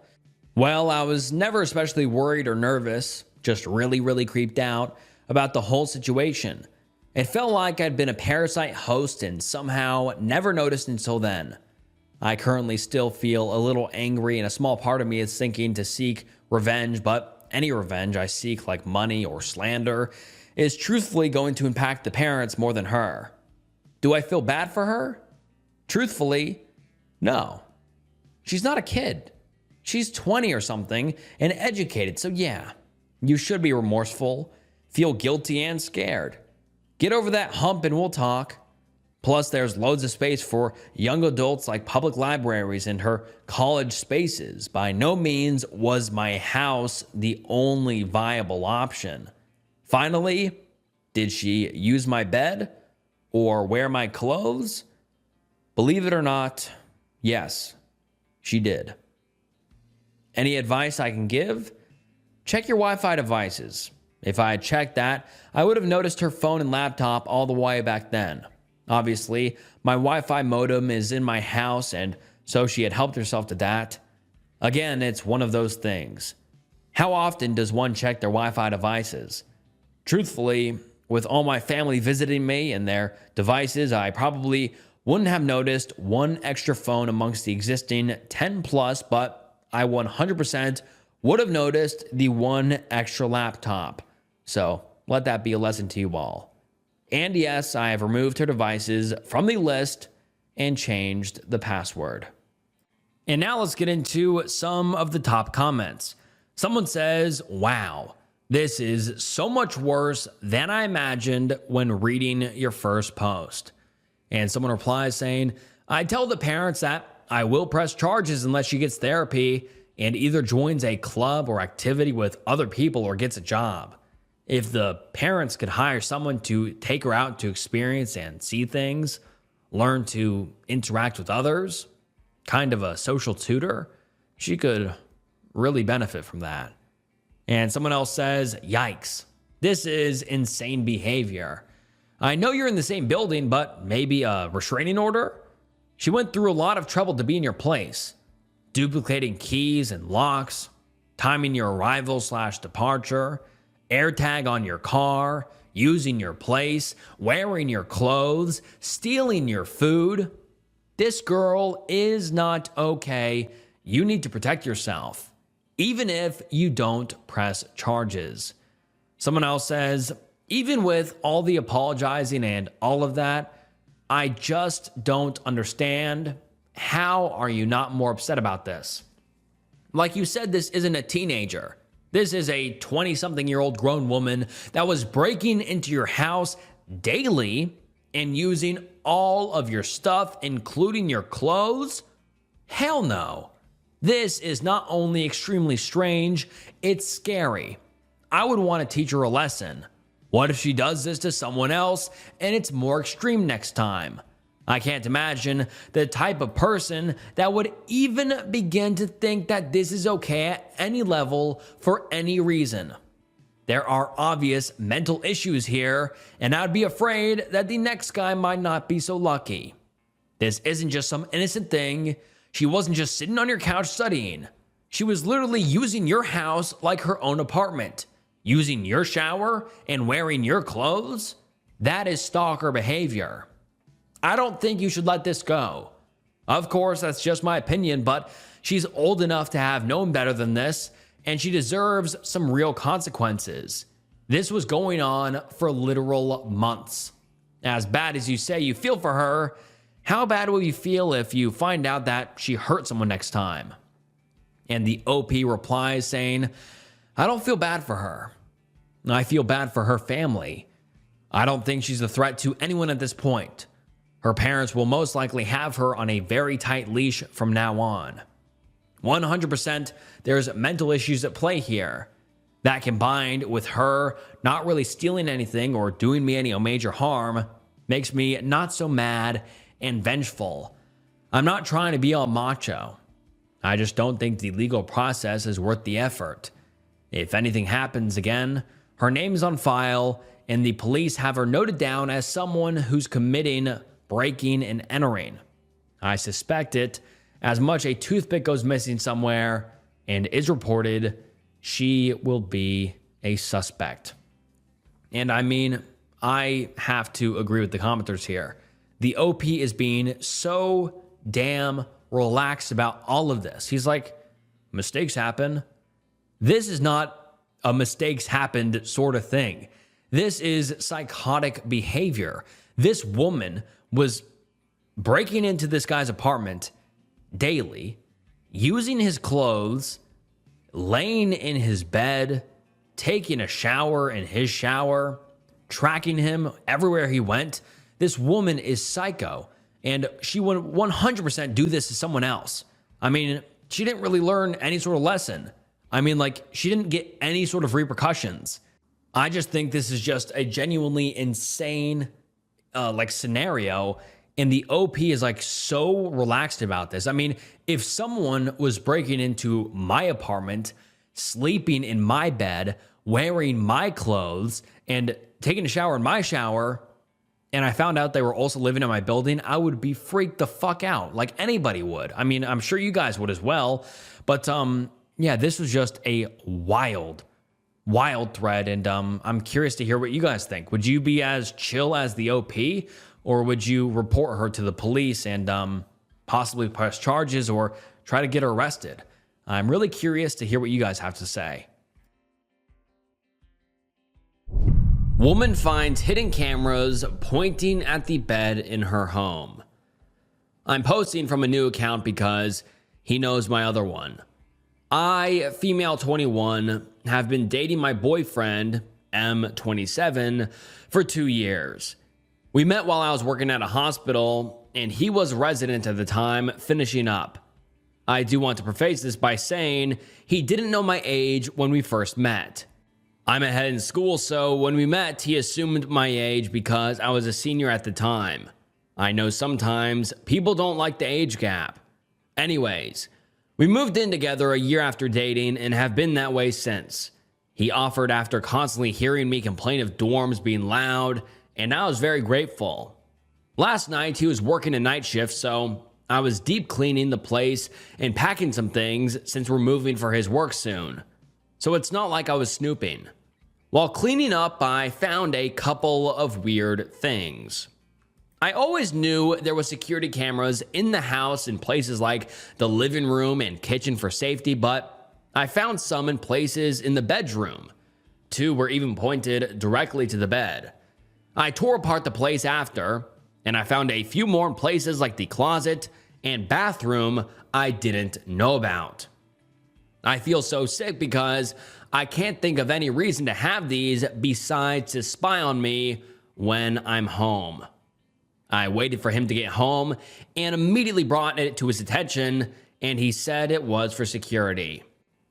Well, I was never especially worried or nervous, just really creeped out about the whole situation. It felt like I'd been a parasite host and somehow never noticed until then. I currently still feel a little angry, and a small part of me is thinking to seek revenge, but any revenge I seek, like money or slander, is truthfully going to impact the parents more than her. Do I feel bad for her? Truthfully, no. She's not a kid. She's 20 or something and educated, so yeah, you should be remorseful, feel guilty and scared. Get over that hump and we'll talk. Plus, there's loads of space for young adults like public libraries and her college spaces. By no means was my house the only viable option. Finally, did she use my bed? or wear my clothes? Believe it or not, yes, she did. Any advice I can give? Check your Wi-Fi devices. If I had checked that, I would have noticed her phone and laptop all the way back then. Obviously, my Wi-Fi modem is in my house, and so she had helped herself to that. Again, it's one of those things. How often does one check their Wi-Fi devices? Truthfully, with all my family visiting me and their devices, I probably wouldn't have noticed one extra phone amongst the existing 10 plus, but I 100% would have noticed the one extra laptop. So let that be a lesson to you all. And yes, I have removed her devices from the list and changed the password. And now let's get into some of the top comments. Someone says, wow, this is so much worse than I imagined when reading your first post. And someone replies saying, I tell the parents that I will press charges unless she gets therapy and either joins a club or activity with other people or gets a job. If the parents could hire someone to take her out to experience and see things, learn to interact with others, kind of a social tutor, she could really benefit from that. And someone else says, yikes, this is insane behavior. I know you're in the same building, but maybe a restraining order? She went through a lot of trouble to be in your place. Duplicating keys and locks, timing your arrival/departure, AirTag on your car, using your place, wearing your clothes, stealing your food. This girl is not okay. You need to protect yourself, even if you don't press charges. Someone else says, even with all the apologizing and all of that, I just don't understand. How are you not more upset about this? Like you said, this isn't a teenager. This is a 20-something-year-old grown woman that was breaking into your house daily and using all of your stuff, including your clothes? Hell no. This is not only extremely strange, it's scary. I would want to teach her a lesson. What if she does this to someone else and it's more extreme next time? I can't imagine the type of person that would even begin to think that this is okay at any level for any reason. There are obvious mental issues here, and I'd be afraid that the next guy might not be so lucky. This isn't just some innocent thing. She wasn't just sitting on your couch studying. She was literally using your house like her own apartment, using your shower and wearing your clothes. That is stalker behavior. I don't think you should let this go. Of course, that's just my opinion, but she's old enough to have known better than this, and she deserves some real consequences. This was going on for literal months. As bad as you say you feel for her, how bad will you feel if you find out that she hurt someone next time? And the OP replies saying, I don't feel bad for her. I feel bad for her family. I don't think she's a threat to anyone at this point. Her parents will most likely have her on a very tight leash from now on. 100% there's mental issues at play here. That combined with her not really stealing anything or doing me any major harm makes me not so mad and vengeful. I'm not trying to be all macho. I just don't think the legal process is worth the effort. If anything happens again, her name's on file and the police have her noted down as someone who's committing breaking and entering. I suspect it. As much a toothpick goes missing somewhere and is reported, she will be a suspect. And I mean, I have to agree with the commenters here. The OP is being so damn relaxed about all of this. He's like, mistakes happen. This is not a mistakes happened sort of thing. This is psychotic behavior. This woman was breaking into this guy's apartment daily, using his clothes, laying in his bed, taking a shower in his shower, tracking him everywhere he went. This woman is psycho, and she would 100% do this to someone else. I mean, she didn't really learn any sort of lesson. I mean, like, she didn't get any sort of repercussions. I just think this is just a genuinely insane like scenario, and the OP is like so relaxed about this. I mean, if someone was breaking into my apartment, sleeping in my bed, wearing my clothes, and taking a shower in my shower, and I found out they were also living in my building, I would be freaked the fuck out, like anybody would. I mean, I'm sure you guys would as well. But yeah, this was just a wild thread, and I'm curious to hear what you guys think. Would you be as chill as the OP, or would you report her to the police and possibly press charges or try to get her arrested? I'm really curious to hear what you guys have to say. Woman finds hidden cameras pointing at the bed in her home. I'm posting from a new account because he knows my other one. I, female 21, have been dating my boyfriend, M 27, for 2 years. We met while I was working at a hospital, and he was a resident at the time, finishing up. I do want to preface this by saying he didn't know my age when we first met. I'm ahead in school, so when we met, he assumed my age because I was a senior at the time. I know sometimes people don't like the age gap. Anyways, we moved in together a year after dating and have been that way since. He offered after constantly hearing me complain of dorms being loud, and I was very grateful. Last night, he was working a night shift, so I was deep cleaning the place and packing some things since we're moving for his work soon. So it's not like I was snooping. While cleaning up, I found a couple of weird things. I always knew there was security cameras in the house in places like the living room and kitchen for safety, but I found some in places in the bedroom. 2 were even pointed directly to the bed. I tore apart the place after, and I found a few more in places like the closet and bathroom I didn't know about. I feel so sick because I can't think of any reason to have these besides to spy on me when I'm home. I waited for him to get home and immediately brought it to his attention, and he said it was for security.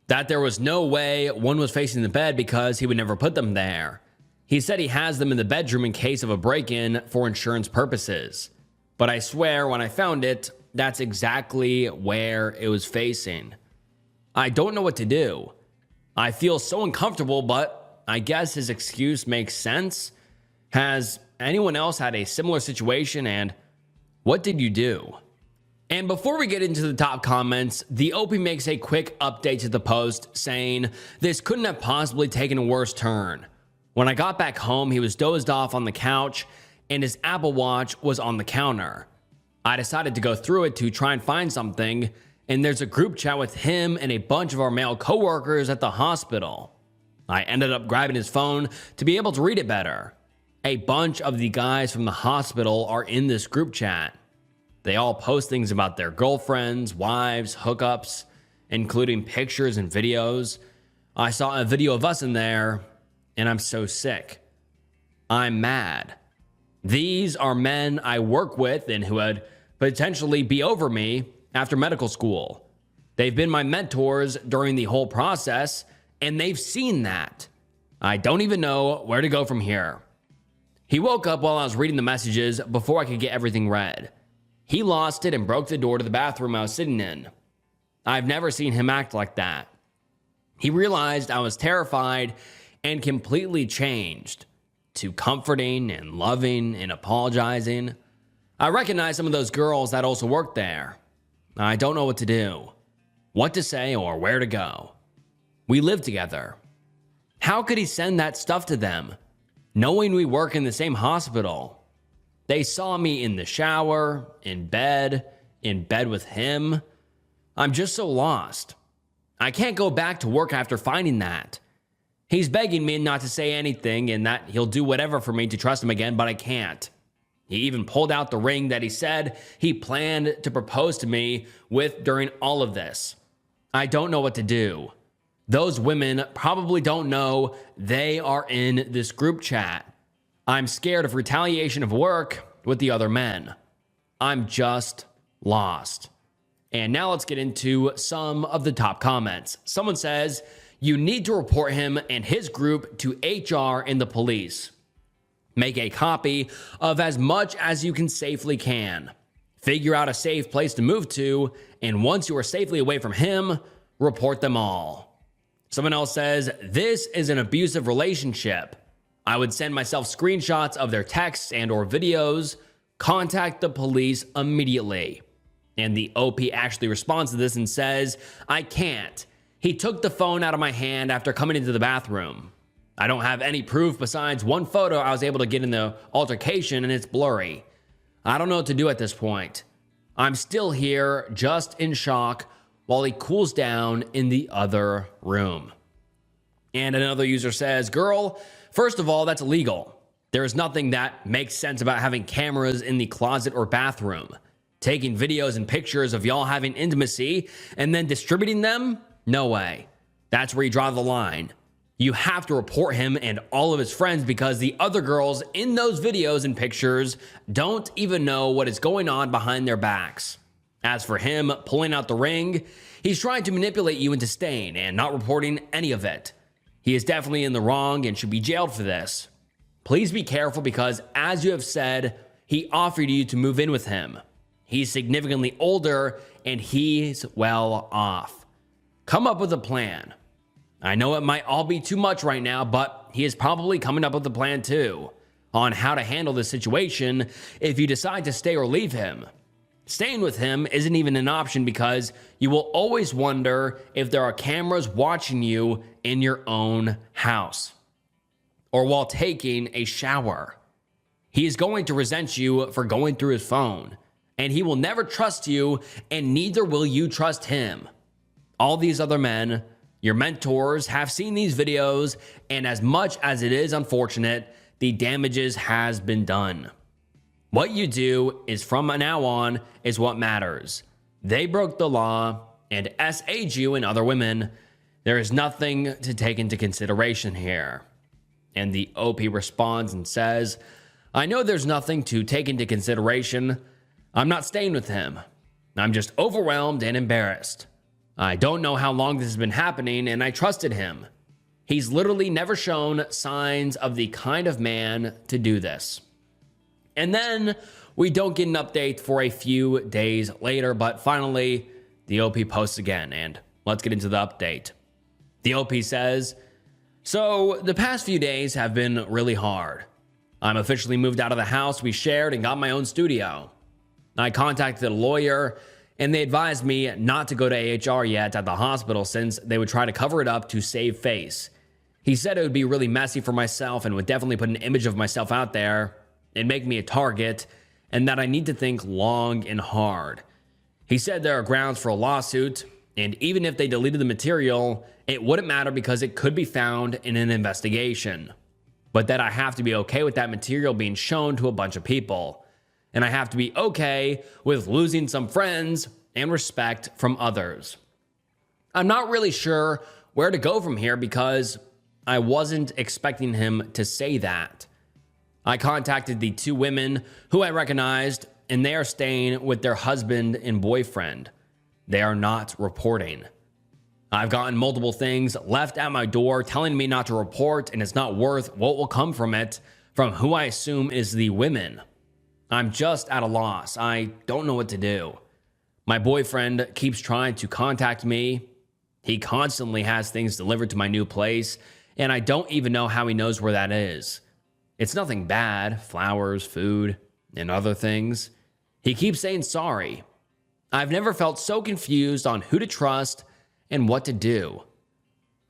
That there was no way one was facing the bed because he would never put them there. He said he has them in the bedroom in case of a break-in for insurance purposes. But I swear when I found it, that's exactly where it was facing. I don't know what to do. I feel so uncomfortable, but I guess his excuse makes sense. Has anyone else had a similar situation, and what did you do? And before we get into the top comments, the OP makes a quick update to the post saying this couldn't have possibly taken a worse turn. When I got back home, he was dozed off on the couch and his Apple Watch was on the counter. I decided to go through it to try and find something, and there's a group chat with him and a bunch of our male coworkers at the hospital. I ended up grabbing his phone to be able to read it better. A bunch of the guys from the hospital are in this group chat. They all post things about their girlfriends, wives, hookups, including pictures and videos. I saw a video of us in there, and I'm so sick. I'm mad. These are men I work with and who would potentially be over me after medical school. They've been my mentors during the whole process, and they've seen that. I don't even know where to go from here. He woke up while I was reading the messages before I could get everything read. He lost it and broke the door to the bathroom I was sitting in. I've never seen him act like that. He realized I was terrified and completely changed to comforting and loving and apologizing. I recognize some of those girls that also worked there. I don't know what to do, what to say, or where to go. We live together. How could he send that stuff to them, knowing we work in the same hospital? They saw me in the shower, in bed with him. I'm just so lost. I can't go back to work after finding that. He's begging me not to say anything and that he'll do whatever for me to trust him again, but I can't. He even pulled out the ring that he said he planned to propose to me with during all of this. I don't know what to do. Those women probably don't know they are in this group chat. I'm scared of retaliation of work with the other men. I'm just lost. And now let's get into some of the top comments. Someone says, you need to report him and his group to HR and the police. Make a copy of as much as you can safely can. Figure out a safe place to move to, and once you are safely away from him, report them all. Someone else says, this is an abusive relationship. I would send myself screenshots of their texts and or videos. Contact the police immediately. And the OP actually responds to this and says, I can't. He took the phone out of my hand after coming into the bathroom. I don't have any proof besides one photo I was able to get in the altercation, and it's blurry. I don't know what to do at this point. I'm still here, just in shock, while he cools down in the other room. And another user says, girl, first of all, that's illegal. There is nothing that makes sense about having cameras in the closet or bathroom. Taking videos and pictures of y'all having intimacy and then distributing them? No way. That's where you draw the line. You have to report him and all of his friends because the other girls in those videos and pictures don't even know what is going on behind their backs. As for him pulling out the ring, he's trying to manipulate you into staying and not reporting any of it. He is definitely in the wrong and should be jailed for this. Please be careful because, as you have said, he offered you to move in with him. He's significantly older and he's well off. Come up with a plan. I know it might all be too much right now, but he is probably coming up with a plan too on how to handle this situation if you decide to stay or leave him. Staying with him isn't even an option because you will always wonder if there are cameras watching you in your own house or while taking a shower. He is going to resent you for going through his phone, and he will never trust you, and neither will you trust him. All these other men, your mentors, have seen these videos, and as much as it is unfortunate, the damages has been done. What you do is from now on is what matters. They broke the law, and SA'd you and other women. There is nothing to take into consideration here. And the OP responds and says, I know there's nothing to take into consideration. I'm not staying with him. I'm just overwhelmed and embarrassed. I don't know how long this has been happening, and I trusted him. He's literally never shown signs of the kind of man to do this. And then we don't get an update for a few days later, but finally, the OP posts again, and let's get into the update. The OP says, so the past few days have been really hard. I'm officially moved out of the house we shared and got my own studio. I contacted a lawyer, and they advised me not to go to AHR yet at the hospital since they would try to cover it up to save face. He said it would be really messy for myself and would definitely put an image of myself out there and make me a target, and that I need to think long and hard. He said there are grounds for a lawsuit, and even if they deleted the material, it wouldn't matter because it could be found in an investigation. But that I have to be okay with that material being shown to a bunch of people. And I have to be okay with losing some friends and respect from others. I'm not really sure where to go from here because I wasn't expecting him to say that. I contacted the two women who I recognized, and they are staying with their husband and boyfriend. They are not reporting. I've gotten multiple things left at my door telling me not to report, and it's not worth what will come from it from who I assume is the women. I'm just at a loss. I don't know what to do. My boyfriend keeps trying to contact me. He constantly has things delivered to my new place, and I don't even know how he knows where that is. It's nothing bad, flowers, food, and other things. He keeps saying sorry. I've never felt so confused on who to trust and what to do.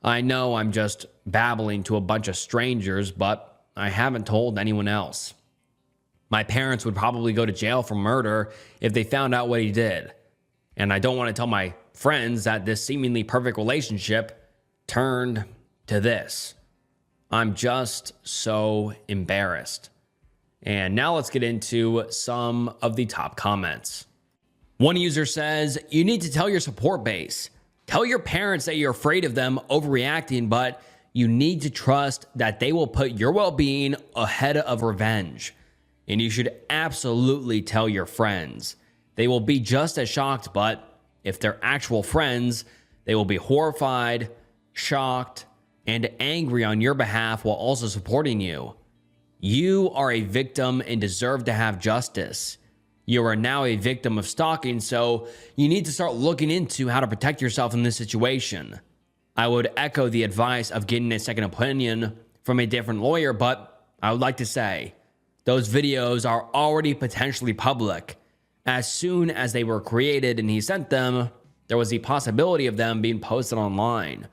I know I'm just babbling to a bunch of strangers, but I haven't told anyone else. My parents would probably go to jail for murder if they found out what he did. And I don't want to tell my friends that this seemingly perfect relationship turned to this. I'm just so embarrassed. And now let's get into some of the top comments. One user says, you need to tell your support base. Tell your parents that you're afraid of them overreacting, but you need to trust that they will put your well-being ahead of revenge. And you should absolutely tell your friends. They will be just as shocked, but if they're actual friends, they will be horrified, shocked, and angry on your behalf while also supporting you. You are a victim and deserve to have justice. You are now a victim of stalking, so you need to start looking into how to protect yourself in this situation. I would echo the advice of getting a second opinion from a different lawyer, but I would like to say those videos are already potentially public. As soon as they were created and he sent them, there was the possibility of them being posted online.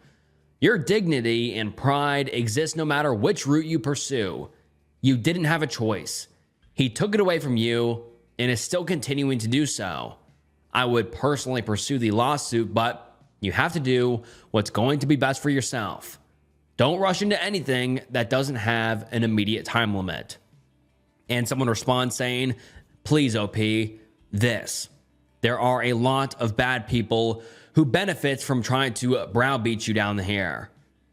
Your dignity and pride exist no matter which route you pursue. You didn't have a choice. He took it away from you and is still continuing to do so. I would personally pursue the lawsuit, but you have to do what's going to be best for yourself. Don't rush into anything that doesn't have an immediate time limit. And someone responds saying, please, OP, this. There are a lot of bad people who benefits from trying to browbeat you down here.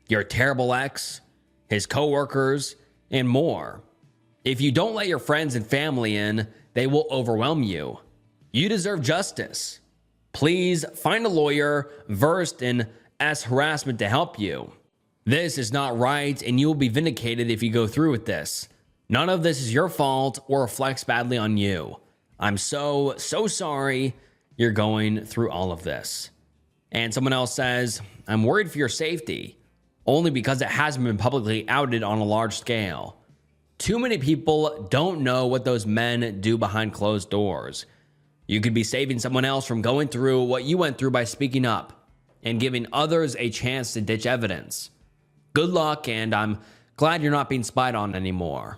Your terrible ex, his coworkers, and more. If you don't let your friends and family in, they will overwhelm you. You deserve justice. Please find a lawyer versed in S harassment to help you. This is not right, and you will be vindicated if you go through with this. None of this is your fault or reflects badly on you. I'm so sorry you're going through all of this. And someone else says, I'm worried for your safety, only because it hasn't been publicly outed on a large scale. Too many people don't know what those men do behind closed doors. You could be saving someone else from going through what you went through by speaking up and giving others a chance to ditch evidence. Good luck, and I'm glad you're not being spied on anymore.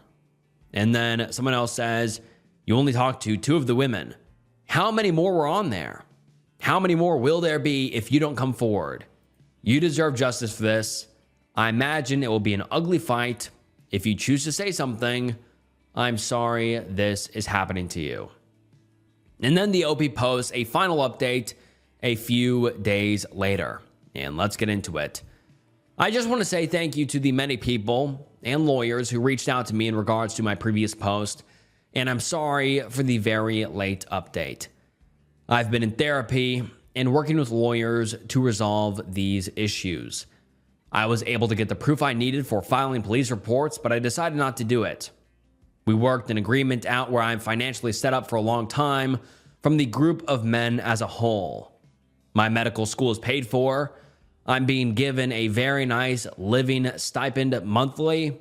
And then someone else says, you only talked to 2 of the women. How many more were on there? How many more will there be if you don't come forward? You deserve justice for this. I imagine it will be an ugly fight. If you choose to say something, I'm sorry this is happening to you. And then the OP posts a final update a few days later. And let's get into it. I just want to say thank you to the many people and lawyers who reached out to me in regards to my previous post. And I'm sorry for the very late update. I've been in therapy and working with lawyers to resolve these issues. I was able to get the proof I needed for filing police reports, but I decided not to do it. We worked an agreement out where I'm financially set up for a long time from the group of men as a whole. My medical school is paid for. I'm being given a very nice living stipend monthly,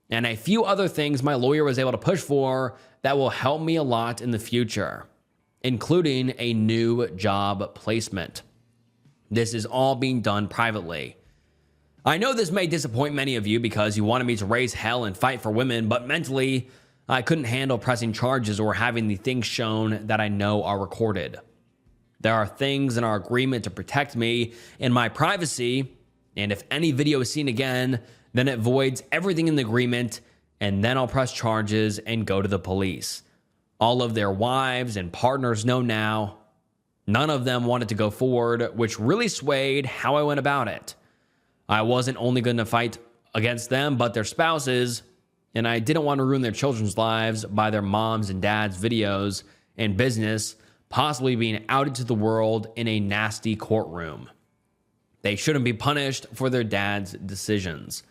and a few other things my lawyer was able to push for that will help me a lot in the future, including a new job placement. This is all being done privately. I know this may disappoint many of you because you wanted me to raise hell and fight for women, but mentally, I couldn't handle pressing charges or having the things shown that I know are recorded. There are things in our agreement to protect me and my privacy, and if any video is seen again, then it voids everything in the agreement, and then I'll press charges and go to the police. All of their wives and partners know now. None of them wanted to go forward, which really swayed how I went about it. I wasn't only going to fight against them, but their spouses, and I didn't want to ruin their children's lives by their moms and dads' videos and business possibly being outed to the world in a nasty courtroom. They shouldn't be punished for their dad's decisions.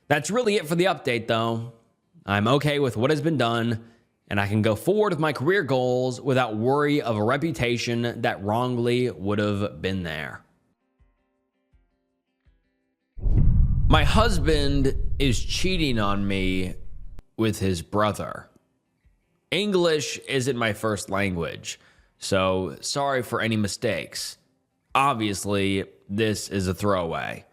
That's really it for the update, though. I'm okay with what has been done, and I can go forward with my career goals without worry of a reputation that wrongly would have been there. My husband is cheating on me with his brother. English isn't my first language, so sorry for any mistakes. Obviously, this is a throwaway.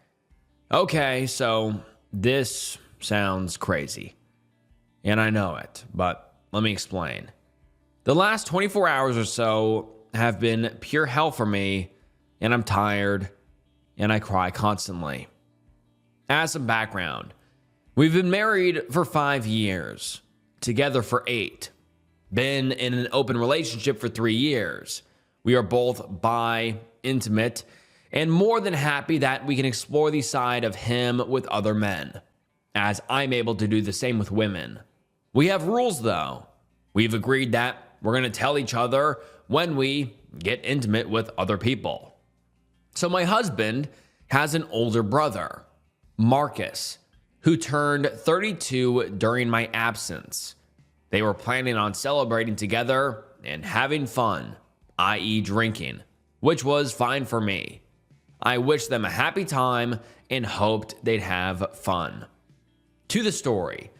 Okay, so this sounds crazy. And I know it, but let me explain. The last 24 hours or so have been pure hell for me, and I'm tired, and I cry constantly. As some background, we've been married for 5 years, together for 8, been in an open relationship for 3 years. We are both bi, intimate, and more than happy that we can explore the side of him with other men, as I'm able to do the same with women. We have rules though. We've agreed that we're going to tell each other when we get intimate with other people. So my husband has an older brother, Marcus, who turned 32 during my absence. They were planning on celebrating together and having fun, i.e., drinking, which was fine for me. I wished them a happy time and hoped they'd have fun. To the story.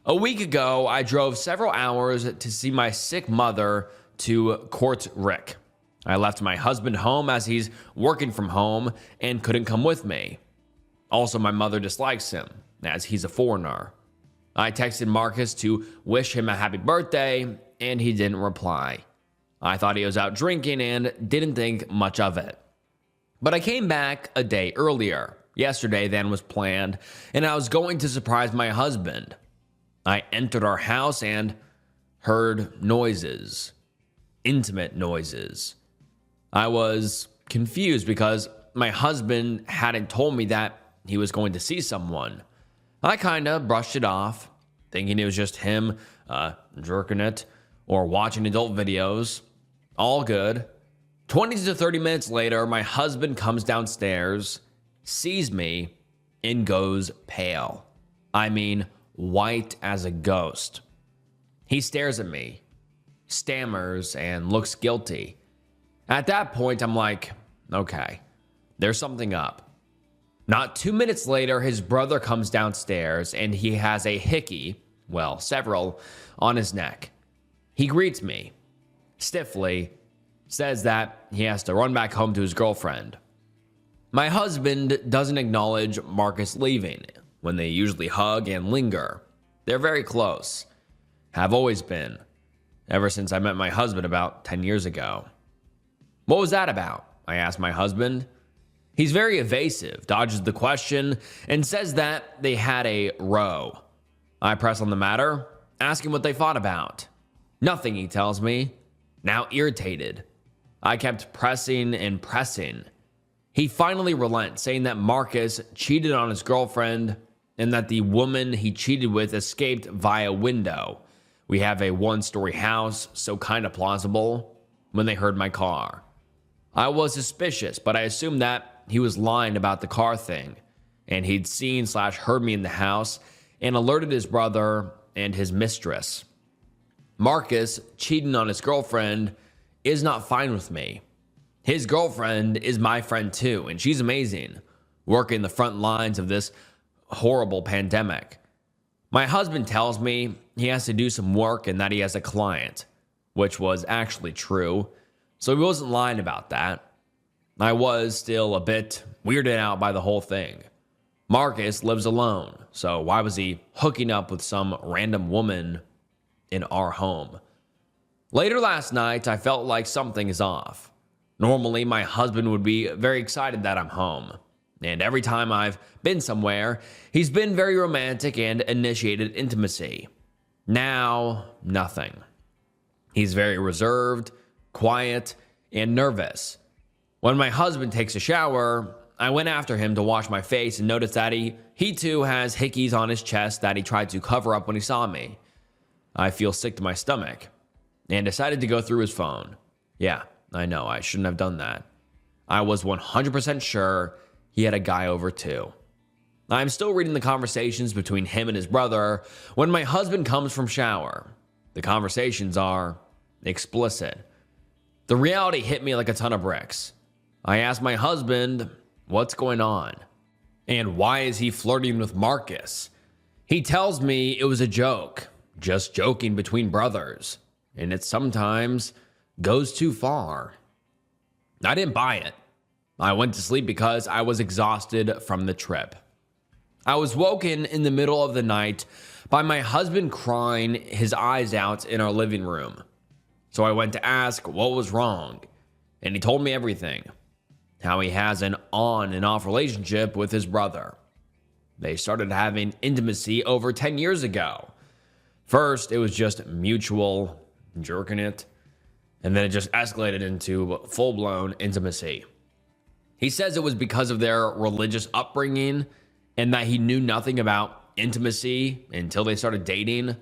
A week ago, I drove several hours to see my sick mother to Kortrijk. I left my husband home as he's working from home and couldn't come with me. Also, my mother dislikes him, as he's a foreigner. I texted Marcus to wish him a happy birthday, and he didn't reply. I thought he was out drinking and didn't think much of it. But I came back a day earlier, yesterday than was planned, and I was going to surprise my husband. I entered our house and heard noises, intimate noises. I was confused because my husband hadn't told me that he was going to see someone. I kind of brushed it off, thinking it was just him jerking it or watching adult videos. All good. 20 to 30 minutes later, my husband comes downstairs, sees me, and goes pale. I mean, white as a ghost. He stares at me, stammers, and looks guilty. At that point, I'm like, okay, there's something up. Not 2 minutes later, his brother comes downstairs and he has a hickey, well, several, on his neck. He greets me, stiffly, says that he has to run back home to his girlfriend. My husband doesn't acknowledge Marcus leaving when they usually hug and linger. They're very close. Have always been, ever since I met my husband about 10 years ago. What was that about? I asked my husband. He's very evasive, dodges the question, and says that they had a row. I press on the matter, asking what they fought about. Nothing, he tells me. Now irritated. I kept pressing and pressing. He finally relents, saying that Marcus cheated on his girlfriend and that the woman he cheated with escaped via window. We have a one-story house, so kind of plausible, when they heard my car. I was suspicious, but I assumed that he was lying about the car thing, and he'd seen/heard me in the house and alerted his brother and his mistress. Marcus cheating on his girlfriend is not fine with me. His girlfriend is my friend too, and she's amazing, working the front lines of this horrible pandemic. My husband tells me he has to do some work and that he has a client, which was actually true, so he wasn't lying about that. I was still a bit weirded out by the whole thing. Marcus lives alone, so why was he hooking up with some random woman in our home? Later last night, I felt like something is off. Normally, my husband would be very excited that I'm home. And every time I've been somewhere, he's been very romantic and initiated intimacy. Now, nothing. He's very reserved, quiet, and nervous. When my husband takes a shower, I went after him to wash my face and noticed that he too has hickeys on his chest that he tried to cover up when he saw me. I feel sick to my stomach and decided to go through his phone. Yeah, I know, I shouldn't have done that. I was 100% sure he had a guy over too. I'm still reading the conversations between him and his brother when my husband comes from shower. The conversations are explicit. The reality hit me like a ton of bricks. I asked my husband, what's going on? And why is he flirting with Marcus? He tells me it was a joke, just joking between brothers, and it sometimes goes too far. I didn't buy it. I went to sleep because I was exhausted from the trip. I was woken in the middle of the night by my husband crying his eyes out in our living room. So I went to ask what was wrong, and he told me everything. How he has an on and off relationship with his brother. They started having intimacy over 10 years ago. First, it was just mutual, jerking it, and then it just escalated into full-blown intimacy. He says it was because of their religious upbringing and that he knew nothing about intimacy until they started dating.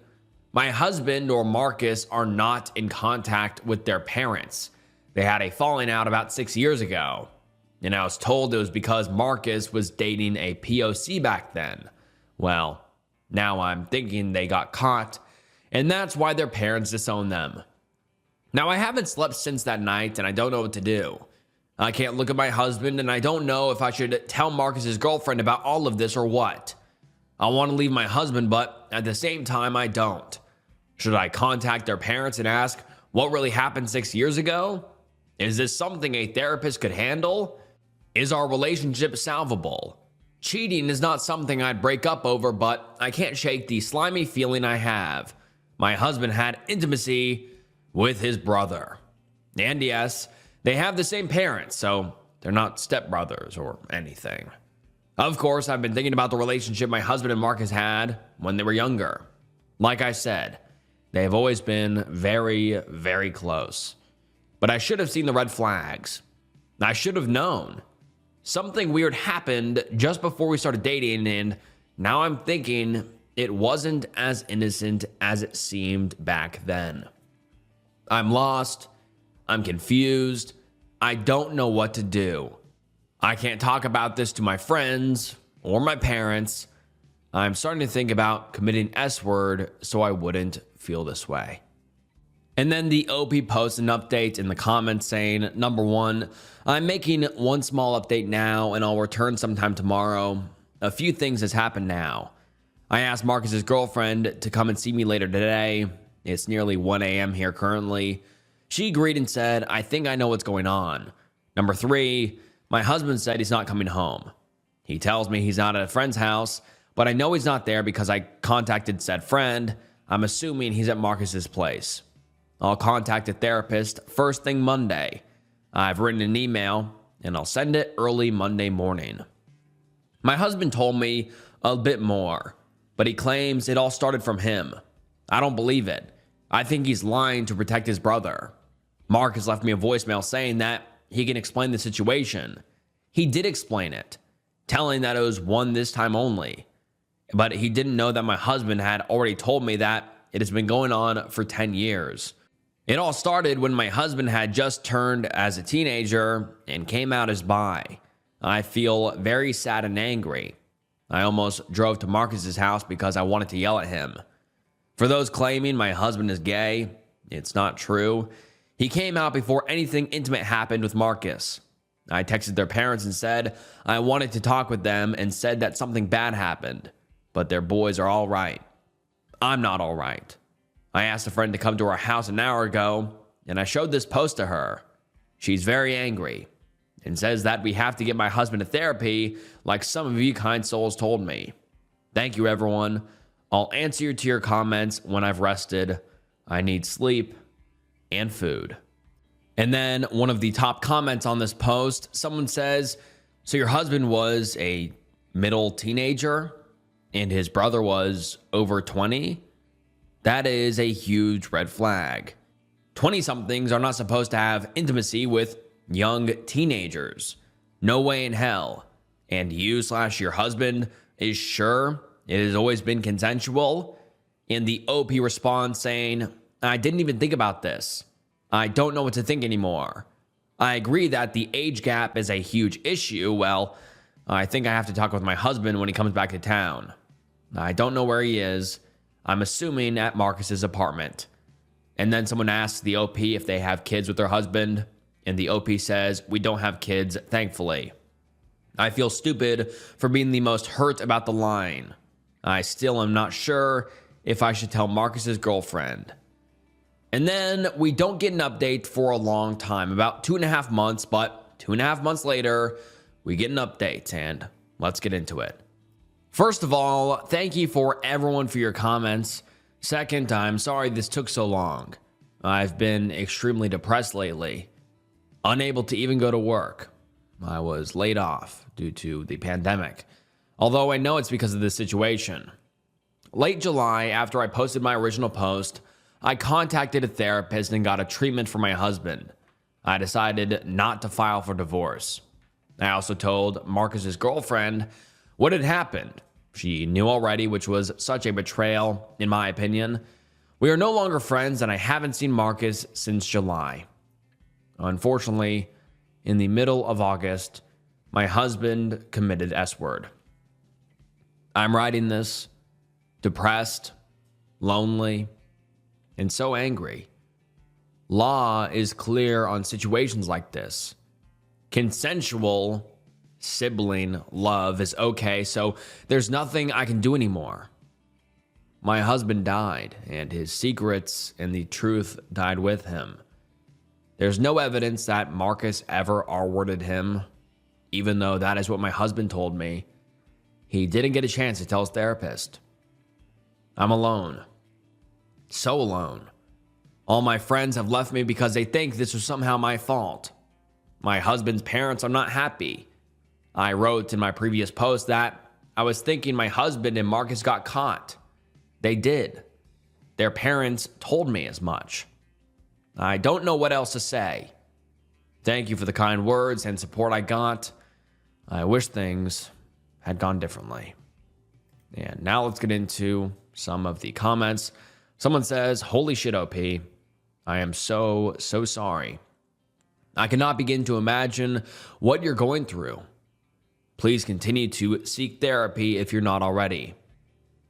My husband or Marcus are not in contact with their parents. They had a falling out about 6 years ago. And I was told it was because Marcus was dating a POC back then, Well, now I'm thinking they got caught, and that's why their parents disowned them. Now, I haven't slept since that night, and I don't know what to do. I can't look at my husband, and I don't know if I should tell Marcus's girlfriend about all of this or what. I want to leave my husband, but at the same time, I don't. Should I contact their parents and ask what really happened 6 years ago? Is this something a therapist could handle? Is our relationship salvable? Cheating is not something I'd break up over, but I can't shake the slimy feeling I have. My husband had intimacy with his brother. And yes, they have the same parents, so they're not stepbrothers or anything. Of course, I've been thinking about the relationship my husband and Marcus had when they were younger. Like I said, they have always been very, very close. But I should have seen the red flags. I should have known. Something weird happened just before we started dating, and now I'm thinking it wasn't as innocent as it seemed back then. I'm lost. I'm confused. I don't know what to do. I can't talk about this to my friends or my parents. I'm starting to think about committing S-word so I wouldn't feel this way. And then the OP posts an update in the comments saying, number one, I'm making one small update now and I'll return sometime tomorrow. A few things has happened now. I asked Marcus's girlfriend to come and see me later today. It's nearly 1 a.m. here currently. She agreed and said, I think I know what's going on. Number three, my husband said he's not coming home. He tells me he's not at a friend's house, but I know he's not there because I contacted said friend. I'm assuming he's at Marcus's place. I'll contact a therapist first thing Monday. I've written an email and I'll send it early Monday morning. My husband told me a bit more, but he claims it all started from him. I don't believe it. I think he's lying to protect his brother. Mark has left me a voicemail saying that he can explain the situation. He did explain it, telling that it was one this time only. But he didn't know that my husband had already told me that it has been going on for 10 years. It all started when my husband had just turned as a teenager and came out as bi. I feel very sad and angry. I almost drove to Marcus's house because I wanted to yell at him. For those claiming my husband is gay, it's not true. He came out before anything intimate happened with Marcus. I texted their parents and said I wanted to talk with them and said that something bad happened, but their boys are all right. I'm not all right. I asked a friend to come to our house an hour ago, and I showed this post to her. She's very angry and says that we have to get my husband to therapy like some of you kind souls told me. Thank you, everyone. I'll answer to your comments when I've rested. I need sleep and food. And then one of the top comments on this post, someone says, so your husband was a middle teenager and his brother was over 20? That is a huge red flag. 20-somethings are not supposed to have intimacy with young teenagers. No way in hell. And you/your husband is sure it has always been consensual? And the OP responds saying, I didn't even think about this. I don't know what to think anymore. I agree that the age gap is a huge issue. Well, I think I have to talk with my husband when he comes back to town. I don't know where he is. I'm assuming at Marcus's apartment. And then someone asks the OP if they have kids with their husband, and the OP says, we don't have kids, thankfully. I feel stupid for being the most hurt about the line. I still am not sure if I should tell Marcus's girlfriend. And then we don't get an update for a long time, about 2.5 months, but 2.5 months later, we get an update, and let's get into it. First of all, thank you for everyone for your comments. Second, I'm sorry this took so long. I've been extremely depressed lately, unable to even go to work. I was laid off due to the pandemic, although I know it's because of this situation. Late July, after I posted my original post, I contacted a therapist and got a treatment for my husband. I decided not to file for divorce. I also told Marcus's girlfriend what had happened. She knew already, which was such a betrayal, in my opinion. We are no longer friends, and I haven't seen Marcus since July. Unfortunately, in the middle of August, my husband committed S-word. I'm writing this depressed, lonely, and so angry. Law is clear on situations like this. Consensual sibling love is okay, so there's nothing I can do anymore. My husband died, and his secrets and the truth died with him. There's no evidence that Marcus ever R-worded him, even though that is what my husband told me. He didn't get a chance to tell his therapist. I'm alone. So alone. All my friends have left me because they think this was somehow my fault. My husband's parents are not happy. I wrote in my previous post that I was thinking my husband and Marcus got caught. They did. Their parents told me as much. I don't know what else to say. Thank you for the kind words and support I got. I wish things had gone differently. And now let's get into some of the comments. Someone says, "Holy shit, OP. I am so sorry. I cannot begin to imagine what you're going through. Please continue to seek therapy if you're not already.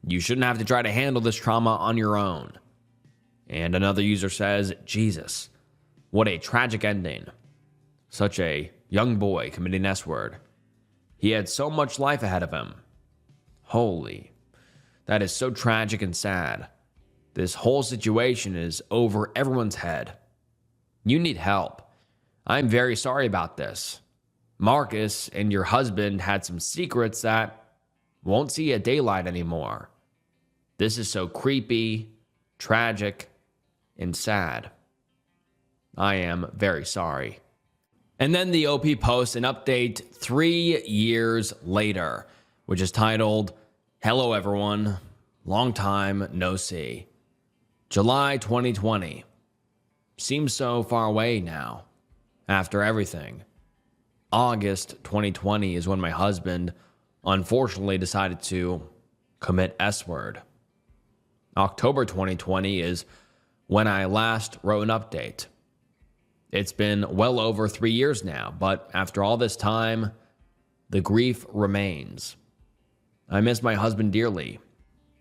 You shouldn't have to try to handle this trauma on your own." And another user says, "Jesus, what a tragic ending. Such a young boy committing S-word. He had so much life ahead of him. Holy, that is so tragic and sad. This whole situation is over everyone's head. You need help. I'm very sorry about this. Marcus and your husband had some secrets that won't see a daylight anymore. This is so creepy, tragic, and sad. I am very sorry." And then the OP posts an update 3 years later, which is titled, "Hello everyone, long time no see. July 2020. Seems so far away now, after everything. August 2020 is when my husband unfortunately decided to commit S-word. October 2020 is when I last wrote an update. It's been well over 3 years now, but after all this time, the grief remains. I miss my husband dearly,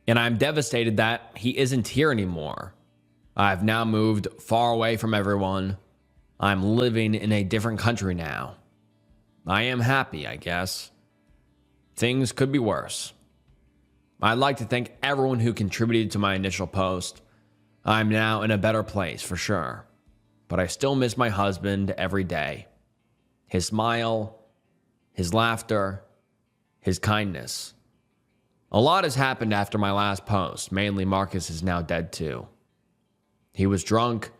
and I'm devastated that he isn't here anymore. I've now moved far away from everyone. I'm living in a different country now. I am happy, I guess. Things could be worse. I'd like to thank everyone who contributed to my initial post. I'm now in a better place for sure, but I still miss my husband every day. His smile, his laughter, his kindness. A lot has happened after my last post. Mainly Marcus is now dead too. He was drunk,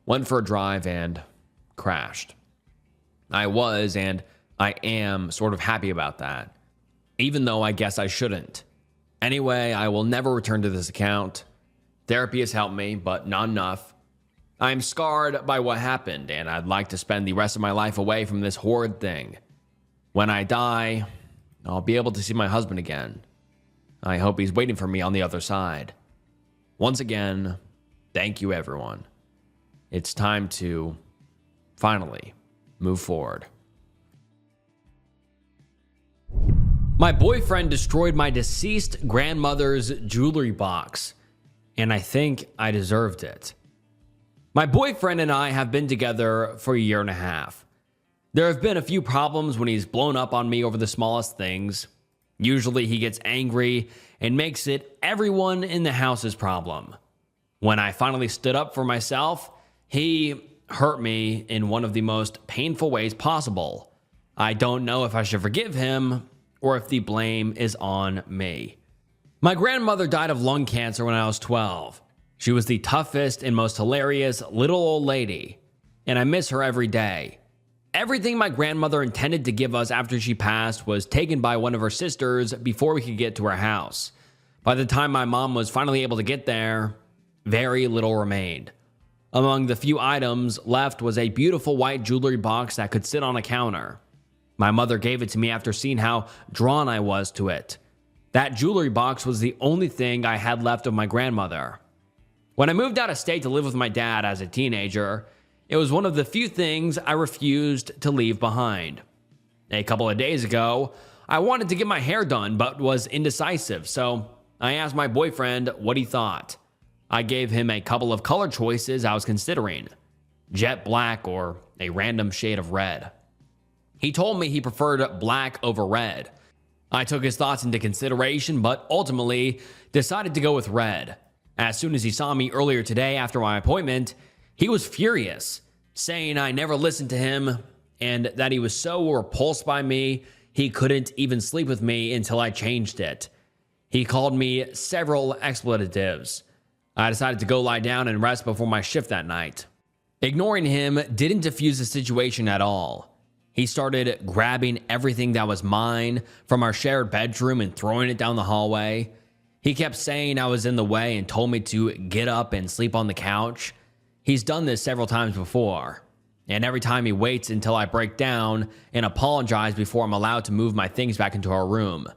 went for a drive, and crashed. I was, and I am, sort of happy about that, even though I guess I shouldn't. Anyway, I will never return to this account. Therapy has helped me, but not enough. I'm scarred by what happened, and I'd like to spend the rest of my life away from this horrid thing. When I die, I'll be able to see my husband again. I hope he's waiting for me on the other side. Once again, thank you everyone. It's time to finally move forward. My boyfriend destroyed my deceased grandmother's jewelry box, and I think I deserved it. My boyfriend and I have been together for a year and a half. There have been a few problems when he's blown up on me over the smallest things. Usually he gets angry and makes it everyone in the house's problem. When I finally stood up for myself, he hurt me in one of the most painful ways possible. I don't know if I should forgive him or if the blame is on me. My grandmother died of lung cancer when I was 12. She was the toughest and most hilarious little old lady, and I miss her every day. Everything my grandmother intended to give us after she passed was taken by one of her sisters before we could get to her house. By the time my mom was finally able to get there, very little remained. Among the few items left was a beautiful white jewelry box that could sit on a counter. My mother gave it to me after seeing how drawn I was to it. That jewelry box was the only thing I had left of my grandmother. When I moved out of state to live with my dad as a teenager, it was one of the few things I refused to leave behind. A couple of days ago, I wanted to get my hair done, but was indecisive, so I asked my boyfriend what he thought. I gave him a couple of color choices I was considering: jet black or a random shade of red. He told me he preferred black over red. I took his thoughts into consideration, but ultimately decided to go with red. As soon as he saw me earlier today after my appointment, he was furious, saying I never listened to him and that he was so repulsed by me he couldn't even sleep with me until I changed it. He called me several expletives. I decided to go lie down and rest before my shift that night. Ignoring him didn't diffuse the situation at all. He started grabbing everything that was mine from our shared bedroom and throwing it down the hallway. He kept saying I was in the way and told me to get up and sleep on the couch. He's done this several times before, and every time he waits until I break down and apologize before I'm allowed to move my things back into our room.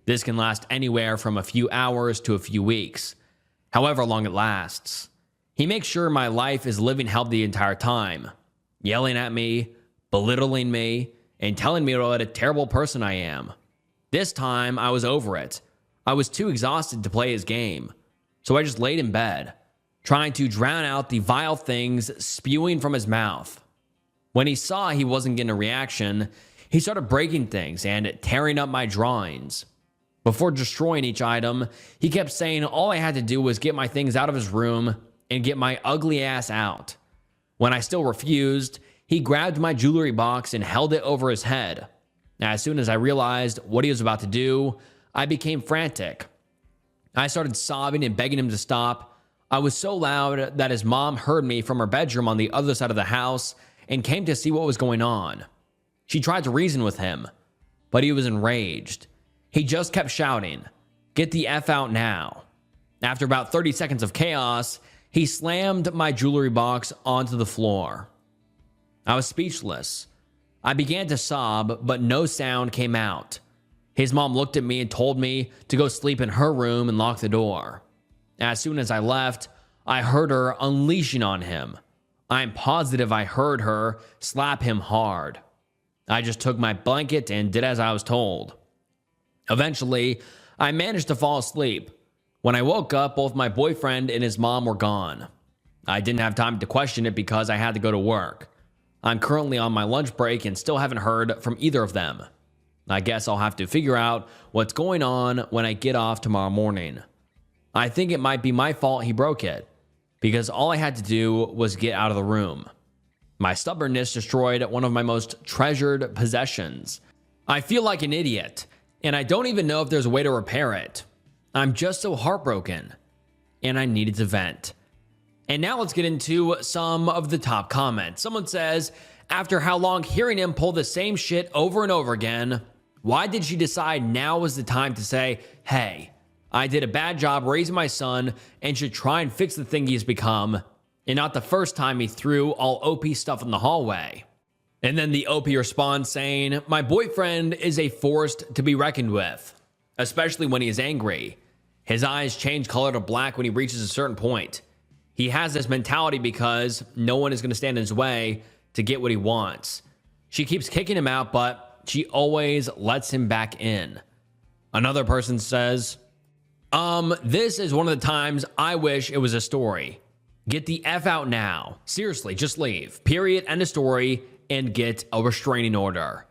This can last anywhere from a few hours to a few weeks, however long it lasts. He makes sure my life is living hell the entire time, yelling at me, belittling me, and telling me what a terrible person I am. This time, I was over it. I was too exhausted to play his game, so I just laid in bed, trying to drown out the vile things spewing from his mouth. When he saw he wasn't getting a reaction, he started breaking things and tearing up my drawings. Before destroying each item, he kept saying all I had to do was get my things out of his room and get my ugly ass out. When I still refused, he grabbed my jewelry box and held it over his head. As soon as I realized what he was about to do, I became frantic. I started sobbing and begging him to stop. I was so loud that his mom heard me from her bedroom on the other side of the house and came to see what was going on. She tried to reason with him, but he was enraged. He just kept shouting, "Get the F out now." After about 30 seconds of chaos, he slammed my jewelry box onto the floor. I was speechless. I began to sob, but no sound came out. His mom looked at me and told me to go sleep in her room and lock the door. As soon as I left, I heard her unleashing on him. I'm positive I heard her slap him hard. I just took my blanket and did as I was told. Eventually, I managed to fall asleep. When I woke up, both my boyfriend and his mom were gone. I didn't have time to question it because I had to go to work. I'm currently on my lunch break and still haven't heard from either of them. I guess I'll have to figure out what's going on when I get off tomorrow morning. I think it might be my fault he broke it, because all I had to do was get out of the room. My stubbornness destroyed one of my most treasured possessions. I feel like an idiot, and I don't even know if there's a way to repair it. I'm just so heartbroken, and I needed to vent. And now let's get into some of the top comments. Someone says, after how long hearing him pull the same shit over and over again, why did she decide now was the time to say, hey, I did a bad job raising my son and should try and fix the thing he's become, and not the first time he threw all OP stuff in the hallway. And then the OP responds saying, my boyfriend is a force to be reckoned with, especially when he is angry. His eyes change color to black when he reaches a certain point. He has this mentality because no one is going to stand in his way to get what he wants. She keeps kicking him out, but she always lets him back in. Another person says, this is one of the times I wish it was a story. Get the F out now. Seriously, just leave. Period. End of story. And get a restraining order.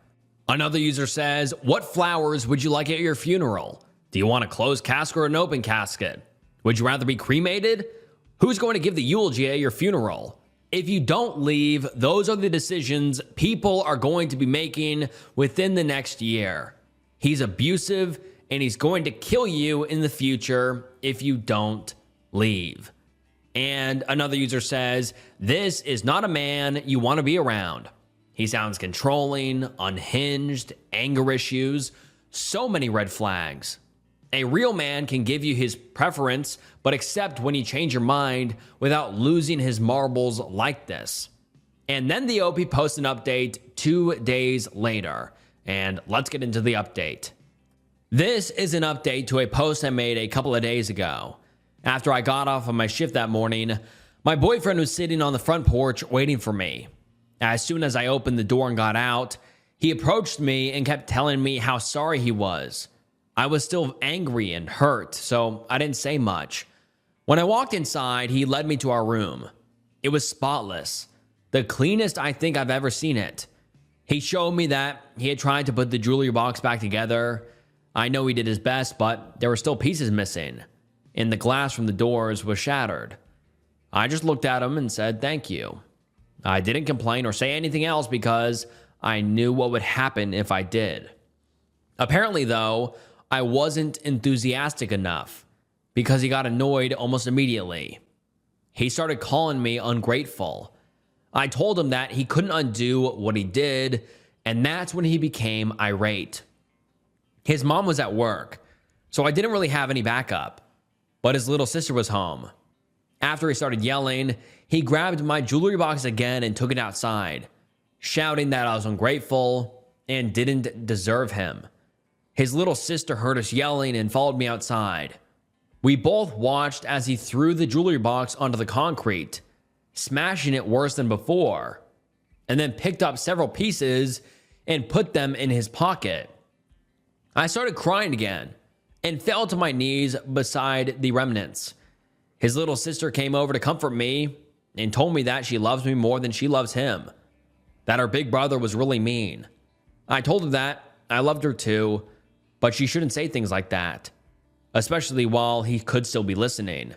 Another user says, what flowers would you like at your funeral? Do you want a closed casket or an open casket? Would you rather be cremated? Who's going to give the eulogy at your funeral? If you don't leave, those are the decisions people are going to be making within the next year. He's abusive and he's going to kill you in the future if you don't leave. And another user says, this is not a man you want to be around. He sounds controlling, unhinged, anger issues, so many red flags. A real man can give you his preference, but accept when you change your mind without losing his marbles like this. And then the OP posts an update 2 days later. And let's get into the update. This is an update to a post I made a couple of days ago. After I got off of my shift that morning, my boyfriend was sitting on the front porch waiting for me. As soon as I opened the door and got out, He approached me and kept telling me how sorry he was. I was still angry and hurt, so I didn't say much. When I walked inside, he led me to our room. It was spotless, the cleanest I think I've ever seen it. He showed me that he had tried to put the jewelry box back together. I know he did his best, but there were still pieces missing, and the glass from the doors was shattered. I just looked at him and said thank you. I didn't complain or say anything else because I knew what would happen if I did. Apparently, though, I wasn't enthusiastic enough because he got annoyed almost immediately. He started calling me ungrateful. I told him that he couldn't undo what he did, and that's when he became irate. His mom was at work, so I didn't really have any backup, but his little sister was home. After he started yelling, he grabbed my jewelry box again and took it outside, shouting that I was ungrateful and didn't deserve him. His little sister heard us yelling and followed me outside. We both watched as he threw the jewelry box onto the concrete, smashing it worse than before, and then picked up several pieces and put them in his pocket. I started crying again and fell to my knees beside the remnants. His little sister came over to comfort me and told me that she loves me more than she loves him, that her big brother was really mean. I told her that I loved her too, but she shouldn't say things like that, especially while he could still be listening.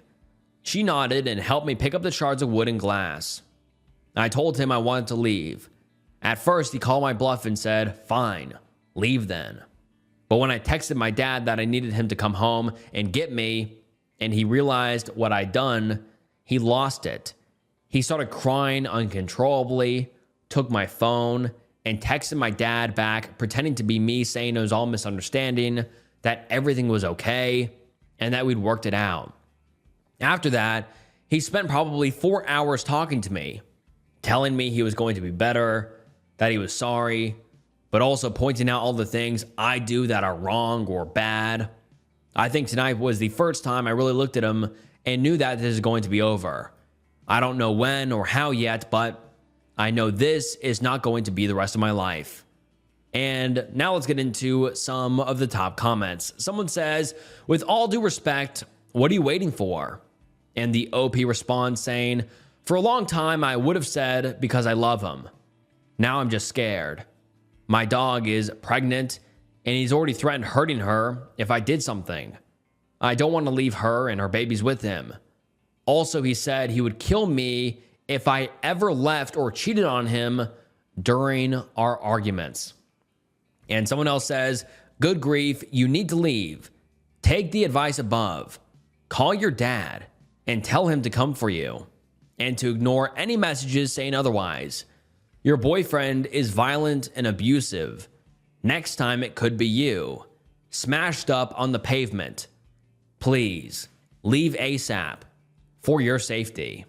She nodded and helped me pick up the shards of wood and glass. I told him I wanted to leave. At first, he called my bluff and said, "Fine, leave then." But when I texted my dad that I needed him to come home and get me, and he realized what I'd done, he lost it. He started crying uncontrollably, took my phone, and texted my dad back, pretending to be me, saying it was all misunderstanding, that everything was okay, and that we'd worked it out. After that, he spent probably 4 hours talking to me, telling me he was going to be better, that he was sorry, but also pointing out all the things I do that are wrong or bad. I think tonight was the first time I really looked at him and knew that this is going to be over. I don't know when or how yet, but I know this is not going to be the rest of my life. And now let's get into some of the top comments. Someone says, "With all due respect, what are you waiting for?" And the OP responds saying, "For a long time, I would have said because I love him. Now I'm just scared. My dog is pregnant and he's already threatened hurting her if I did something. I don't want to leave her and her babies with him. Also, he said he would kill me if I ever left or cheated on him during our arguments." And someone else says, "Good grief, you need to leave. Take the advice above. Call your dad and tell him to come for you, and to ignore any messages saying otherwise. Your boyfriend is violent and abusive. Next time it could be you, smashed up on the pavement. Please, leave ASAP for your safety."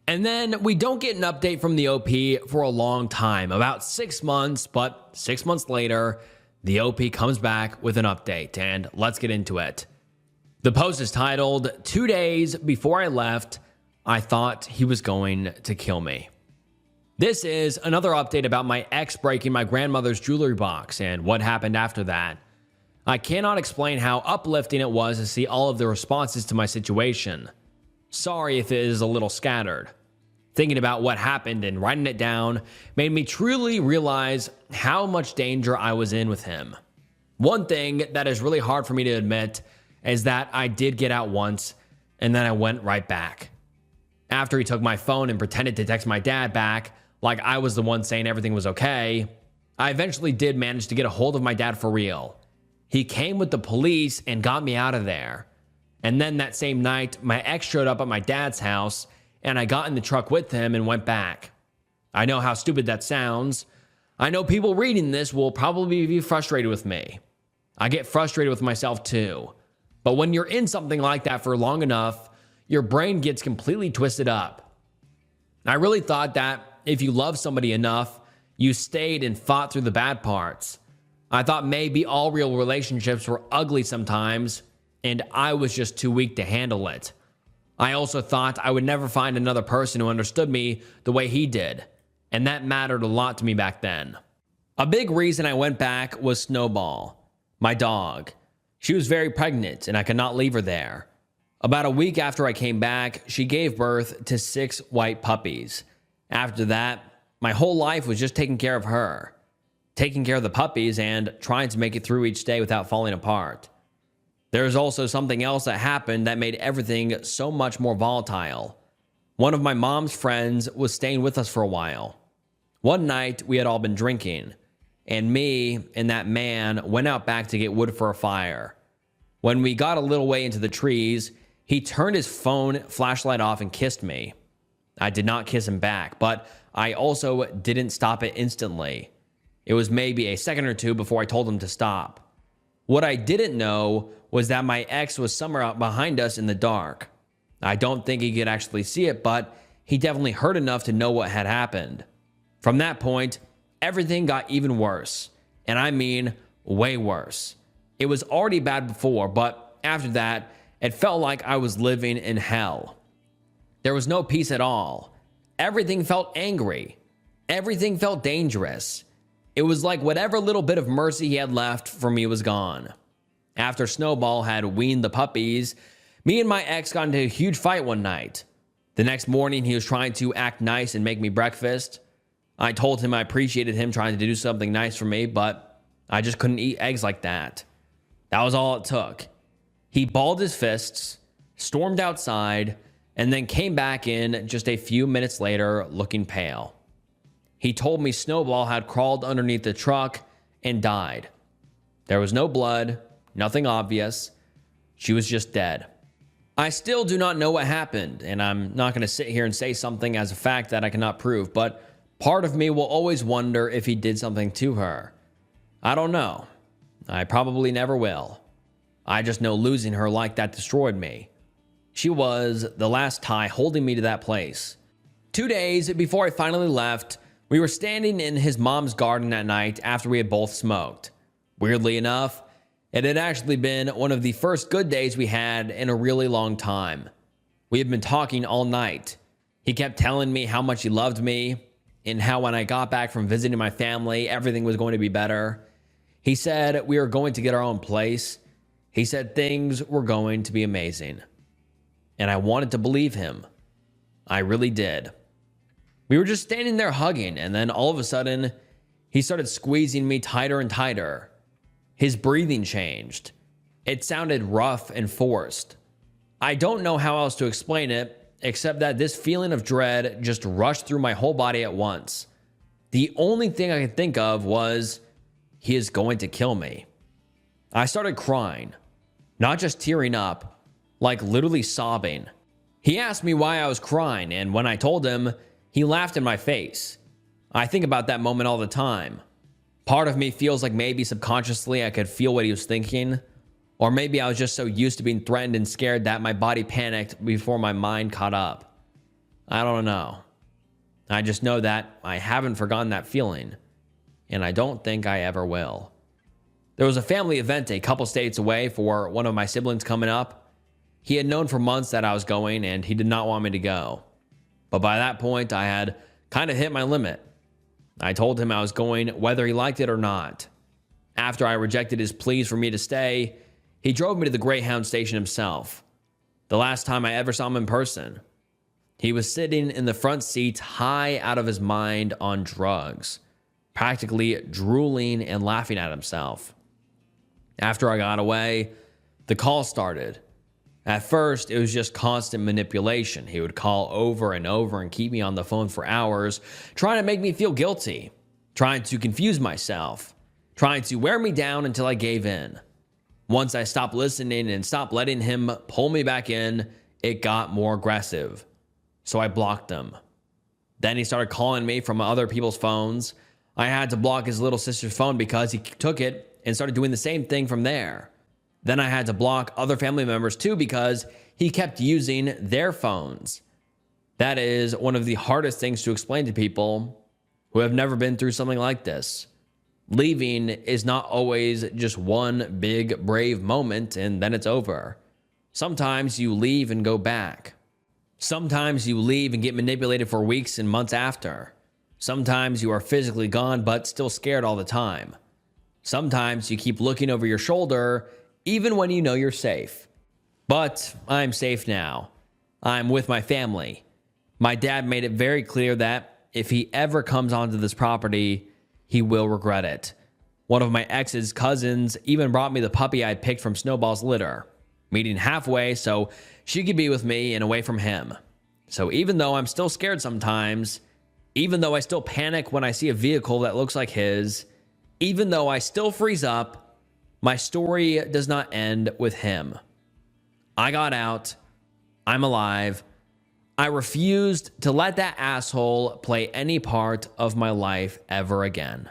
And then we don't get an update from the OP for a long time, about 6 months, but 6 months later, the OP comes back with an update, and let's get into it. The post is titled, "2 days before I left, I thought he was going to kill me." This is another update about my ex breaking my grandmother's jewelry box and what happened after that. I cannot explain how uplifting it was to see all of the responses to my situation. Sorry if it is a little scattered. Thinking about what happened and writing it down made me truly realize how much danger I was in with him. One thing that is really hard for me to admit is that I did get out once and then I went right back. After he took my phone and pretended to text my dad back like I was the one saying everything was okay, I eventually did manage to get a hold of my dad for real. He came with the police and got me out of there. And then that same night, my ex showed up at my dad's house and I got in the truck with him and went back. I know how stupid that sounds. I know people reading this will probably be frustrated with me. I get frustrated with myself too. But when you're in something like that for long enough, your brain gets completely twisted up. I really thought that if you love somebody enough, you stayed and fought through the bad parts. I thought maybe all real relationships were ugly sometimes, and I was just too weak to handle it. I also thought I would never find another person who understood me the way he did, and that mattered a lot to me back then. A big reason I went back was Snowball, my dog. She was very pregnant and I could not leave her there. About a week after I came back, she gave birth to 6 white puppies. After that, my whole life was just taking care of her, taking care of the puppies and trying to make it through each day without falling apart. There was also something else that happened that made everything so much more volatile. One of my mom's friends was staying with us for a while. One night, we had all been drinking, and me and that man went out back to get wood for a fire. When we got a little way into the trees, he turned his phone flashlight off and kissed me. I did not kiss him back, but I also didn't stop it instantly. It was maybe a second or two before I told him to stop. What I didn't know was that my ex was somewhere out behind us in the dark. I don't think he could actually see it, but he definitely heard enough to know what had happened. From that point, everything got even worse, and I mean way worse. It was already bad before, but after that, it felt like I was living in hell. There was no peace at all. Everything felt angry. Everything felt dangerous. It was like whatever little bit of mercy he had left for me was gone. After Snowball had weaned the puppies, me and my ex got into a huge fight one night. The next morning, he was trying to act nice and make me breakfast. I told him I appreciated him trying to do something nice for me, but I just couldn't eat eggs like that. That was all it took. He balled his fists, stormed outside, and then came back in just a few minutes later looking pale. He told me Snowball had crawled underneath the truck and died. There was no blood, nothing obvious. She was just dead. I still do not know what happened, and I'm not going to sit here and say something as a fact that I cannot prove, but part of me will always wonder if he did something to her. I don't know. I probably never will. I just know losing her like that destroyed me. She was the last tie holding me to that place. 2 days before I finally left, we were standing in his mom's garden at night after we had both smoked. Weirdly enough, it had actually been one of the first good days we had in a really long time. We had been talking all night. He kept telling me how much he loved me and how when I got back from visiting my family, everything was going to be better. He said we were going to get our own place. He said things were going to be amazing. And I wanted to believe him. I really did. We were just standing there hugging, and then all of a sudden, he started squeezing me tighter and tighter. His breathing changed. It sounded rough and forced. I don't know how else to explain it, except that this feeling of dread just rushed through my whole body at once. The only thing I could think of was, he is going to kill me. I started crying. Not just tearing up, like literally sobbing. He asked me why I was crying, and when I told him, he laughed in my face. I think about that moment all the time. Part of me feels like maybe subconsciously I could feel what he was thinking, or maybe I was just so used to being threatened and scared that my body panicked before my mind caught up. I don't know. I just know that I haven't forgotten that feeling, and I don't think I ever will. There was a family event a couple states away for one of my siblings coming up. He had known for months that I was going, and he did not want me to go. But by that point, I had kind of hit my limit. I told him I was going whether he liked it or not. After I rejected his pleas for me to stay, he drove me to the Greyhound station himself. The last time I ever saw him in person. He was sitting in the front seat high out of his mind on drugs, practically drooling and laughing at himself. After I got away, the call started. At first, it was just constant manipulation. He would call over and over and keep me on the phone for hours, trying to make me feel guilty, trying to confuse myself, trying to wear me down until I gave in. Once I stopped listening and stopped letting him pull me back in, it got more aggressive. So I blocked him. Then he started calling me from other people's phones. I had to block his little sister's phone because he took it and started doing the same thing from there. Then I had to block other family members too because he kept using their phones. That is one of the hardest things to explain to people who have never been through something like this. Leaving is not always just one big brave moment and then it's over. Sometimes you leave and go back. Sometimes you leave and get manipulated for weeks and months after. Sometimes you are physically gone, but still scared all the time. Sometimes you keep looking over your shoulder, even when you know you're safe. But I'm safe now. I'm with my family. My dad made it very clear that if he ever comes onto this property, he will regret it. One of my ex's cousins even brought me the puppy I picked from Snowball's litter, meeting halfway so she could be with me and away from him. So even though I'm still scared sometimes, even though I still panic when I see a vehicle that looks like his, even though I still freeze up, my story does not end with him. I got out. I'm alive. I refused to let that asshole play any part of my life ever again.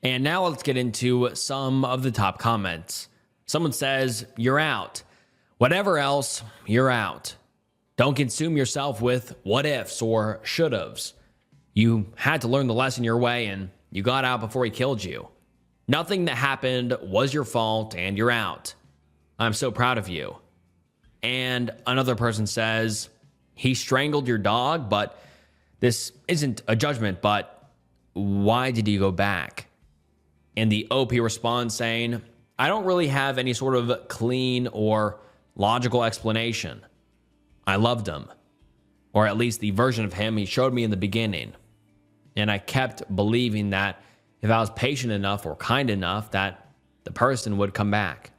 And now let's get into some of the top comments. Someone says, "You're out. Whatever else, you're out. Don't consume yourself with what ifs or should haves. You had to learn the lesson your way and you got out before he killed you. Nothing that happened was your fault and you're out. I'm so proud of you." And another person says, "He strangled your dog, but this isn't a judgment, but why did you go back?" And the OP responds saying, "I don't really have any sort of clean or logical explanation. I loved him, or at least the version of him he showed me in the beginning. And I kept believing that if I was patient enough or kind enough, that the person would come back.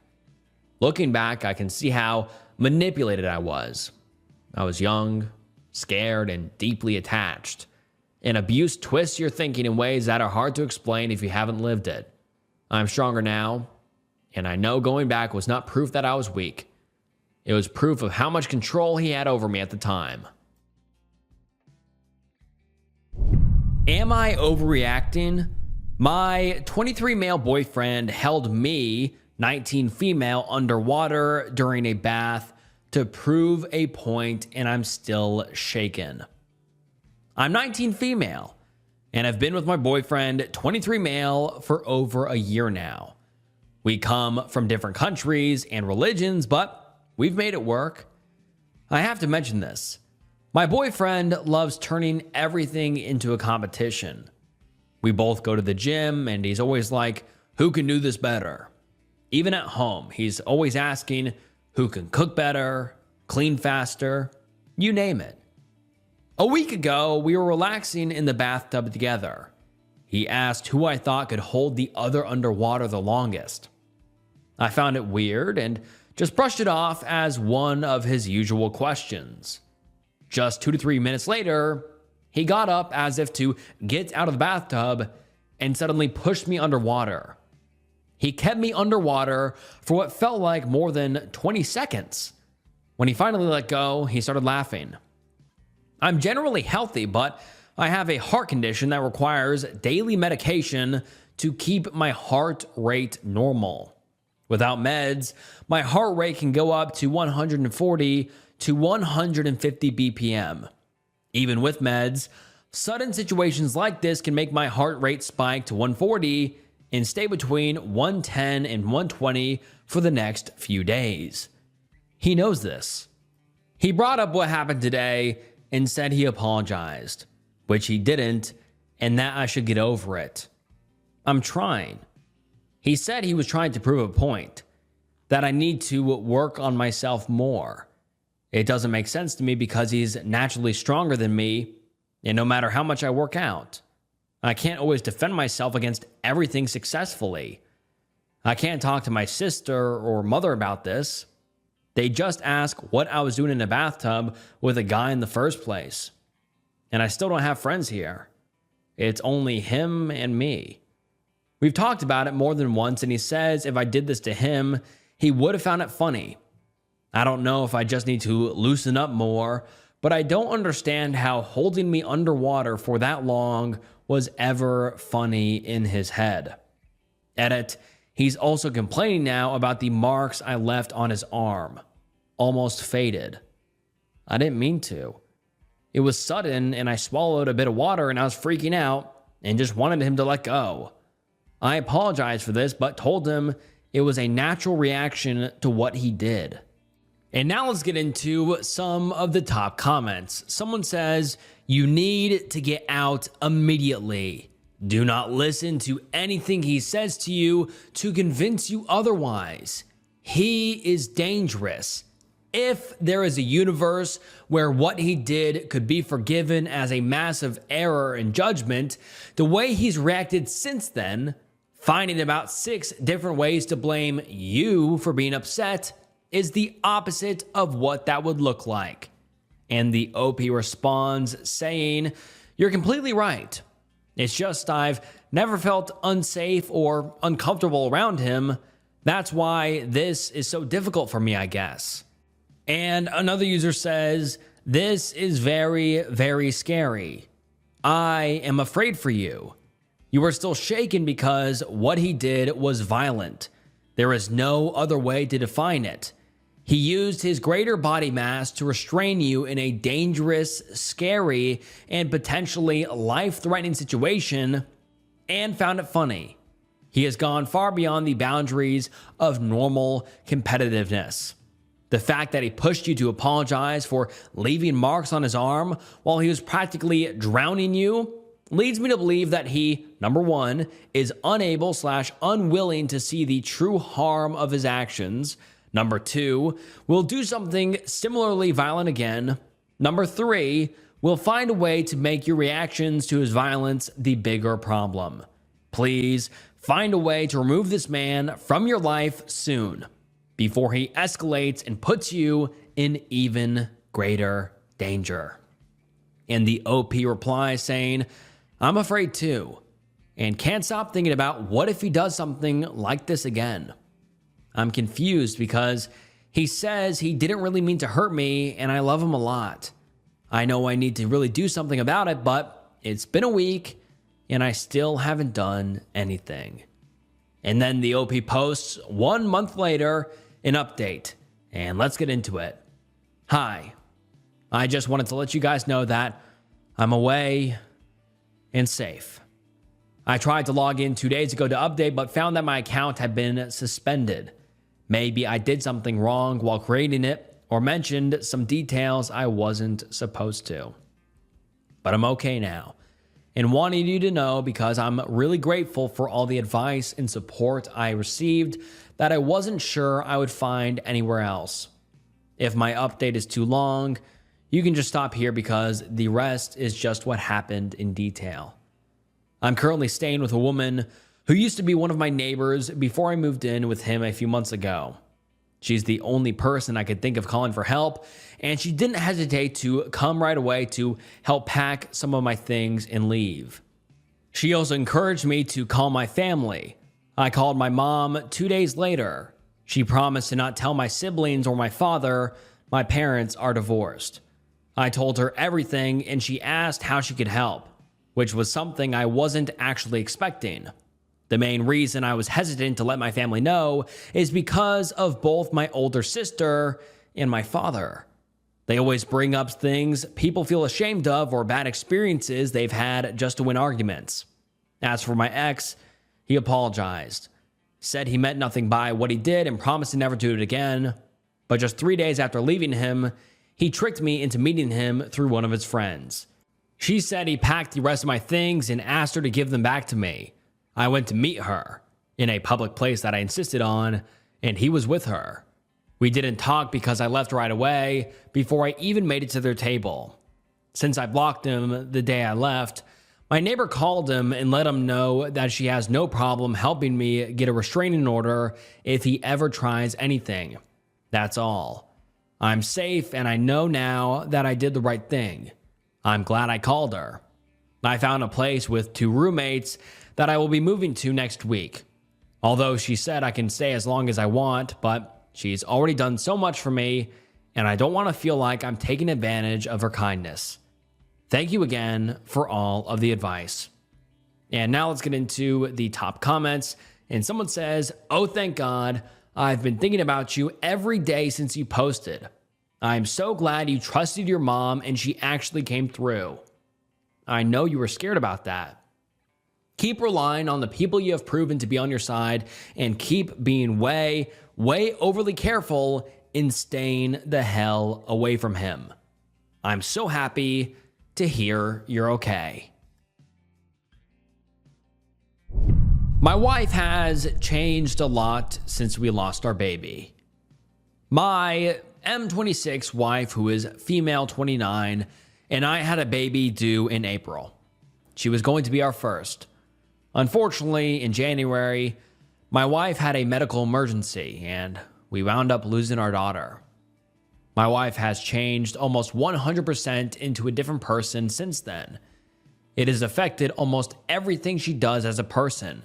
Looking back, I can see how manipulated I was. I was young, scared, and deeply attached. And abuse twists your thinking in ways that are hard to explain if you haven't lived it. I'm stronger now, and I know going back was not proof that I was weak. It was proof of how much control he had over me at the time." Am I overreacting? My 23 male boyfriend held me, 19 female, underwater during a bath to prove a point, and I'm still shaken. I'm 19 female, and I've been with my boyfriend, 23 male, for over a year now. We come from different countries and religions, but we've made it work. I have to mention this. My boyfriend loves turning everything into a competition. We both go to the gym, and he's always like, "Who can do this better?" Even at home, he's always asking who can cook better, clean faster, you name it. A week ago, we were relaxing in the bathtub together. He asked who I thought could hold the other underwater the longest. I found it weird and just brushed it off as one of his usual questions. Just 2 to 3 minutes later, he got up as if to get out of the bathtub and suddenly pushed me underwater. He kept me underwater for what felt like more than 20 seconds. When he finally let go, he started laughing. I'm generally healthy, but I have a heart condition that requires daily medication to keep my heart rate normal. Without meds, my heart rate can go up to 140 to 150 BPM. Even with meds, sudden situations like this can make my heart rate spike to 140 and stay between 110 and 120 for the next few days. He knows this. He brought up what happened today and said he apologized, which he didn't, and that I should get over it. I'm trying. He said he was trying to prove a point, that I need to work on myself more. It doesn't make sense to me because he's naturally stronger than me, and no matter how much I work out, I can't always defend myself against everything successfully. I can't talk to my sister or mother about this. They just ask what I was doing in a bathtub with a guy in the first place. And I still don't have friends here. It's only him and me. We've talked about it more than once, and he says if I did this to him, he would have found it funny. I don't know if I just need to loosen up more, but I don't understand how holding me underwater for that long was ever funny in his head. Edit, he's also complaining now about the marks I left on his arm. Almost faded. I didn't mean to. It was sudden, and I swallowed a bit of water, and I was freaking out and just wanted him to let go. I apologized for this, but told him it was a natural reaction to what he did. And now let's get into some of the top comments. Someone says, "You need to get out immediately. Do not listen to anything he says to you to convince you otherwise. He is dangerous. If there is a universe where what he did could be forgiven as a massive error in judgment, the way he's reacted since then, finding about 6 different ways to blame you for being upset, is the opposite of what that would look like." And the OP responds saying, "You're completely right. It's just I've never felt unsafe or uncomfortable around him. That's why this is so difficult for me, I guess." And another user says, "This is very, very scary. I am afraid for you. You are still shaken because what he did was violent. There is no other way to define it. He used his greater body mass to restrain you in a dangerous, scary, and potentially life-threatening situation and found it funny. He has gone far beyond the boundaries of normal competitiveness. The fact that he pushed you to apologize for leaving marks on his arm while he was practically drowning you leads me to believe that he, number one, is unable/unwilling to see the true harm of his actions. Number two, will do something similarly violent again. Number three, will find a way to make your reactions to his violence the bigger problem. Please find a way to remove this man from your life soon before he escalates and puts you in even greater danger." And the OP replies saying, "I'm afraid too, and can't stop thinking about what if he does something like this again. I'm confused because he says he didn't really mean to hurt me and I love him a lot. I know I need to really do something about it, but it's been a week and I still haven't done anything." And then the OP posts 1 month later an update, and let's get into it. "Hi, I just wanted to let you guys know that I'm away and safe. I tried to log in 2 days ago to update, but found that my account had been suspended. Maybe I did something wrong while creating it or mentioned some details I wasn't supposed to. But I'm okay now and wanted you to know because I'm really grateful for all the advice and support I received that I wasn't sure I would find anywhere else. If my update is too long, you can just stop here because the rest is just what happened in detail. I'm currently staying with a woman who used to be one of my neighbors before I moved in with him a few months ago. She's the only person I could think of calling for help, and she didn't hesitate to come right away to help pack some of my things and leave. She also encouraged me to call my family. I called my mom 2 days later. She promised to not tell my siblings or my father. My parents are divorced. I told her everything, and she asked how she could help, which was something I wasn't actually expecting. The main reason I was hesitant to let my family know is because of both my older sister and my father. They always bring up things people feel ashamed of or bad experiences they've had just to win arguments. As for my ex, he apologized, said he meant nothing by what he did and promised to never do it again. But just 3 days after leaving him, he tricked me into meeting him through one of his friends. She said he packed the rest of my things and asked her to give them back to me. I went to meet her in a public place that I insisted on, and he was with her. We didn't talk because I left right away before I even made it to their table. Since I blocked him the day I left, my neighbor called him and let him know that she has no problem helping me get a restraining order if he ever tries anything. That's all. I'm safe, and I know now that I did the right thing. I'm glad I called her. I found a place with 2 roommates that I will be moving to next week. Although she said I can stay as long as I want, but she's already done so much for me, and I don't want to feel like I'm taking advantage of her kindness. Thank you again for all of the advice." And now let's get into the top comments. And someone says, "Oh, thank God. I've been thinking about you every day since you posted. I'm so glad you trusted your mom and she actually came through. I know you were scared about that. Keep relying on the people you have proven to be on your side and keep being way overly careful and staying the hell away from him. I'm so happy to hear you're okay. My wife has changed a lot since we lost our baby. My M26 wife, who is female 29, and I had a baby due in April. She was going to be our first. Unfortunately, in January, my wife had a medical emergency and we wound up losing our daughter. My wife has changed almost 100% into a different person since then. It has affected almost everything she does as a person,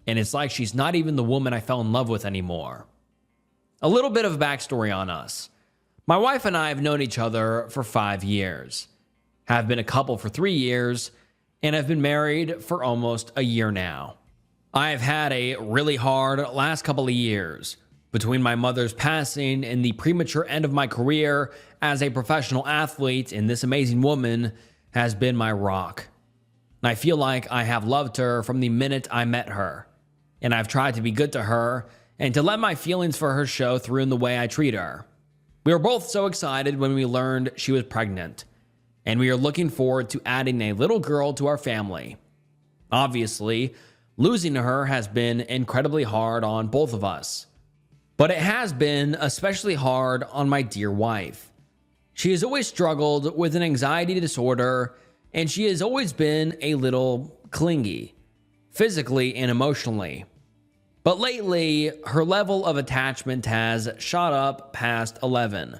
and it's like she's not even the woman I fell in love with anymore. A little bit of a backstory on us. My wife and I have known each other for 5 years, have been a couple for 3 years, and have been married for almost a year now. I have had a really hard last couple of years between my mother's passing and the premature end of my career as a professional athlete, and this amazing woman has been my rock. I feel like I have loved her from the minute I met her, and I've tried to be good to her and to let my feelings for her show through in the way I treat her. We were both so excited when we learned she was pregnant, and we are looking forward to adding a little girl to our family. Obviously, losing her has been incredibly hard on both of us, but it has been especially hard on my dear wife. She has always struggled with an anxiety disorder, and she has always been a little clingy, physically and emotionally. But lately, her level of attachment has shot up past 11.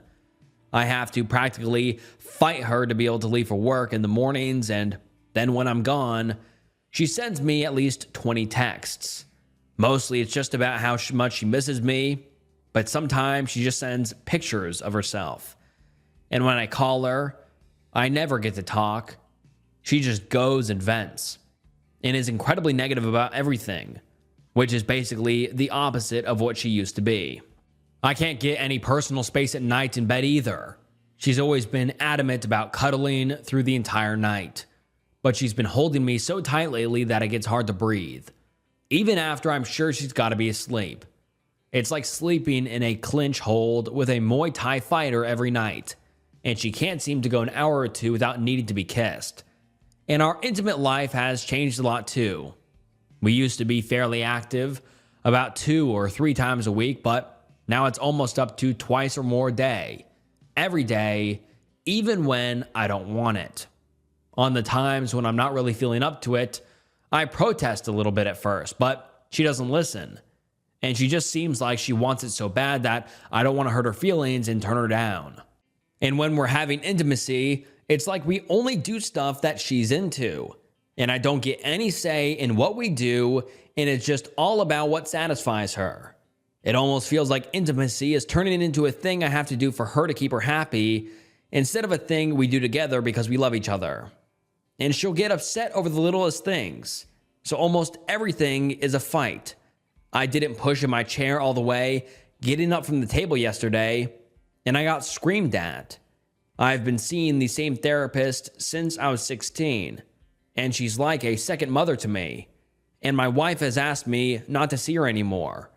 I have to practically fight her to be able to leave for work in the mornings, and then when I'm gone, she sends me at least 20 texts. Mostly it's just about how much she misses me, but sometimes she just sends pictures of herself. And when I call her, I never get to talk. She just goes and vents, and is incredibly negative about everything, which is basically the opposite of what she used to be. I can't get any personal space at night in bed either. She's always been adamant about cuddling through the entire night, but she's been holding me so tight lately that it gets hard to breathe, even after I'm sure she's got to be asleep. It's like sleeping in a clinch hold with a Muay Thai fighter every night, and she can't seem to go an hour or two without needing to be kissed. And our intimate life has changed a lot too. We used to be fairly active, about 2 or 3 times a week, but now it's almost up to twice or more a day. Every day, even when I don't want it. On the times when I'm not really feeling up to it, I protest a little bit at first, but she doesn't listen. And she just seems like she wants it so bad that I don't want to hurt her feelings and turn her down. And when we're having intimacy, it's like we only do stuff that she's into. And I don't get any say in what we do, and it's just all about what satisfies her. It almost feels like intimacy is turning into a thing I have to do for her to keep her happy, instead of a thing we do together because we love each other. And she'll get upset over the littlest things. So almost everything is a fight. I didn't push in my chair all the way, getting up from the table yesterday, and I got screamed at. I've been seeing the same therapist since I was 16, and she's like a second mother to me. And my wife has asked me not to see her anymore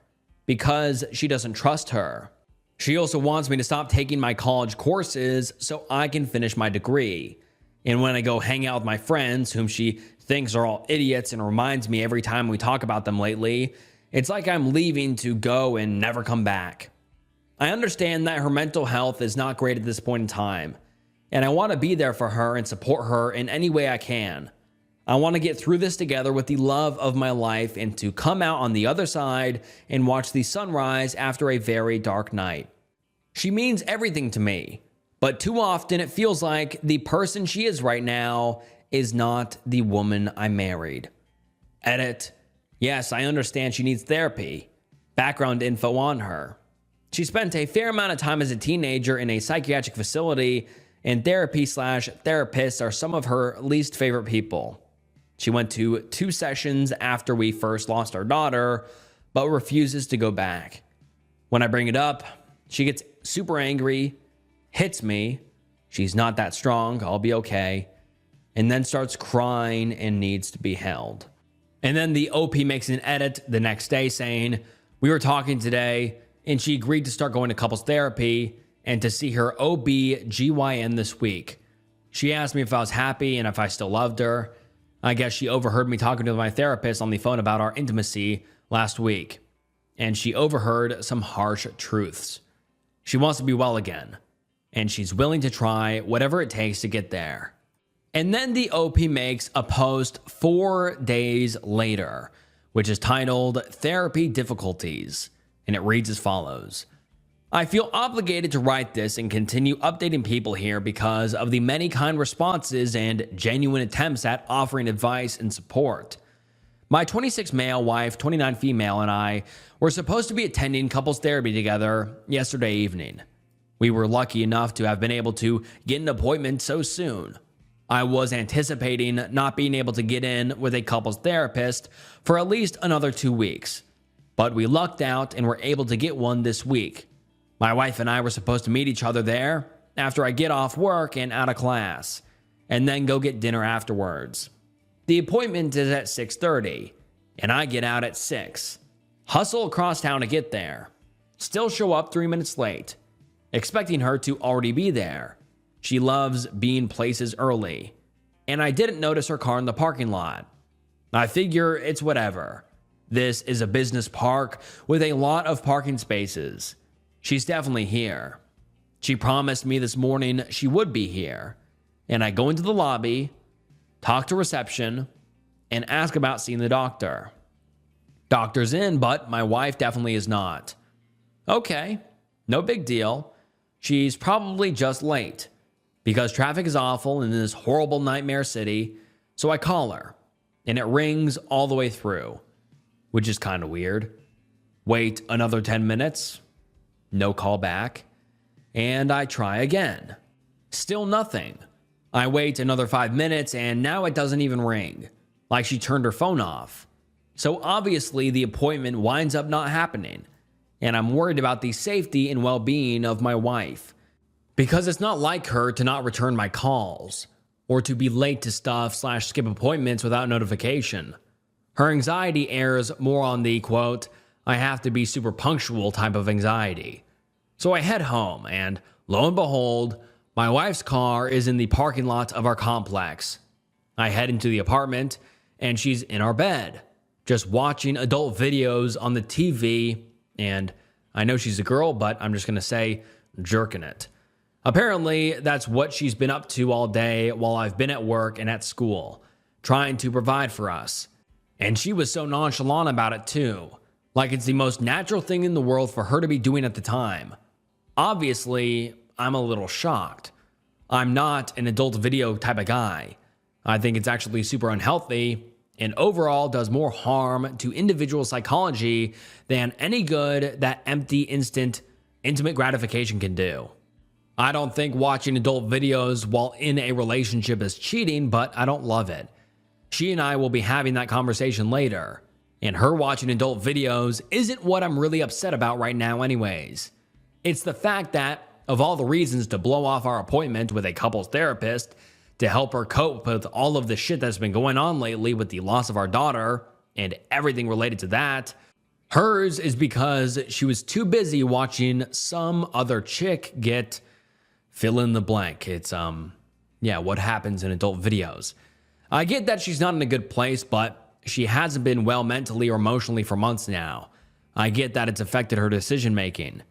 because she doesn't trust her. She also wants me to stop taking my college courses so I can finish my degree. And when I go hang out with my friends, whom she thinks are all idiots and reminds me every time we talk about them lately, it's like I'm leaving to go and never come back. I understand that her mental health is not great at this point in time, and I want to be there for her and support her in any way I can. I want to get through this together with the love of my life and to come out on the other side and watch the sunrise after a very dark night. She means everything to me, but too often it feels like the person she is right now is not the woman I married. Edit. Yes, I understand she needs therapy. Background info on her. She spent a fair amount of time as a teenager in a psychiatric facility, and therapy/therapists are some of her least favorite people. She went to 2 sessions after we first lost our daughter, but refuses to go back. When I bring it up, she gets super angry, hits me. She's not that strong, I'll be okay. And then starts crying and needs to be held. And then the OP makes an edit the next day saying, "We were talking today. and she agreed to start going to couples therapy and to see her OB/GYN this week. She asked me if I was happy and if I still loved her. I guess she overheard me talking to my therapist on the phone about our intimacy last week, and she overheard some harsh truths. She wants to be well again, and she's willing to try whatever it takes to get there. And then the OP makes a post 4 days later, which is titled Therapy Difficulties, and it reads as follows. I feel obligated to write this and continue updating people here because of the many kind responses and genuine attempts at offering advice and support. My 26 male wife, 29 female, and I were supposed to be attending couples therapy together yesterday evening. We were lucky enough to have been able to get an appointment so soon. I was anticipating not being able to get in with a couples therapist for at least another 2 weeks, but we lucked out and were able to get one this week. My wife and I were supposed to meet each other there after I get off work and out of class, and then go get dinner afterwards. The appointment is at 6:30, and I get out at 6. Hustle across town to get there. Still show up 3 minutes late, expecting her to already be there. She loves being places early, and I didn't notice her car in the parking lot. I figure it's whatever. This is a business park with a lot of parking spaces. She's definitely here. She promised me this morning she would be here, and I go into the lobby, talk to reception, and ask about seeing the doctor. Doctor's in, but my wife definitely is not. Okay, no big deal. She's probably just late because traffic is awful in this horrible nightmare city, so I call her, and it rings all the way through, which is kind of weird. Wait another 10 minutes. No call back, and I try again. Still nothing. I wait another 5 minutes, and now it doesn't even ring, like she turned her phone off. So obviously the appointment winds up not happening, and I'm worried about the safety and well-being of my wife, because it's not like her to not return my calls, or to be late to stuff/skip appointments without notification. Her anxiety errs more on the, quote, I have to be super punctual type of anxiety. So I head home, and lo and behold, my wife's car is in the parking lot of our complex. I head into the apartment, and she's in our bed, just watching adult videos on the TV, and I know she's a girl, but I'm just going to say jerking it. Apparently, that's what she's been up to all day while I've been at work and at school, trying to provide for us. And she was so nonchalant about it too. Like it's the most natural thing in the world for her to be doing at the time. Obviously, I'm a little shocked. I'm not an adult video type of guy. I think it's actually super unhealthy and overall does more harm to individual psychology than any good that empty, instant, intimate gratification can do. I don't think watching adult videos while in a relationship is cheating, but I don't love it. She and I will be having that conversation later. And her watching adult videos isn't what I'm really upset about right now anyways. It's the fact that, of all the reasons to blow off our appointment with a couples therapist to help her cope with all of the shit that's been going on lately with the loss of our daughter and everything related to that, hers is because she was too busy watching some other chick get fill in the blank. It's, what happens in adult videos. I get that she's not in a good place, but she hasn't been well mentally or emotionally for months now. I get that it's affected her decision making.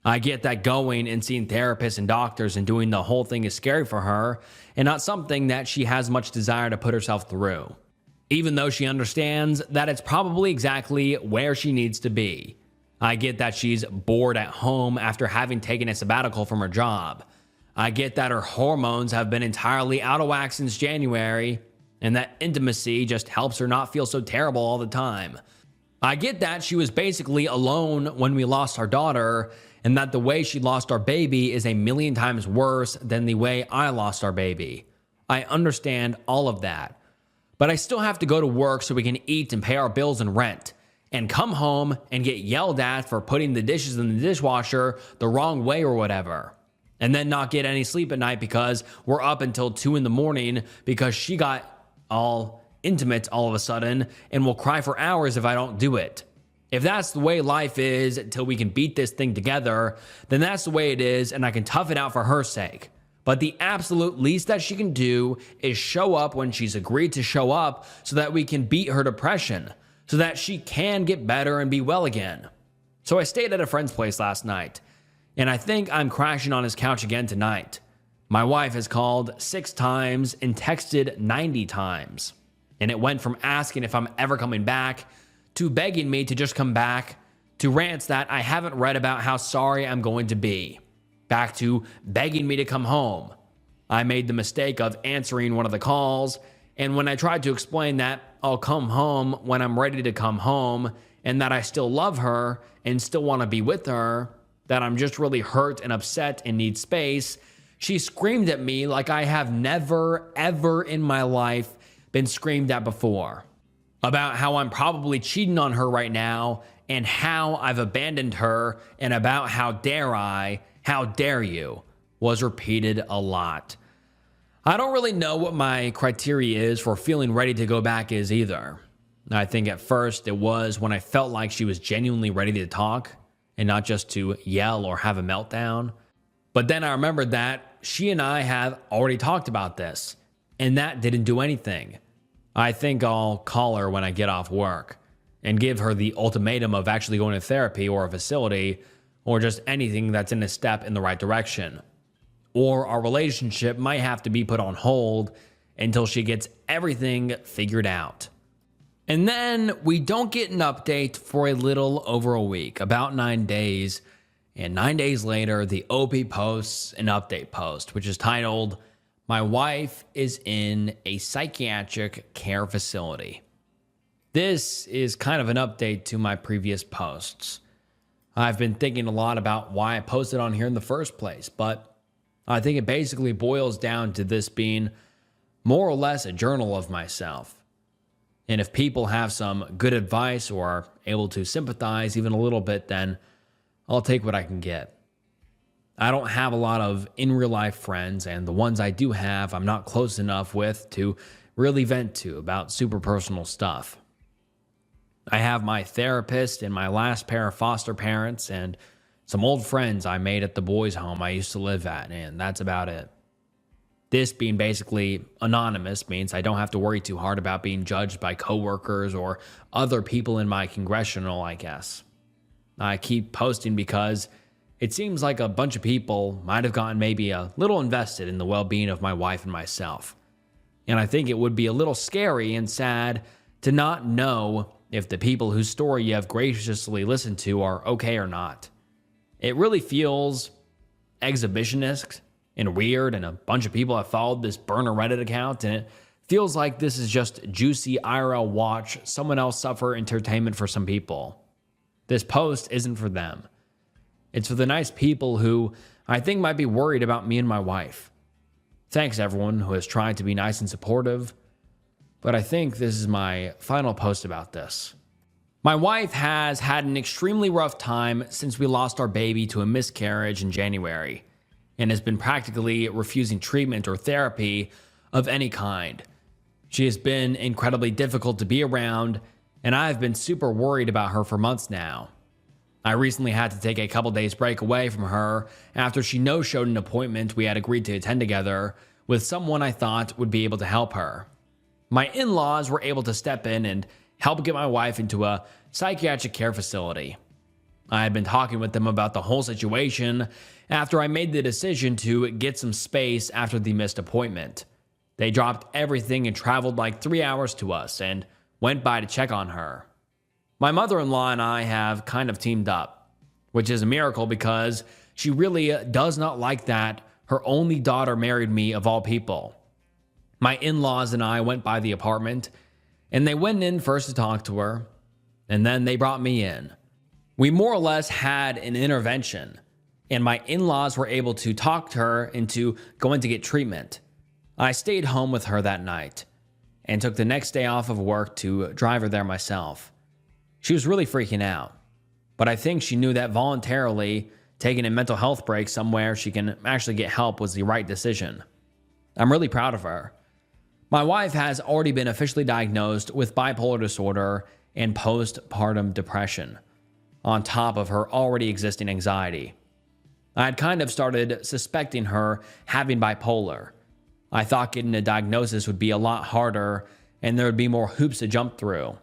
I get that going and seeing therapists and doctors and doing the whole thing is scary for her and not something that she has much desire to put herself through. Even though she understands that it's probably exactly where she needs to be. I get that she's bored at home after having taken a sabbatical from her job. I get that her hormones have been entirely out of whack since January, and that intimacy just helps her not feel so terrible all the time. I get that she was basically alone when we lost our daughter, and that the way she lost our baby is a million times worse than the way I lost our baby. I understand all of that. But I still have to go to work so we can eat and pay our bills and rent, and come home and get yelled at for putting the dishes in the dishwasher the wrong way or whatever. And then not get any sleep at night because we're up until 2 a.m. because she got all intimate all of a sudden and will cry for hours if I don't do it. If that's the way life is until we can beat this thing together, then that's the way it is, and I can tough it out for her sake. But the absolute least that she can do is show up when she's agreed to show up so that we can beat her depression, so that she can get better and be well again. So I stayed at a friend's place last night, and I think I'm crashing on his couch again tonight. My wife has called 6 times and texted 90 times. And it went from asking if I'm ever coming back to begging me to just come back, to rants that I haven't read about how sorry I'm going to be, back to begging me to come home. I made the mistake of answering one of the calls, and when I tried to explain that I'll come home when I'm ready to come home, and that I still love her and still want to be with her, that I'm just really hurt and upset and need space, she screamed at me like I have never, ever in my life been screamed at before. About how I'm probably cheating on her right now, and how I've abandoned her, and about how dare you, was repeated a lot. I don't really know what my criteria is for feeling ready to go back is either. I think at first it was when I felt like she was genuinely ready to talk, and not just to yell or have a meltdown. But then I remembered that she and I have already talked about this, and that didn't do anything. I think I'll call her when I get off work and give her the ultimatum of actually going to therapy or a facility, or just anything that's in a step in the right direction. Or our relationship might have to be put on hold until she gets everything figured out. And then we don't get an update for a little over a week, about 9 days. And 9 days later, the OP posts an update post, which is titled, "My wife is in a psychiatric care facility." This is kind of an update to my previous posts. I've been thinking a lot about why I posted on here in the first place, but I think it basically boils down to this being more or less a journal of myself. And if people have some good advice or are able to sympathize even a little bit, then I'll take what I can get. I don't have a lot of in real life friends, and the ones I do have, I'm not close enough with to really vent to about super personal stuff. I have my therapist and my last pair of foster parents and some old friends I made at the boys' home I used to live at, and that's about it. This being basically anonymous means I don't have to worry too hard about being judged by coworkers or other people in my congressional, I guess. I keep posting because it seems like a bunch of people might have gotten maybe a little invested in the well-being of my wife and myself. And I think it would be a little scary and sad to not know if the people whose story you have graciously listened to are okay or not. It really feels exhibitionist and weird, and a bunch of people have followed this burner Reddit account, and it feels like this is just juicy IRL watch someone else suffer entertainment for some people. This post isn't for them. It's for the nice people who I think might be worried about me and my wife. Thanks everyone who has tried to be nice and supportive, but I think this is my final post about this. My wife has had an extremely rough time since we lost our baby to a miscarriage in January, and has been practically refusing treatment or therapy of any kind. She has been incredibly difficult to be around, and I've been super worried about her for months now. I recently had to take a couple days break away from her after she no-showed an appointment we had agreed to attend together with someone I thought would be able to help her. My in-laws were able to step in and help get my wife into a psychiatric care facility. I had been talking with them about the whole situation after I made the decision to get some space after the missed appointment. They dropped everything and traveled like 3 hours to us and went by to check on her. My mother-in-law and I have kind of teamed up, which is a miracle because she really does not like that her only daughter married me of all people. My in-laws and I went by the apartment, and they went in first to talk to her, and then they brought me in. We more or less had an intervention, and my in-laws were able to talk to her into going to get treatment. I stayed home with her that night and took the next day off of work to drive her there myself. She was really freaking out, but I think she knew that voluntarily taking a mental health break somewhere she can actually get help was the right decision. I'm really proud of her. My wife has already been officially diagnosed with bipolar disorder and postpartum depression, on top of her already existing anxiety. I had kind of started suspecting her having bipolar. I thought getting a diagnosis would be a lot harder and there would be more hoops to jump through.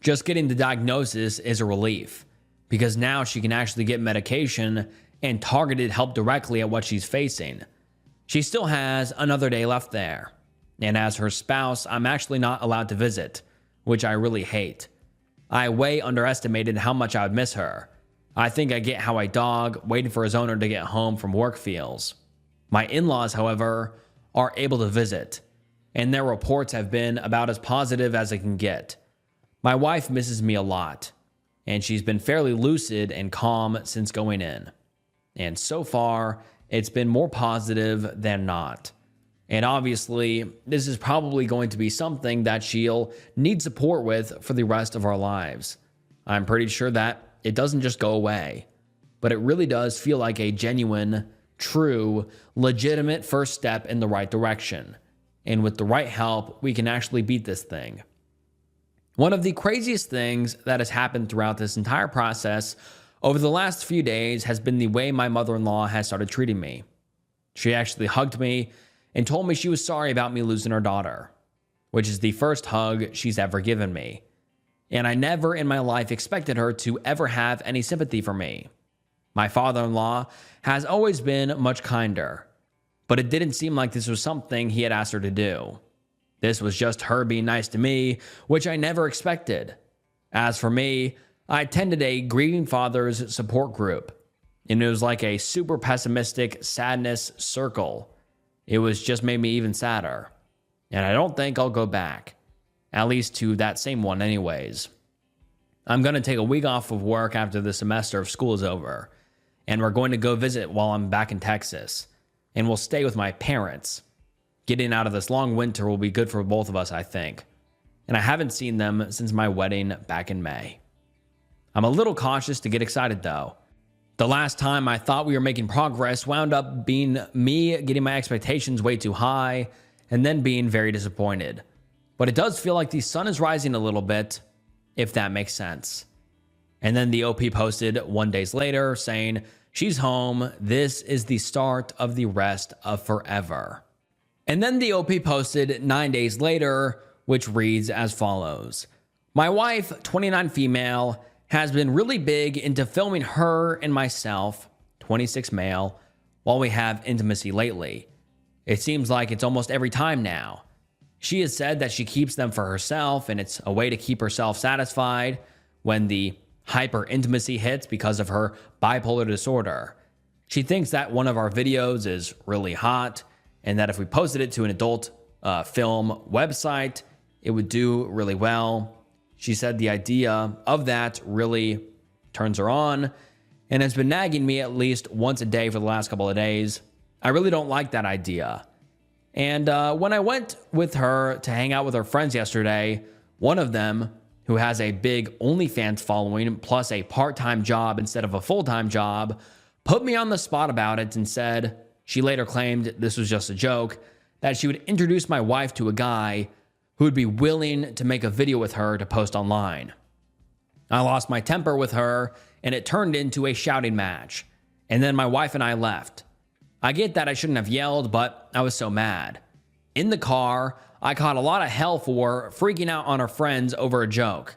Just getting the diagnosis is a relief, because now she can actually get medication and targeted help directly at what she's facing. She still has another day left there, and as her spouse, I'm actually not allowed to visit, which I really hate. I way underestimated how much I would miss her. I think I get how a dog waiting for his owner to get home from work feels. My in-laws, however, are able to visit, and their reports have been about as positive as it can get. My wife misses me a lot, and she's been fairly lucid and calm since going in. And so far, it's been more positive than not. And obviously, this is probably going to be something that she'll need support with for the rest of our lives. I'm pretty sure that it doesn't just go away, but it really does feel like a genuine, true, legitimate first step in the right direction. And with the right help, we can actually beat this thing. One of the craziest things that has happened throughout this entire process over the last few days has been the way my mother-in-law has started treating me. She actually hugged me and told me she was sorry about me losing her daughter, which is the first hug she's ever given me. And I never in my life expected her to ever have any sympathy for me. My father-in-law has always been much kinder, but it didn't seem like this was something he had asked her to do. This was just her being nice to me, which I never expected. As for me, I attended a grieving father's support group, and it was like a super pessimistic sadness circle. It was just made me even sadder. And I don't think I'll go back, at least to that same one anyways. I'm going to take a week off of work after the semester of school is over, and we're going to go visit while I'm back in Texas, and we'll stay with my parents. Getting out of this long winter will be good for both of us, I think. And I haven't seen them since my wedding back in May. I'm a little cautious to get excited though. The last time I thought we were making progress wound up being me getting my expectations way too high and then being very disappointed. But it does feel like the sun is rising a little bit, if that makes sense. And then the OP posted 1 day later saying, "She's home. This is the start of the rest of forever." And then the OP posted 9 days later, which reads as follows. "My wife, 29 female, has been really big into filming her and myself, 26 male, while we have intimacy lately. It seems like it's almost every time now. She has said that she keeps them for herself and it's a way to keep herself satisfied when the hyper intimacy hits because of her bipolar disorder. She thinks that one of our videos is really hot and that if we posted it to an adult film website, it would do really well. She said the idea of that really turns her on and has been nagging me at least once a day for the last couple of days. I really don't like that idea. And when I went with her to hang out with her friends yesterday, one of them, who has a big OnlyFans following plus a part-time job instead of a full-time job, put me on the spot about it and said, she later claimed this was just a joke, that she would introduce my wife to a guy who would be willing to make a video with her to post online. I lost my temper with her and it turned into a shouting match. And then my wife and I left. I get that I shouldn't have yelled, but I was so mad. In the car, I caught a lot of hell for freaking out on her friends over a joke.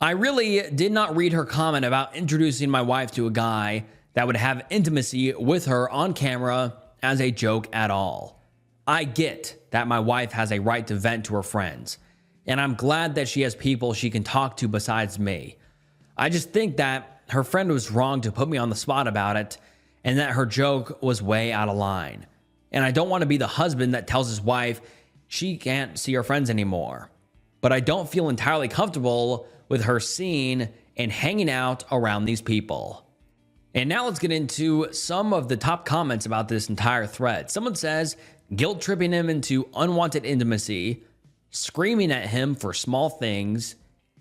I really did not read her comment about introducing my wife to a guy that would have intimacy with her on camera as a joke at all. I get that my wife has a right to vent to her friends, and I'm glad that she has people she can talk to besides me. I just think that her friend was wrong to put me on the spot about it, and that her joke was way out of line. And I don't want to be the husband that tells his wife she can't see her friends anymore. But I don't feel entirely comfortable with her seeing and hanging out around these people. And now let's get into some of the top comments about this entire thread. Someone says, guilt tripping him into unwanted intimacy, screaming at him for small things,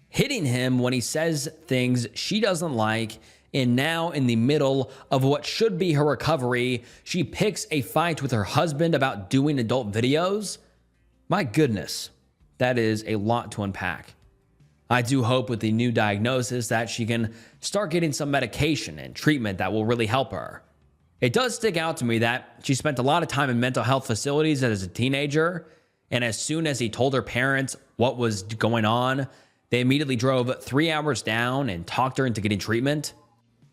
hitting him when he says things she doesn't like, and now in the middle of what should be her recovery, she picks a fight with her husband about doing adult videos. My goodness, that is a lot to unpack. I do hope with the new diagnosis that she can start getting some medication and treatment that will really help her. It does stick out to me that she spent a lot of time in mental health facilities as a teenager, and as soon as he told her parents what was going on, they immediately drove 3 hours down and talked her into getting treatment.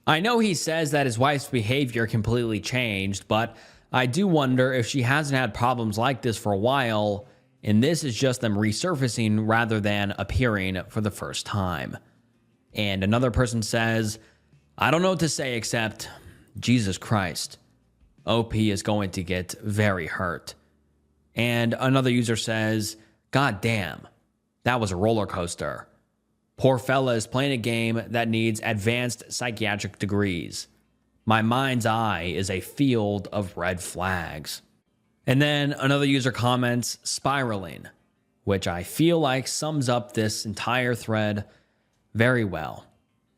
I know he says that his wife's behavior completely changed, but I do wonder if she hasn't had problems like this for a while, and this is just them resurfacing rather than appearing for the first time. And another person says, I don't know what to say except, Jesus Christ, OP is going to get very hurt. And another user says, God damn, that was a roller coaster. Poor fella is playing a game that needs advanced psychiatric degrees. My mind's eye is a field of red flags. And then another user comments, spiraling, which I feel like sums up this entire thread very well.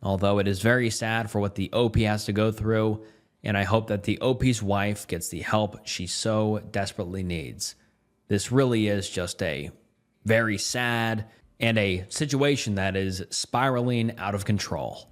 Although it is very sad for what the OP has to go through, and I hope that the OP's wife gets the help she so desperately needs. This really is just a very sad and a situation that is spiraling out of control.